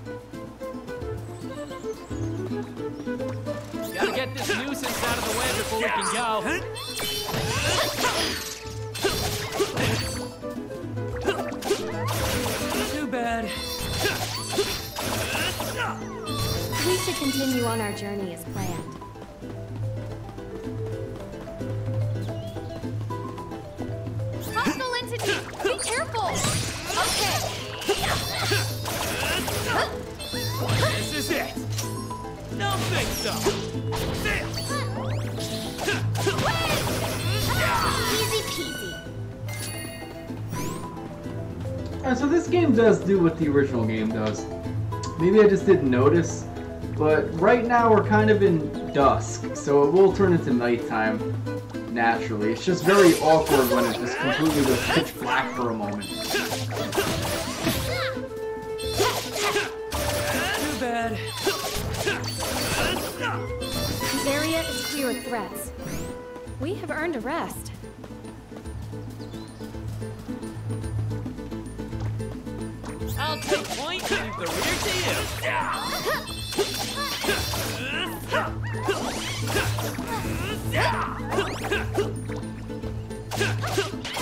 Gotta get this nuisance out of the way before we can go. Too bad. We should continue on our journey as planned. Hostile entity! Be careful! Okay. This is it. Don't think so. Easy peasy. Alright, so this game does do what the original game does. Maybe I just didn't notice, but right now we're kind of in dusk, so it will turn into nighttime naturally. It's just very awkward when it just completely goes pitch black for a moment. Too bad. The area is clear of threats. We have earned a rest. I'll take point and leave the rear to you.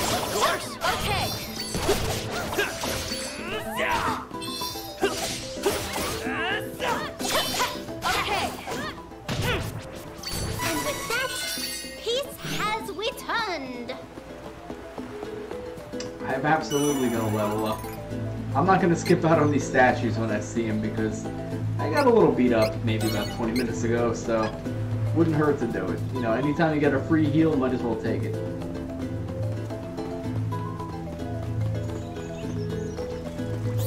Of course. Okay. Okay. And with that, peace has returned. I'm absolutely gonna level up. I'm not gonna skip out on these statues when I see them because I got a little beat up maybe about 20 minutes ago, so wouldn't hurt to do it. You know, anytime you get a free heal, might as well take it.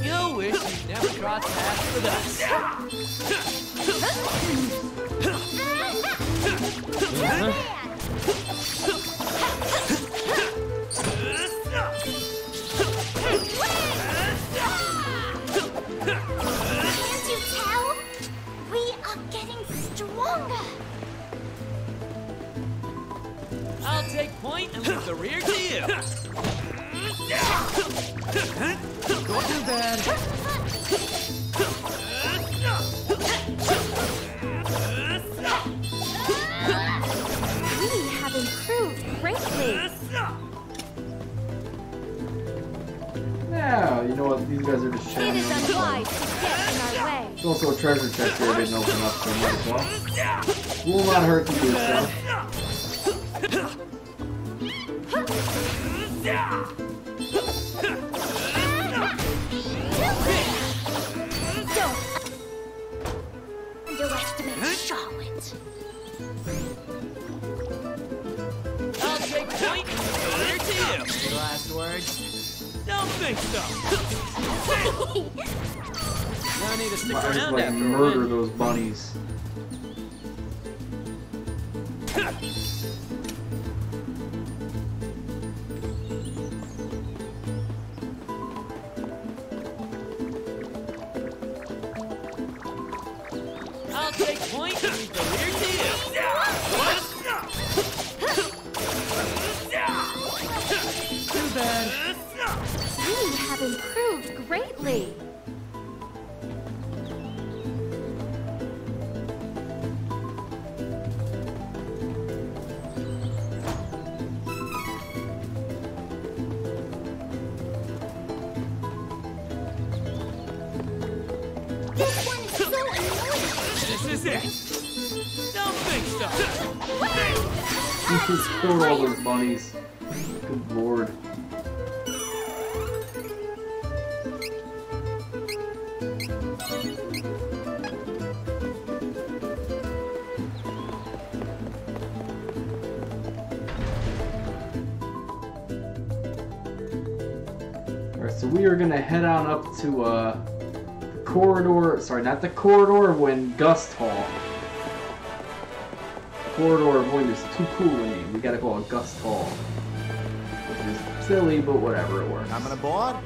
You wish you'd never crossed paths with us. Can't you tell? We are getting stronger. I'll take point and leave the rear to you. Not too bad. We have improved greatly. Yeah, you know what? These guys are just It chilling. is unwise to get in our way. There's also a treasure chest here I didn't open up, so might as well. Will not hurt to do so. Don't underestimate Charlotte. I'll take point and leave the rear to you. Last words. Don't think so. No need to stick Might as around well after a murder win. those bunnies. I'll take point and leave the rear to you. Too bad. We have improved greatly. This one is so annoying. This is it. Don't think so. You should kill all those bunnies. Good lord. Alright, so we are gonna head on up to the corridor, sorry, not the corridor of wind, gust hall. Corridor of wind is too cool a name. We gotta call it gust hall. Which is silly, but whatever, it works. Coming aboard?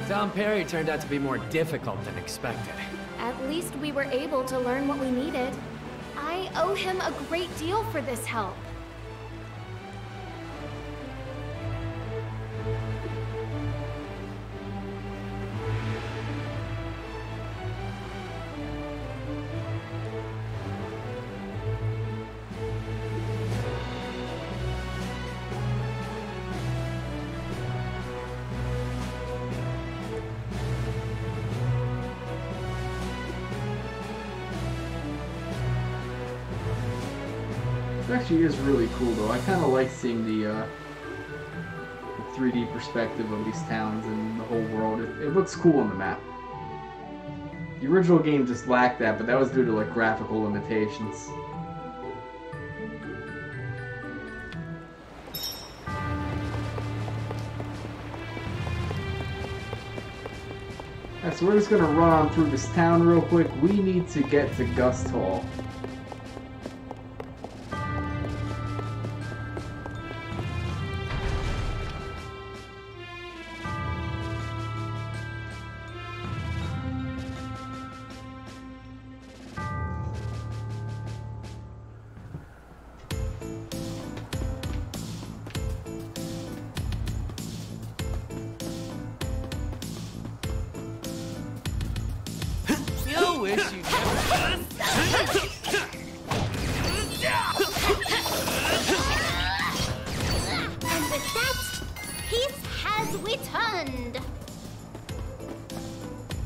Dom Perry turned out to be more difficult than expected. At least we were able to learn what we needed. I owe him a great deal for this help. It actually is really cool though. I kind of like seeing the 3D perspective of these towns and the whole world. It looks cool on the map. The original game just lacked that, but that was due to like graphical limitations. Alright, so we're just gonna run on through this town real quick. We need to get to Gust Hall. Still wish you never. And with that, peace has returned.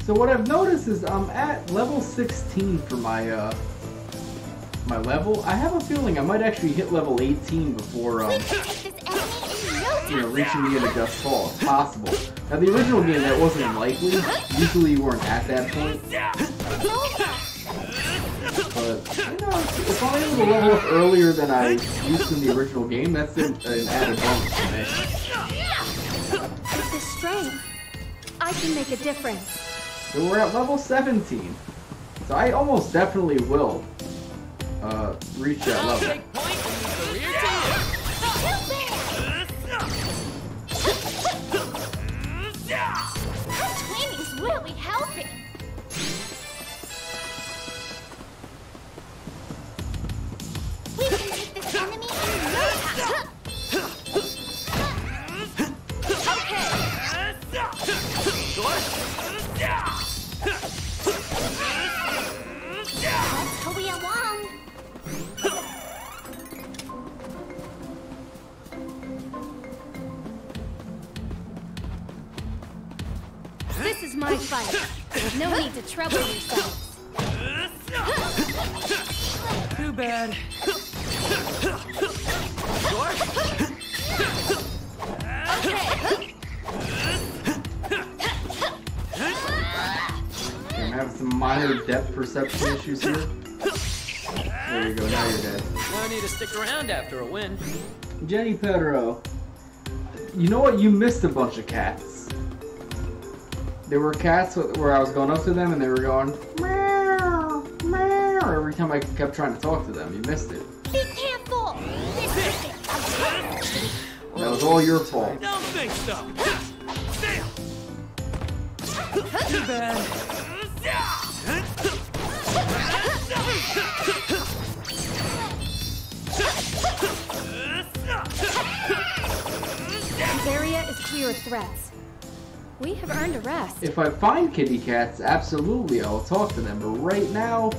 So what I've noticed is I'm at level 16 for my my level. I have a feeling I might actually hit level 18 before you know, reaching the end of Gust Hall. It's possible. Now the original game that wasn't likely. Usually you weren't at that point. But you know, if I'm able to level up earlier than I used to in the original game, that's an added bonus to me. With this strength, I can make a difference. So we're at level 17. So I almost definitely will reach that level. Her training's really helping. We can take this enemy in no time. Let's hurry along. This is my fight. No need to trouble yourselves. Too bad. I'm having some minor depth perception issues here. There you go, now you're dead. No need to stick around after a win. Jenny Pedro. You know what? You missed a bunch of cats. There were cats where I was going up to them and they were going meow, meow every time I kept trying to talk to them. You missed it. Be careful. This is it. That was all your fault. Don't think so. Too bad. The area is clear of threats. We have earned a rest. If I find kitty cats, absolutely I'll talk to them. But right now,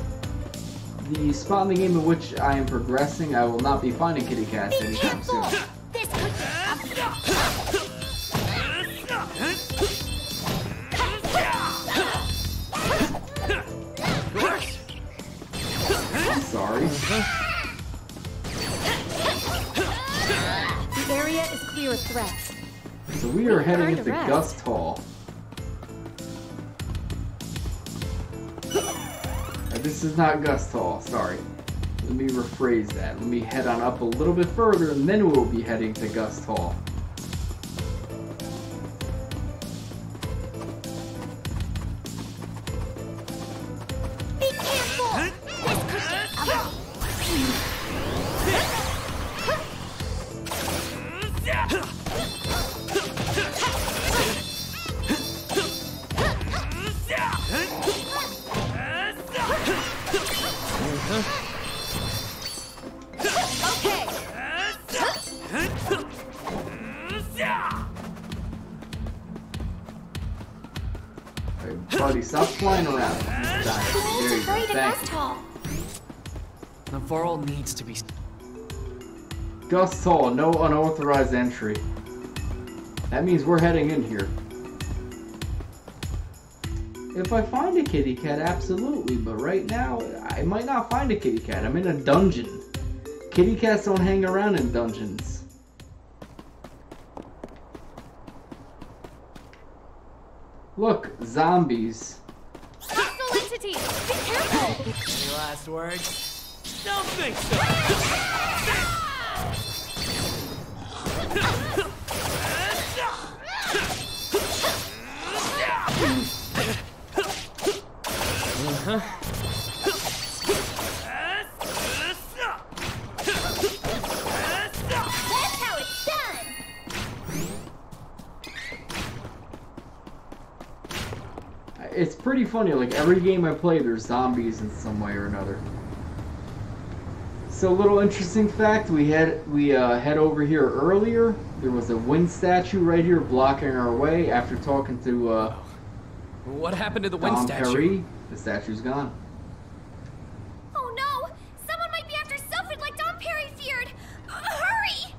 the spot in the game in which I am progressing, I will not be finding kitty cats anytime soon. This could I'm sorry. The area is clear of threats. So we are heading into Gust Hall. This is not Gust Hall, sorry. Let me rephrase that. Let me head on up a little bit further and then we'll be heading to Gust Hall. Be careful! This could get ugly. Buddy, stop flying around. There you go. Thank you. Navarro needs to be... Gust Hall, no unauthorized entry. That means we're heading in here. If I find a kitty cat, absolutely, but right now, I might not find a kitty cat. I'm in a dungeon. Kitty cats don't hang around in dungeons. Look, zombies. Hostile entities! Be careful! Any last words? Don't think so! That's how it's done! It's pretty funny, like every game I play there's zombies in some way or another. So, little interesting fact, we head over here earlier. There was a wind statue right here blocking our way. After talking to what happened to the wind Dom statue? Perry, the statue's gone. Oh no! Someone might be after Sylphid like Dom Perry feared! Hurry!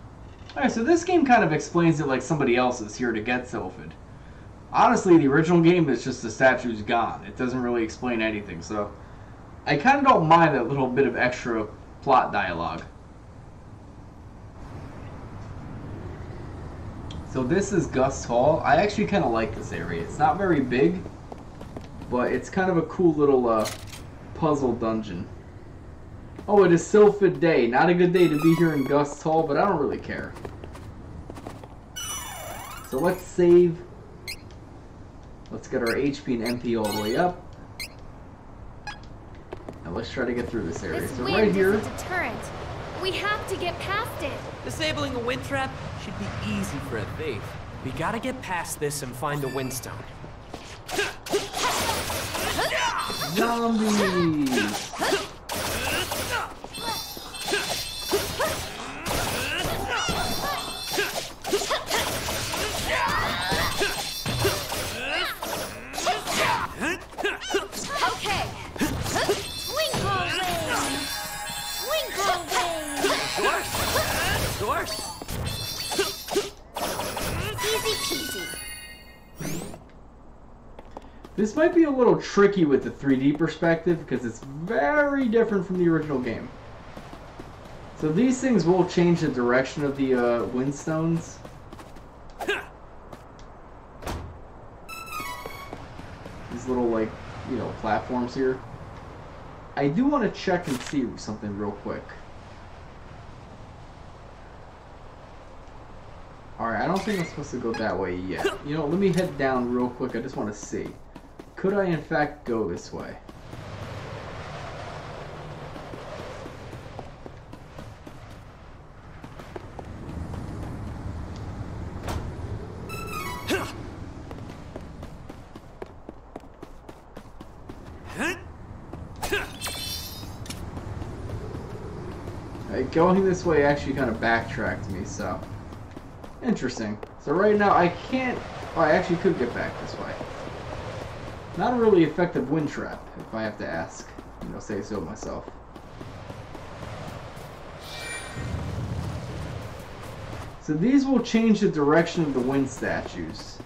Alright, so this game kind of explains it like somebody else is here to get Sylphid. Honestly, the original game is just the statue's gone. It doesn't really explain anything, so I kind of don't mind that little bit of extra plot dialogue. So this is Gust Hall. I actually kind of like this area. It's not very big, but it's kind of a cool little puzzle dungeon. Oh, it is Sylphid Day. Not a good day to be here in Gust Hall, but I don't really care. So let's save. Let's get our HP and MP all the way up. Now let's try to get through this area. This So wind right here. is a deterrent. We have to get past it. Disabling a wind trap should be easy for a thief. We gotta get past this and find the windstone. Zombies! Okay! Twinkle Ring! Twinkle Ring! Doors! Easy peasy. This might be a little tricky with the 3D perspective because it's very different from the original game. So these things will change the direction of the windstones. These little, like, you know, platforms here. I do want to check and see something real quick. Alright, I don't think I'm supposed to go that way yet. You know, let me head down real quick. I just want to see. Could I, in fact, go this way? Going this way actually kind of backtracked me, so... Interesting. So right now I can't... Oh, I actually could get back this way. Not a really effective wind trap, if I have to ask. You know, say so myself. So these will change the direction of the wind statues.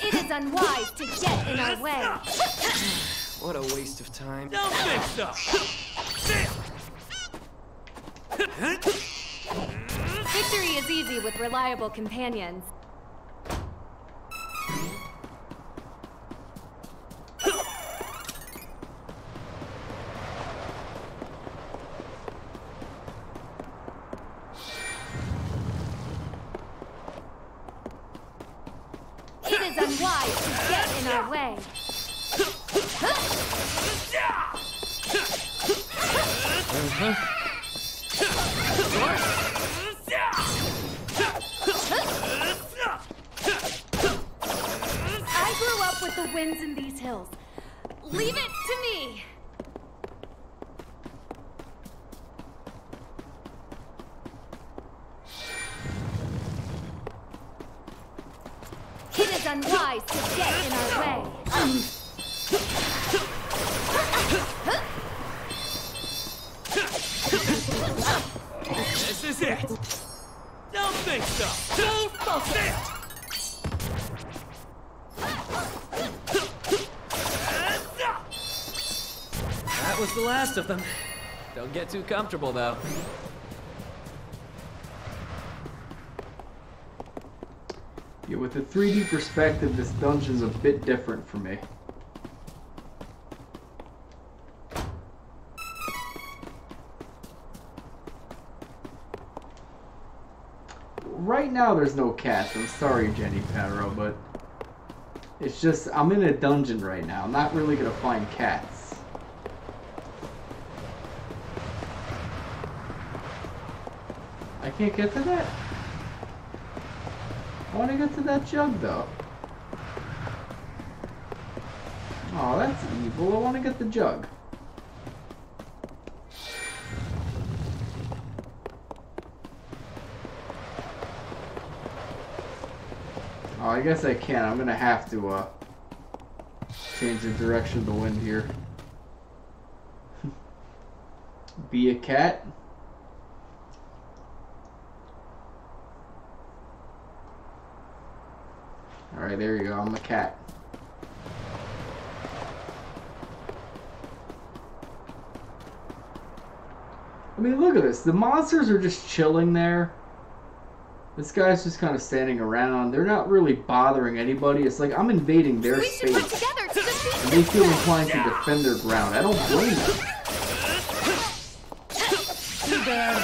It is unwise to get in our way. What a waste of time. Don't think so! Victory is easy with reliable companions. It is unwise to get in our way. I grew up with the winds in these hills. Leave it to me. It is unwise to get in our way. This is it! Don't think so! Stay focused. That was the last of them. Don't get too comfortable, though. Yeah, with the 3D perspective, this dungeon's a bit different for me. Right now there's no cats. I'm sorry, Jenny Perro, but it's just I'm in a dungeon right now. I'm not really gonna find cats. I can't get to that? I want to get to that jug, though. Oh, that's evil. I want to get the jug. Oh, I guess I can. I'm gonna have to change the direction of the wind here. Be a cat. Alright, there you go. I'm a cat. I mean, look at this. The monsters are just chilling there. This guy's just kind of standing around. They're not really bothering anybody. It's like I'm invading their space. And they feel inclined to defend their ground. I don't blame them. Too bad.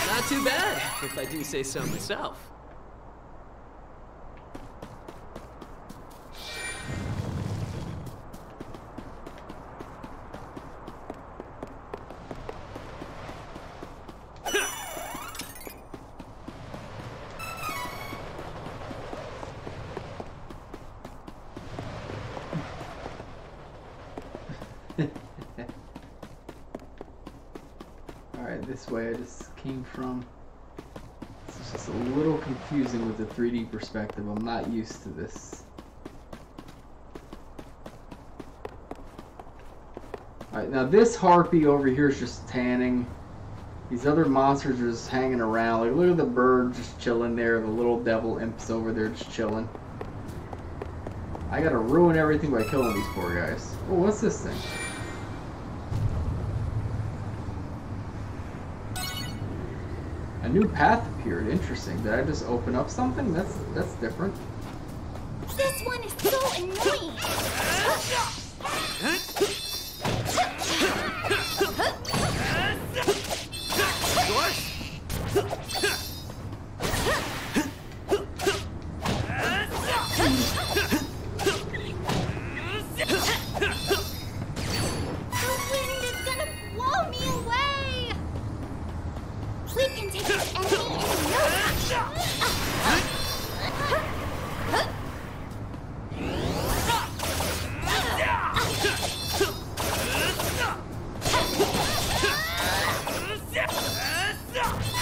Not too bad, if I do say so myself. Alright, this way I just came from. It's just a little confusing with the 3D perspective. I'm not used to this. Alright, now this harpy over here is just tanning. These other monsters are just hanging around. Like, look at the bird just chilling there. The little devil imps over there just chilling. I gotta ruin everything by killing these poor guys. Oh, what's this thing? A new path appeared. Interesting. Did I just open up something? That's different. This one is so annoying.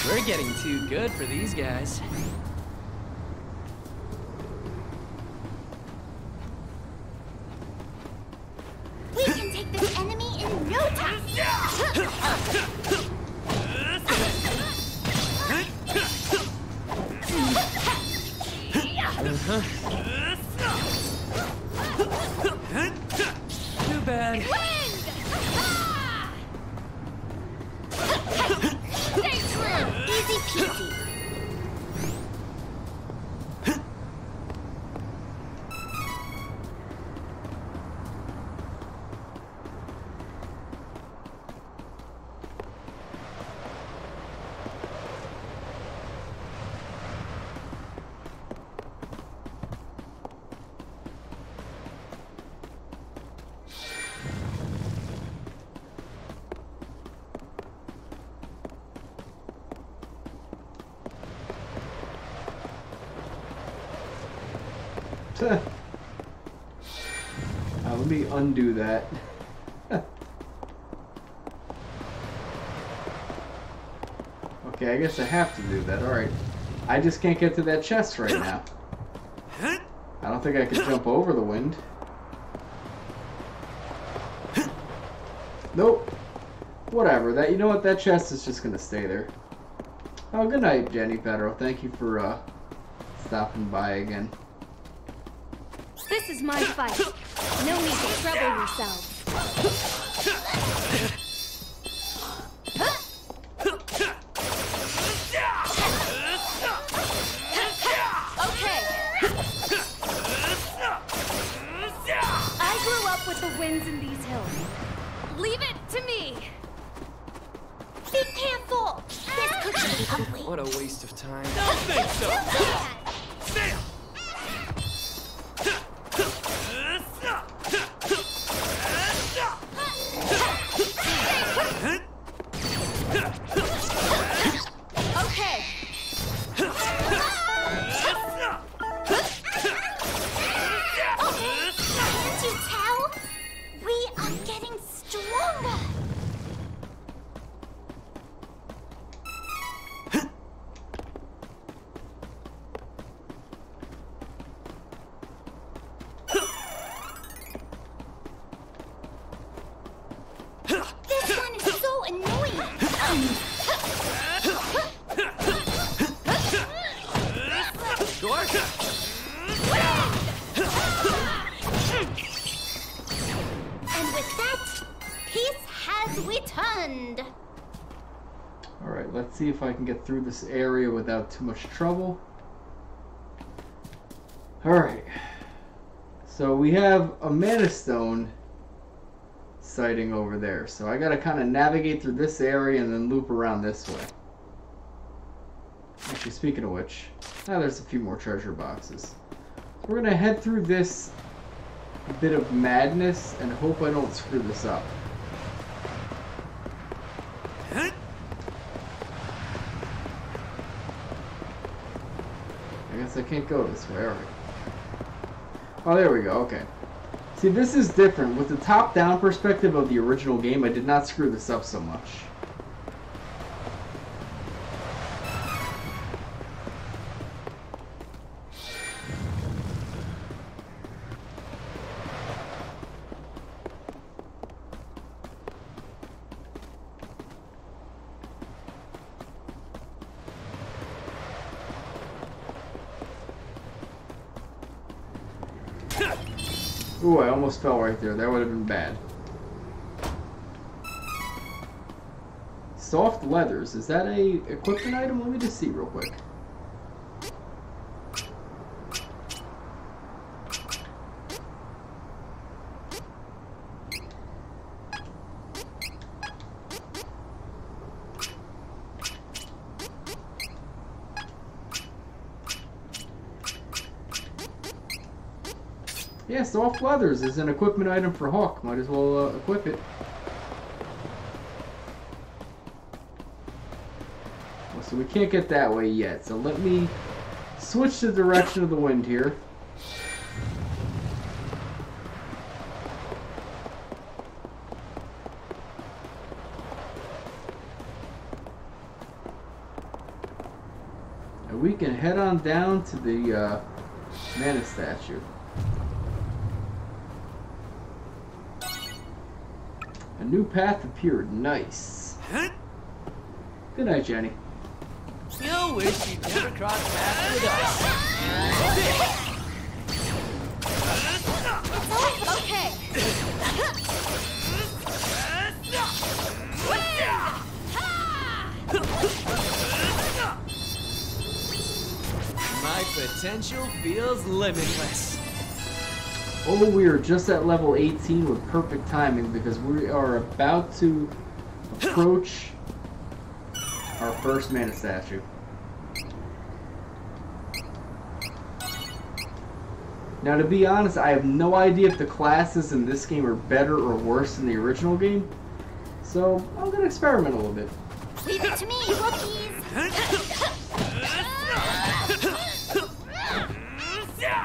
We're getting too good for these guys. Too bad. Stay true! Easy peasy. Let me undo that. Okay, I guess I have to do that. Alright. I just can't get to that chest right now. I don't think I can jump over the wind. Nope. Whatever. That, you know what? That chest is just gonna stay there. Oh, good night, Jenny Pedro. Thank you for stopping by again. This is my fight. No need to trouble yourself. Okay. I grew up with the winds in these hills. Leave it to me. Be careful! This cookie be ugly. What a waste of time. Don't think so! Okay. Can't you tell? We are getting stronger. This one is so annoying. And with that, peace has returned. Alright, let's see if I can get through this area without too much trouble. Alright. So we have a Mana Stone sighting over there. So I gotta kind of navigate through this area and then loop around this way. Actually, speaking of which, there's a few more treasure boxes. So we're gonna head through this bit of madness and hope I don't screw this up. I guess I can't go this way, alright. Oh, there we go, okay. See, this is different. With the top-down perspective of the original game, I did not screw this up so much. Ooh, I almost fell right there. That would have been bad. Soft leathers. Is that a equipment item? Let me just see real quick. Yeah, soft leathers is an equipment item for Hawk. Might as well equip it. Well, so we can't get that way yet. So let me switch the direction of the wind here. And we can head on down to the Mana statue. A new path appeared. Nice. Good night, Jenny. Still wish you'd never crossed paths with us. My potential feels limitless. Oh, we are just at level 18 with perfect timing because we are about to approach our first mana statue. Now, to be honest, I have no idea if the classes in this game are better or worse than the original game, so I'm going to experiment a little bit. Leave it to me, rookies!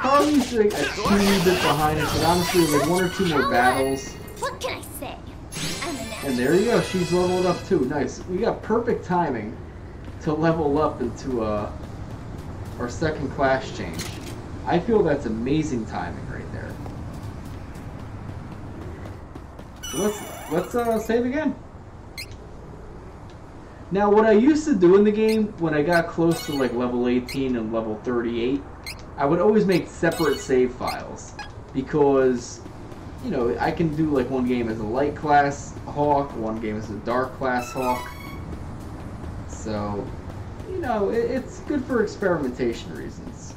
Carly's like a teeny bit behind us, but honestly, like 1 or 2 more battles. What can I say? I'm an And there you go, she's leveled up too. Nice. We got perfect timing to level up into our second class change. I feel that's amazing timing right there. So let's save again. Now, what I used to do in the game when I got close to like level 18 and level 38, I would always make separate save files because, you know, I can do like one game as a light class Hawk, one game as a dark class Hawk. So, you know, it's good for experimentation reasons.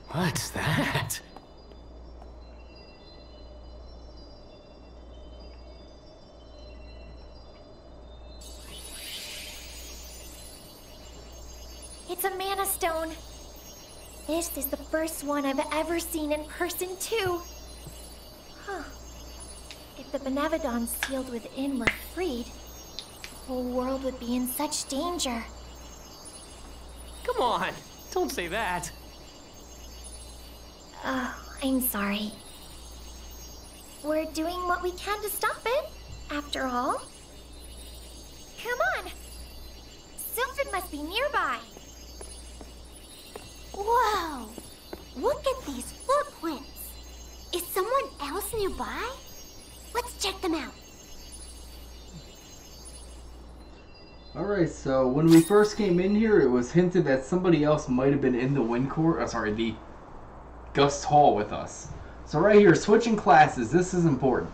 What's that? It's a mana stone. This is the first one I've ever seen in person, too. Huh. If the Benevodons sealed within were freed, the whole world would be in such danger. Come on, don't say that. Oh, I'm sorry. We're doing what we can to stop it, after all. Come on! Sylphid must be nearby. Whoa! Look at these footprints. Is someone else nearby? Let's check them out. Alright, so when we first came in here, it was hinted that somebody else might have been in the Wind Court, the Gust Hall with us. So right here, switching classes, this is important.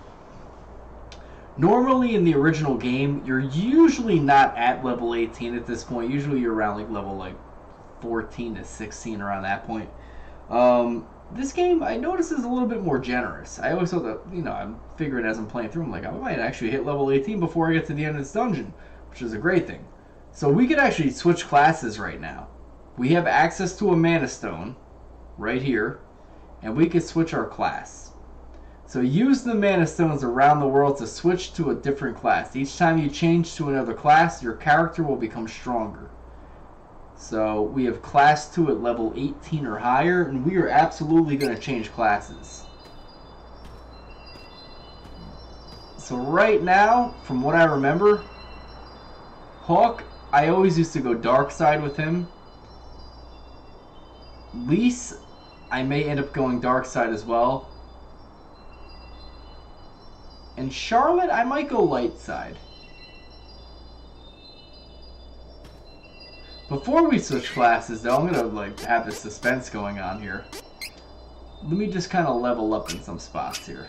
Normally in the original game, you're usually not at level 18 at this point. Usually you're around like level 14 to 16, around that point. This game, I notice, is a little bit more generous. I always thought that, you know, I'm figuring as I'm playing through, I'm like, I might actually hit level 18 before I get to the end of this dungeon, which is a great thing. So we could actually switch classes right now. We have access to a Mana Stone right here, and we could switch our class. So use the Mana Stones around the world to switch to a different class. Each time you change to another class, your character will become stronger. So we have class 2 at level 18 or higher, and we are absolutely going to change classes. So right now, from what I remember, Hawk, I always used to go dark side with him. Riesz, I may end up going dark side as well. And Charlotte, I might go light side. Before we switch classes, though, I'm gonna have the suspense going on here. Let me just kind of level up in some spots here.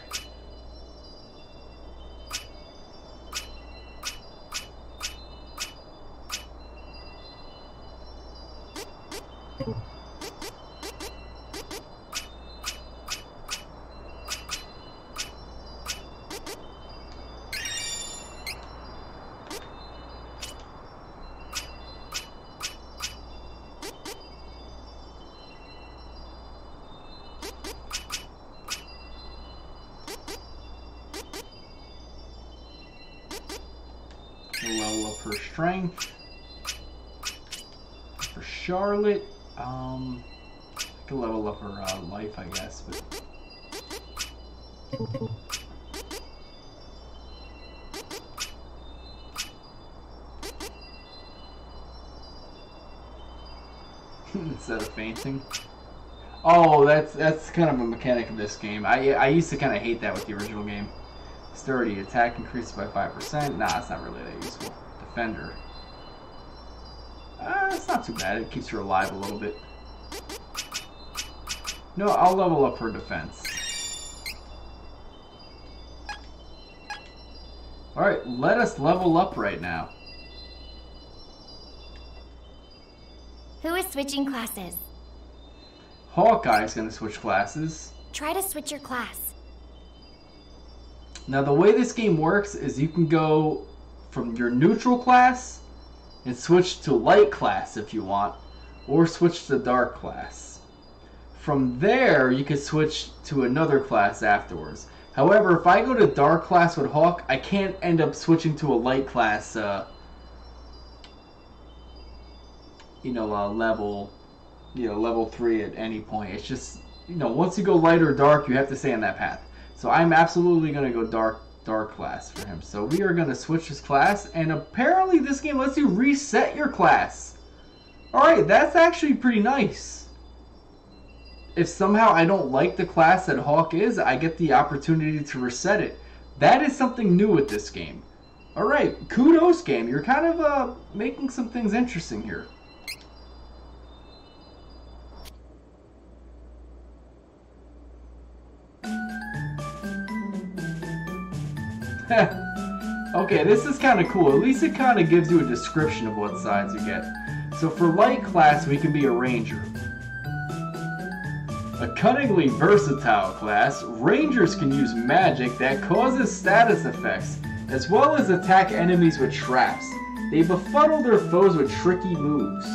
Level up her strength. For Charlotte, I can level up her life, I guess, but instead of fainting. Oh, that's kind of a mechanic of this game. I used to kind of hate that with the original game. Sturdy, attack increased by 5%. Nah, it's not really that useful. Defender. It's not too bad. It keeps her alive a little bit. No, I'll level up her defense. Alright, let us level up right now. Who is switching classes? Hawkeye's gonna switch classes. Try to switch your class. Now the way this game works is you can go from your neutral class and switch to light class if you want, or switch to dark class. From there you can switch to another class afterwards. However, if I go to dark class with Hawk, I can't end up switching to a light class level 3 at any point. It's just, once you go light or dark, you have to stay on that path. So I'm absolutely going to go dark class for him. So we are going to switch his class, and apparently this game lets you reset your class. Alright, that's actually pretty nice. If somehow I don't like the class that Hawk is, I get the opportunity to reset it. That is something new with this game. Alright, kudos game. You're kind of making some things interesting here. Okay, this is kind of cool. At least it kind of gives you a description of what sides you get. So for light class, we can be a ranger. A cunningly versatile class, rangers can use magic that causes status effects, as well as attack enemies with traps. They befuddle their foes with tricky moves.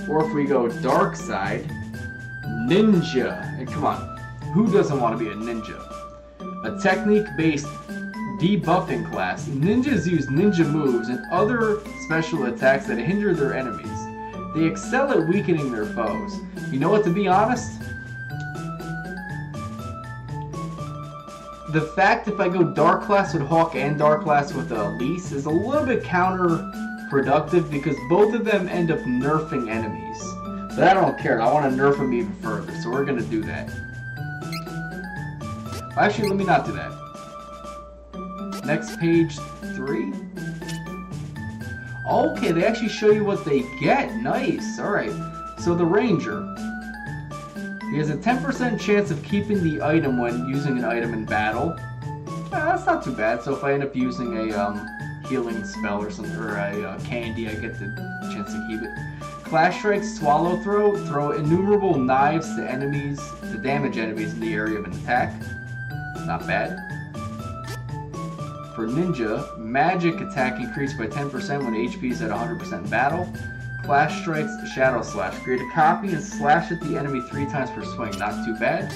Or if we go dark side, ninja. And come on, who doesn't want to be a ninja? A technique-based debuffing class. Ninjas use ninja moves and other special attacks that hinder their enemies. They excel at weakening their foes. You know what, to be honest? The fact if I go dark class with Hawk and dark class with Elise is a little bit counterproductive because both of them end up nerfing enemies. But I don't care. I want to nerf them even further, so we're going to do that. Actually, let me not do that. Next, page 3. Okay, they actually show you what they get. Nice. Alright. So the Ranger. He has a 10% chance of keeping the item when using an item in battle. That's not too bad. So if I end up using a healing spell or something, or a candy, I get the chance to keep it. Clash Strikes, Swallow Throw. Throw innumerable knives to enemies, to damage enemies in the area of an attack. Not bad. For Ninja, magic attack increased by 10% when HP is at 100% in battle. Clash Strikes, Shadow Slash. Create a copy and slash at the enemy 3 times per swing. Not too bad.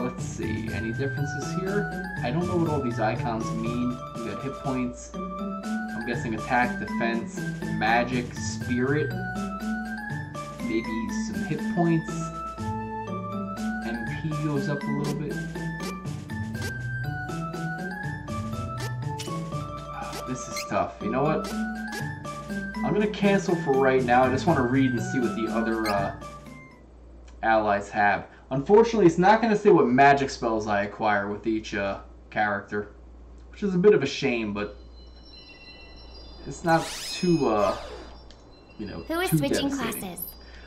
Let's see. Any differences here? I don't know what all these icons mean. We got hit points. I'm guessing attack, defense, magic, spirit. Maybe some hit points. MP goes up a little bit. This is tough. You know what? I'm going to cancel for right now. I just want to read and see what the other allies have. Unfortunately, it's not going to say what magic spells I acquire with each character, which is a bit of a shame, but it's not too, Who is switching classes?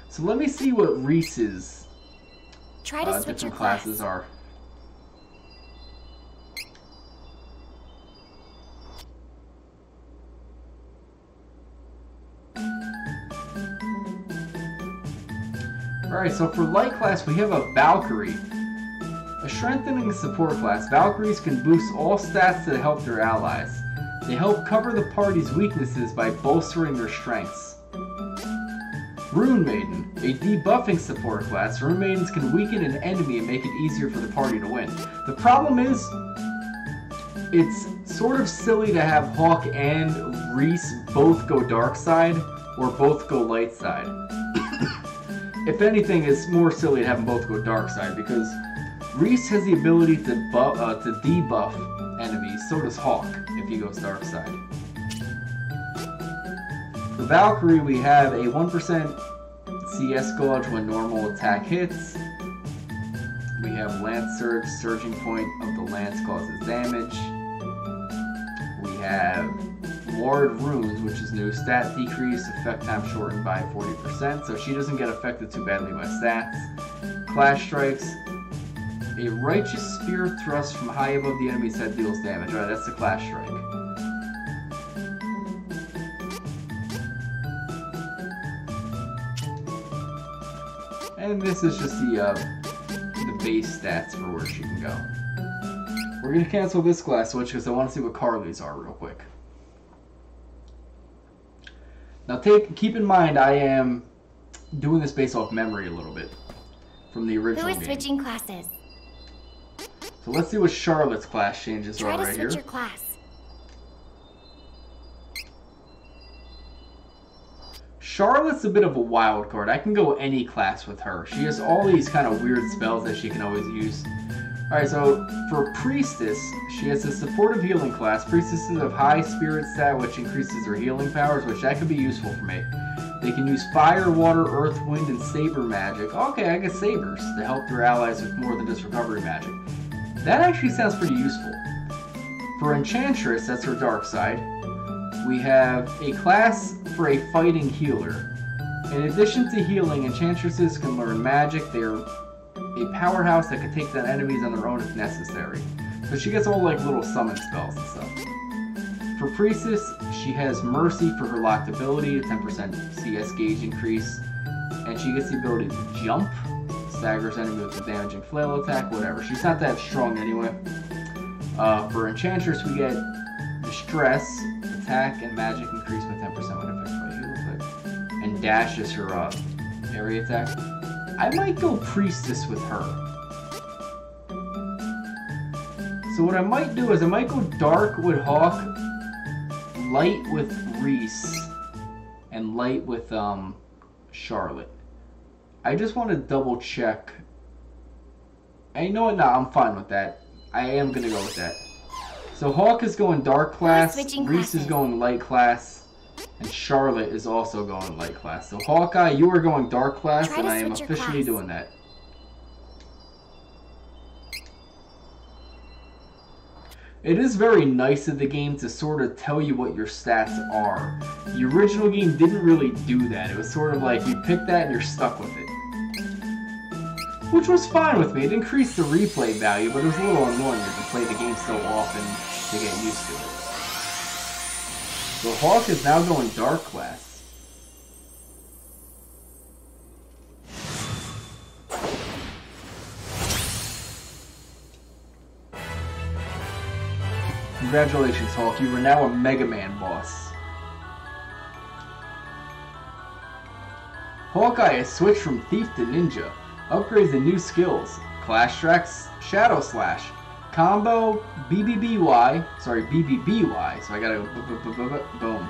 So let me see what Riesz's Try to switch your different classes are. Alright, so for light class, we have a Valkyrie. A strengthening support class, Valkyries can boost all stats that help their allies. They help cover the party's weaknesses by bolstering their strengths. Rune Maiden, a debuffing support class. Rune Maidens can weaken an enemy and make it easier for the party to win. The problem is, it's sort of silly to have Hawk and Riesz both go dark side, or both go light side. If anything, it's more silly to have them both go dark side, because Riesz has the ability to debuff enemies, so does Hawk if he goes dark side. For Valkyrie, we have a 1% CS gauge when normal attack hits. We have Lance Surge, Surging Point of the Lance causes damage. We have Ward Runes, which is new. Stat decrease, effect time shortened by 40%, so she doesn't get affected too badly by stats. Clash Strikes, A righteous spear thrust from high above the enemy's head deals damage. Alright, that's the Clash Strike. And this is just the base stats for where she can go. We're going to cancel this class switch because I want to see what Carly's are real quick. Now keep in mind I am doing this based off memory a little bit from the original game. Who is switching classes? So let's see what Charlotte's class changes are right here. Try to switch your class. Charlotte's a bit of a wild card. I can go any class with her. She has all these kind of weird spells that she can always use. Alright, so for Priestess, she has a supportive healing class. Priestesses have high spirit stat, which increases her healing powers, which that could be useful for me. They can use fire, water, earth, wind, and saber magic. Okay, I get sabers to help their allies with more than just recovery magic. That actually sounds pretty useful. For Enchantress, that's her dark side, we have a class for a fighting healer. In addition to healing, Enchantresses can learn magic. They're a powerhouse that can take down enemies on their own if necessary. So she gets all like little summon spells and stuff. For Priestess, she has Mercy for her locked ability, a 10% CS gauge increase, and she gets the ability to jump, staggers enemy with a damaging flail attack, whatever. She's not that strong anyway. For Enchantress, we get Distress, attack and magic increase by 10% when affected by healing effect, and Dash is her area attack. I might go Priestess with her. So what I might do is I might go Dark with Hawk, Light with Riesz, and Light with Charlotte. I just want to double check. And you know what? Nah, I'm fine with that. I am gonna go with that. So Hawk is going Dark class, Riesz is going Light class, and Charlotte is also going Light class. So Hawkeye, you are going Dark class, and I am officially doing that. It is very nice of the game to sort of tell you what your stats are. The original game didn't really do that. It was sort of like you pick that and you're stuck with it. Which was fine with me. It increased the replay value, but it was a little annoying to play the game so often to get used to it. So Hawk is now going Dark class. Congratulations, Hawk. You are now a Mega Man boss. Hawkeye has switched from Thief to Ninja. Upgrades and new skills. Clash Tracks, Shadow Slash. Combo, BBBY. Sorry, BBBY. So I gotta boom.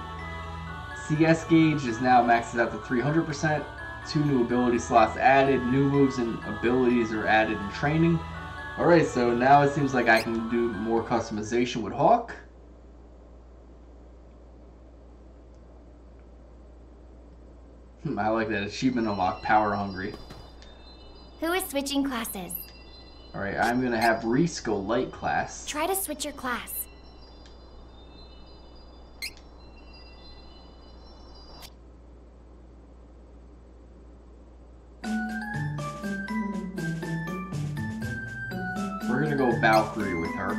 CS gauge is now maxed out to 300%. 2 new ability slots added. New moves and abilities are added in training. Alright, so now it seems like I can do more customization with Hawk. I like that. Achievement unlocked, Power Hungry. Who is switching classes? Alright, I'm gonna have Riesz go Light class. Try to switch your class. We're gonna go Valkyrie with her.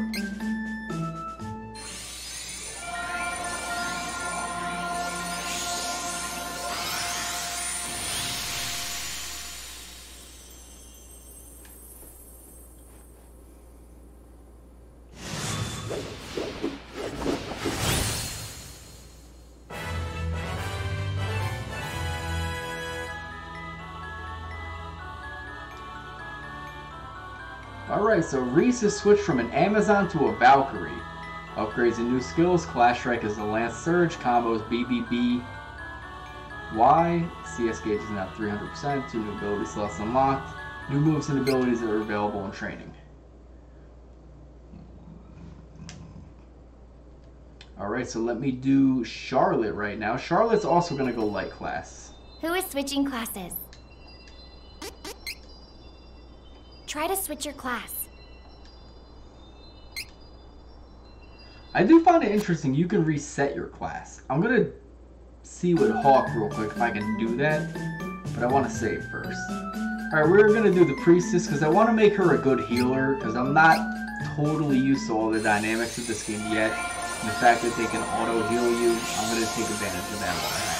Alright, so Riesz has switched from an Amazon to a Valkyrie. Upgrades and new skills. Clash Strike is the Lance Surge. Combos BBB Y. CS gauge is now 300%. 2 new ability slots unlocked. New moves and abilities that are available in training. Alright, so let me do Charlotte right now. Charlotte's also going to go Light class. Who is switching classes? Try to switch your class. I do find it interesting you can reset your class. I'm going to see with Hawk real quick if I can do that, but I want to save first. Alright, we're gonna do the priestess because I want to make her a good healer because I'm not totally used to all the dynamics of this game yet. And the fact that they can auto heal you, I'm gonna take advantage of that while I have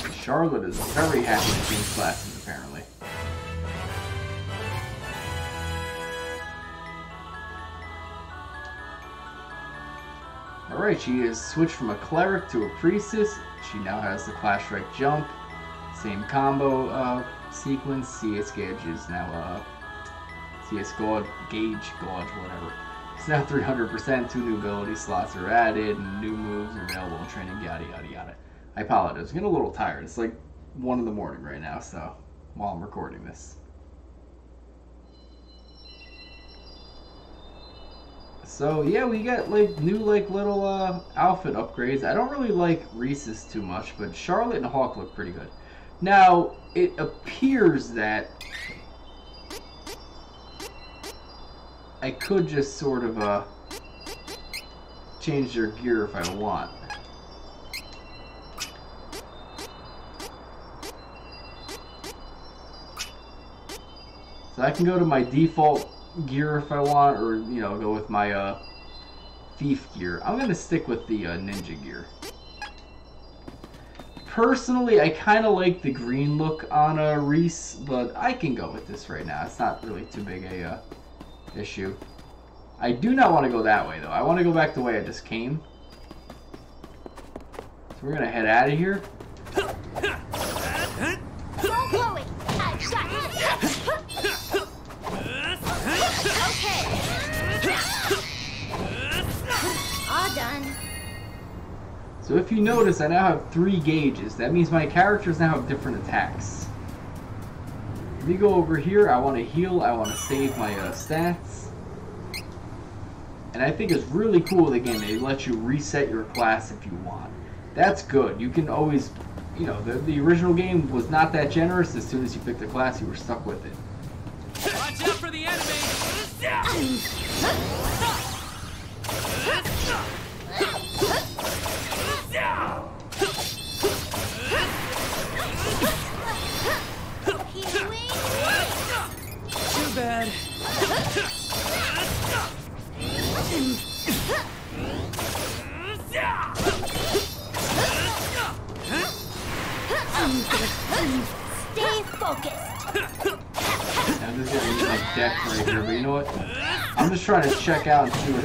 it. Charlotte is very happy to change classes, apparently. Alright, she has switched from a cleric to a priestess. She now has the Clash Strike jump. Same combo sequence. CS Gauge is now CS Gauge, whatever. It's now 300%. 2 new ability slots are added, and new moves are available in training, yada yada yada. I apologize, I'm getting a little tired. It's like 1 in the morning right now, so while I'm recording this. So yeah, we get like new little outfit upgrades. I don't really like Riesz's too much, but Charlotte and Hawk look pretty good. Now, it appears that I could just sort of change their gear if I want. So I can go to my default gear if I want, or you know, go with my thief gear. I'm gonna stick with the ninja gear. Personally, I kind of like the green look on Riesz, but I can go with this right now. It's not really too big a issue. I do not want to go that way though. I want to go back the way I just came. So we're gonna head out of here. Okay. All done. So if you notice, I now have 3 gauges. That means my characters now have different attacks. If you go over here, I want to heal, I want to save my stats. And I think it's really cool with the game. They let you reset your class if you want. That's good. You can always, you know, the original game was not that generous. As soon as you picked a class, you were stuck with it. Watch out for the enemy! Too bad. Stay focused. I'm just gonna use my deck right here, but you know what? I'm just trying to check out and see what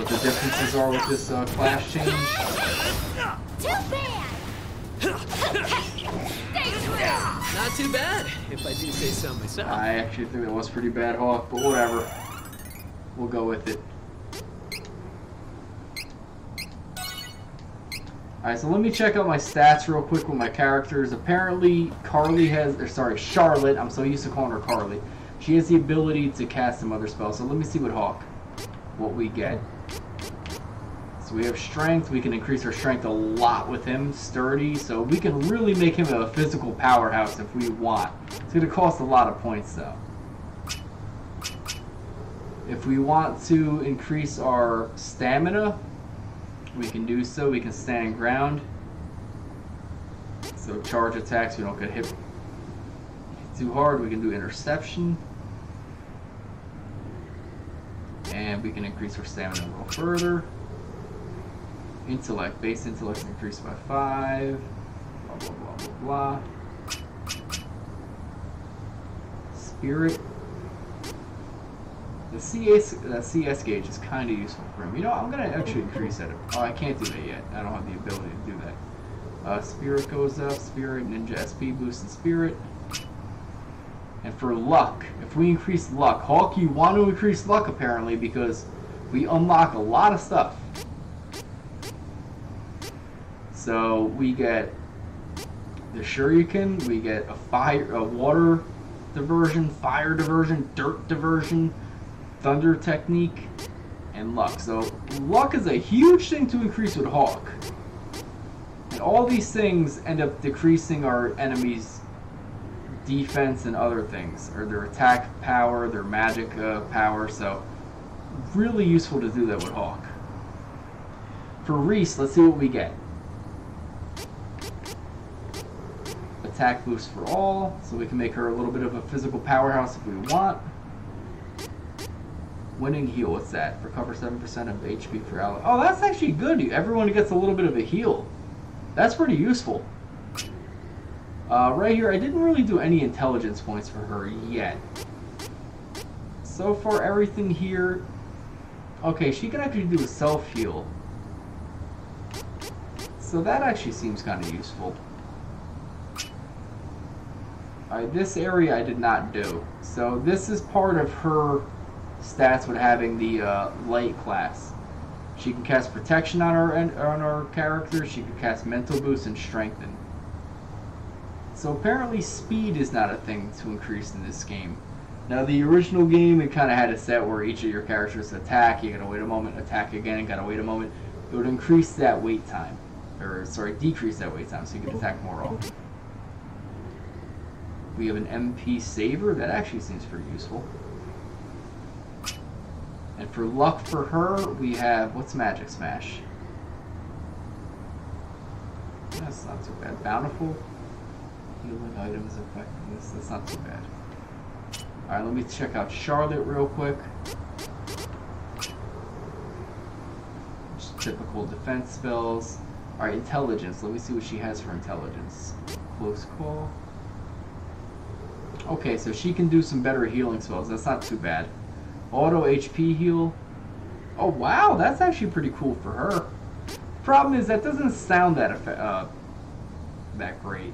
the differences are with this class change. Too bad. Not too bad, if I do say so myself. I actually think that was pretty bad, Hawk, but whatever. We'll go with it. Alright, so let me check out my stats real quick with my characters. Apparently, Charlotte, I'm so used to calling her Carly. She has the ability to cast some other spells. So let me see what we get. So we have strength. We can increase our strength a lot with him. Sturdy. So we can really make him a physical powerhouse if we want. It's going to cost a lot of points though. If we want to increase our stamina, we can do so. We can stand ground. So charge attacks, we don't get hit too hard. We can do interception. And we can increase our stamina a little further. Intellect, base intellect increased by 5. Blah, blah, blah, blah, blah. Spirit. The CS gauge is kind of useful for him. You know, I'm going to actually increase that. Oh, I can't do that yet. I don't have the ability to do that. Spirit goes up. Spirit, Ninja SP boost in Spirit. And for luck, if we increase luck, Hawk, you want to increase luck apparently because we unlock a lot of stuff. So we get the Shuriken, we get a water diversion, fire diversion, dirt diversion, thunder technique, and luck. So luck is a huge thing to increase with Hawk. And all these things end up decreasing our enemies' defense and other things, or their attack power, their magic power, so really useful to do that with Hawk. For Riesz, let's see what we get. Attack boost for all, so we can make her a little bit of a physical powerhouse if we want. Winning heal, what's that? Recover 7% of HP for ally. Oh, that's actually good. Everyone gets a little bit of a heal. That's pretty useful. Right here, I didn't really do any intelligence points for her yet. So far, everything here... Okay, she can actually do a self-heal. So that actually seems kind of useful. Alright, this area I did not do. So this is part of her stats with having the light class. She can cast protection on our character. She can cast mental boost and strengthen. So apparently speed is not a thing to increase in this game. Now the original game, it kind of had a set where each of your characters attack, you gotta wait a moment, attack again, gotta wait a moment. It would increase that wait time. Or, sorry, decrease that wait time so you can attack more often. We have an MP Saver, that actually seems pretty useful. And for luck for her, we have, what's Magic Smash? That's not too bad. Bountiful. Healing items effectiveness, that's not too bad. Alright, let me check out Charlotte real quick. Just typical defense spells. Alright, intelligence. Let me see what she has for intelligence. Close call. Okay, so she can do some better healing spells. That's not too bad. Auto HP heal. Oh wow, that's actually pretty cool for her. Problem is that doesn't sound that that great.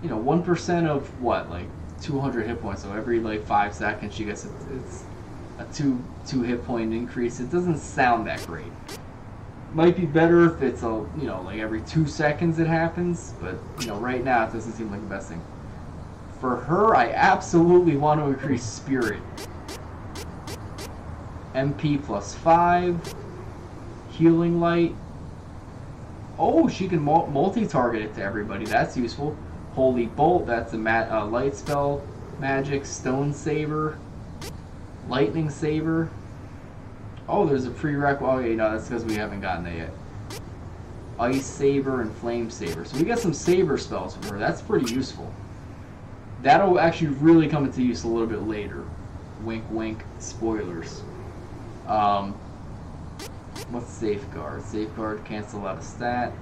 You know, 1% of what, like 200 hit points. So every like 5 seconds she gets a two hit point increase. It doesn't sound that great. Might be better if it's like every 2 seconds it happens. But you know, right now it doesn't seem like the best thing. For her, I absolutely want to increase Spirit. MP plus 5. Healing Light. Oh, she can multi-target it to everybody. That's useful. Holy Bolt, that's a light spell. Magic. Stone Saber. Lightning Saber. Oh, there's a prereq. Oh, yeah, no, that's because we haven't gotten that yet. Ice Saber and Flame Saber. So we got some Saber spells from her. That's pretty useful. That'll actually really come into use a little bit later. Wink, wink. Spoilers. What's Safeguard? Safeguard, cancel out a stat.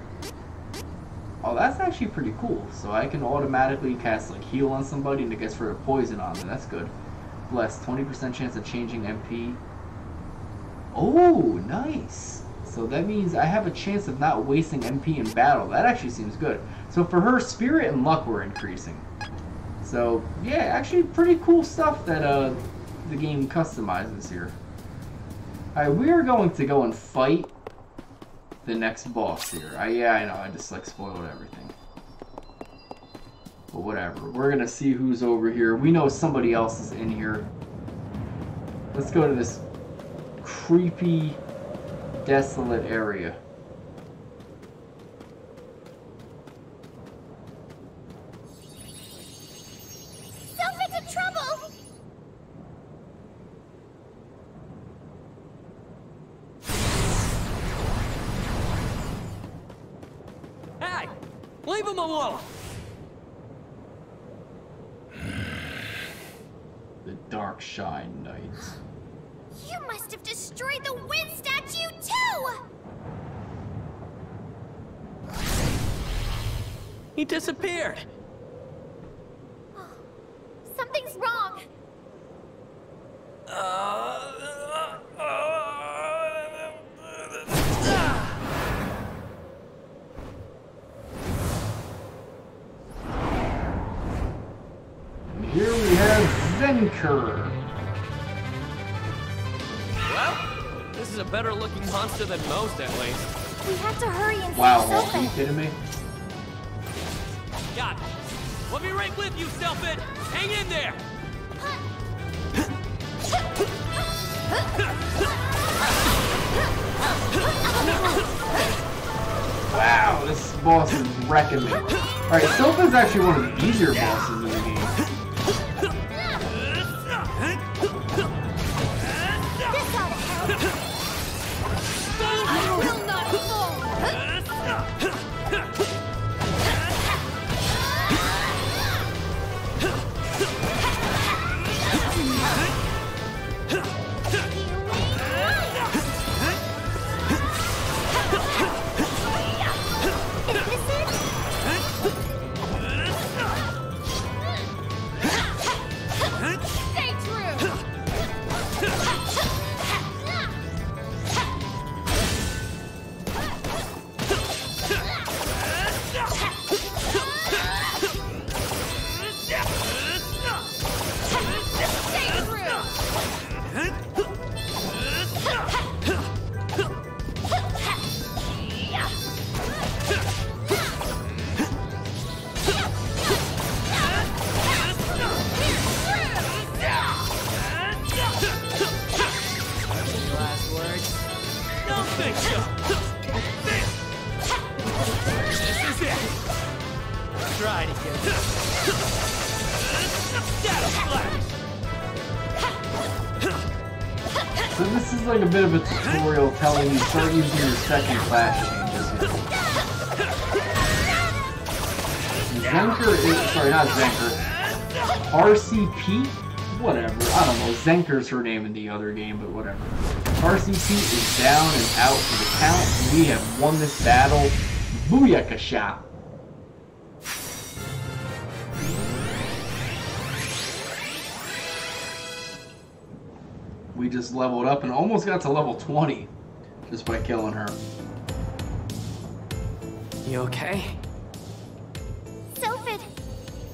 Oh, that's actually pretty cool. So I can automatically cast like heal on somebody and it gets rid of poison on them. That's good. Bless, 20% chance of changing MP. Oh, nice. So that means I have a chance of not wasting MP in battle. That actually seems good. So for her, Spirit and Luck were increasing. So yeah, actually pretty cool stuff that the game customizes here. Alright, we are going to go and fight the next boss here. Yeah, I know, I just like spoiled everything. But whatever. We're gonna see who's over here. We know somebody else is in here. Let's go to this creepy, desolate area. Selfie's in trouble! Hey! Leave him alone! The Dark Shine Knights. You must have destroyed the wind statue too! He disappeared! Something's wrong! And here we have Zenker. Well, this is a better looking monster than most, at least. We have to hurry and Wow, save are you Selfie. kidding me? Got it. We'll be right with you, Selfie! Hang in there! Wow, this boss is wrecking me. Alright, Sofa's actually one of the easier bosses in the game. So this is like a bit of a tutorial telling you start using your second class changes here. Zenker is, sorry, not Zenker, RCP? Whatever, I don't know, Zenker's her name in the other game, but whatever. RCP is down and out for the count. We have won this battle. Booyakasha! We just leveled up and almost got to level 20 just by killing her. You okay? Sylphid,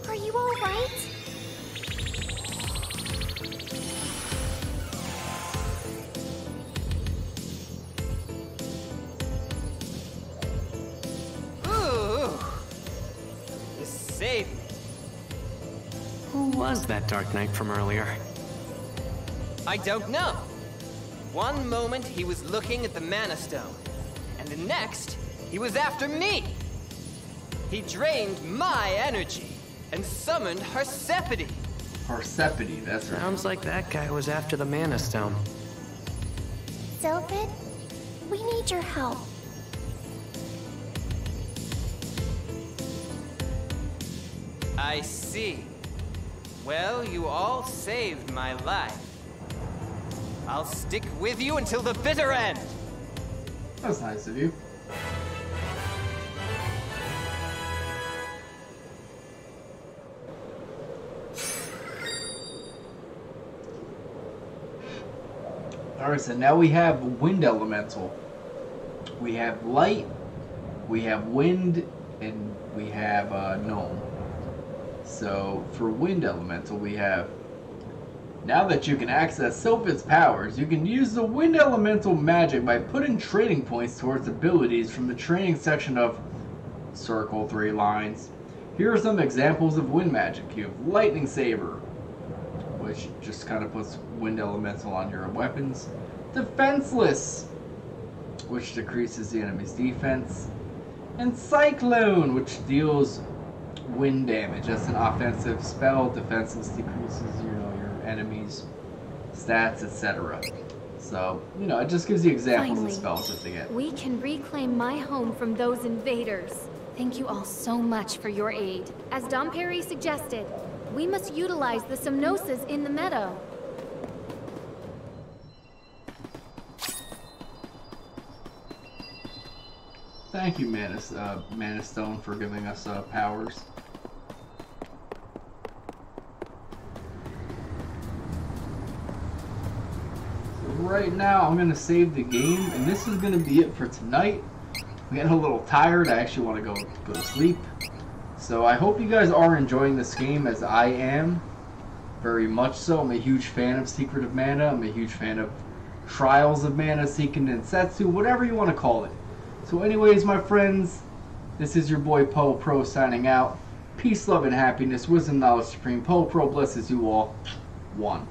are you alright? Ooh, you saved me. Who was that Dark Knight from earlier? I don't know. One moment he was looking at the Mana Stone, and the next he was after me. He drained my energy and summoned Persephone. Persephone, that's right. Sounds like that guy was after the Mana Stone. Sylphid, we need your help. I see. Well, you all saved my life. I'll stick with you until the bitter end. That's nice of you. Alright, so now we have Wind Elemental. We have Light, we have Wind, and we have Gnome. So, for Wind Elemental, we have... Now that you can access Sylphid's powers, you can use the Wind Elemental magic by putting trading points towards abilities from the training section of Circle 3 lines. Here are some examples of wind magic. You have Lightning Saber, which just kind of puts Wind Elemental on your weapons. Defenseless, which decreases the enemy's defense. And Cyclone, which deals wind damage. That's an offensive spell. Defenseless decreases, your enemies' stats, etc. So, it just gives you examples of spells that they get. We can reclaim my home from those invaders. Thank you all so much for your aid. As Dom Perry suggested, we must utilize the Somnosis in the meadow. Thank you, Mana Stone, for giving us powers. Right now I'm gonna save the game, and this is gonna be it for tonight. I'm getting a little tired. I actually want to go to sleep. So I hope you guys are enjoying this game as I am. Very much so. I'm a huge fan of Secret of Mana. I'm a huge fan of Trials of Mana, Seiken Densetsu, whatever you want to call it. So anyways, my friends, this is your boy Poe Pro signing out. Peace, love, and happiness. Wisdom, knowledge supreme. Poe Pro blesses you all. One.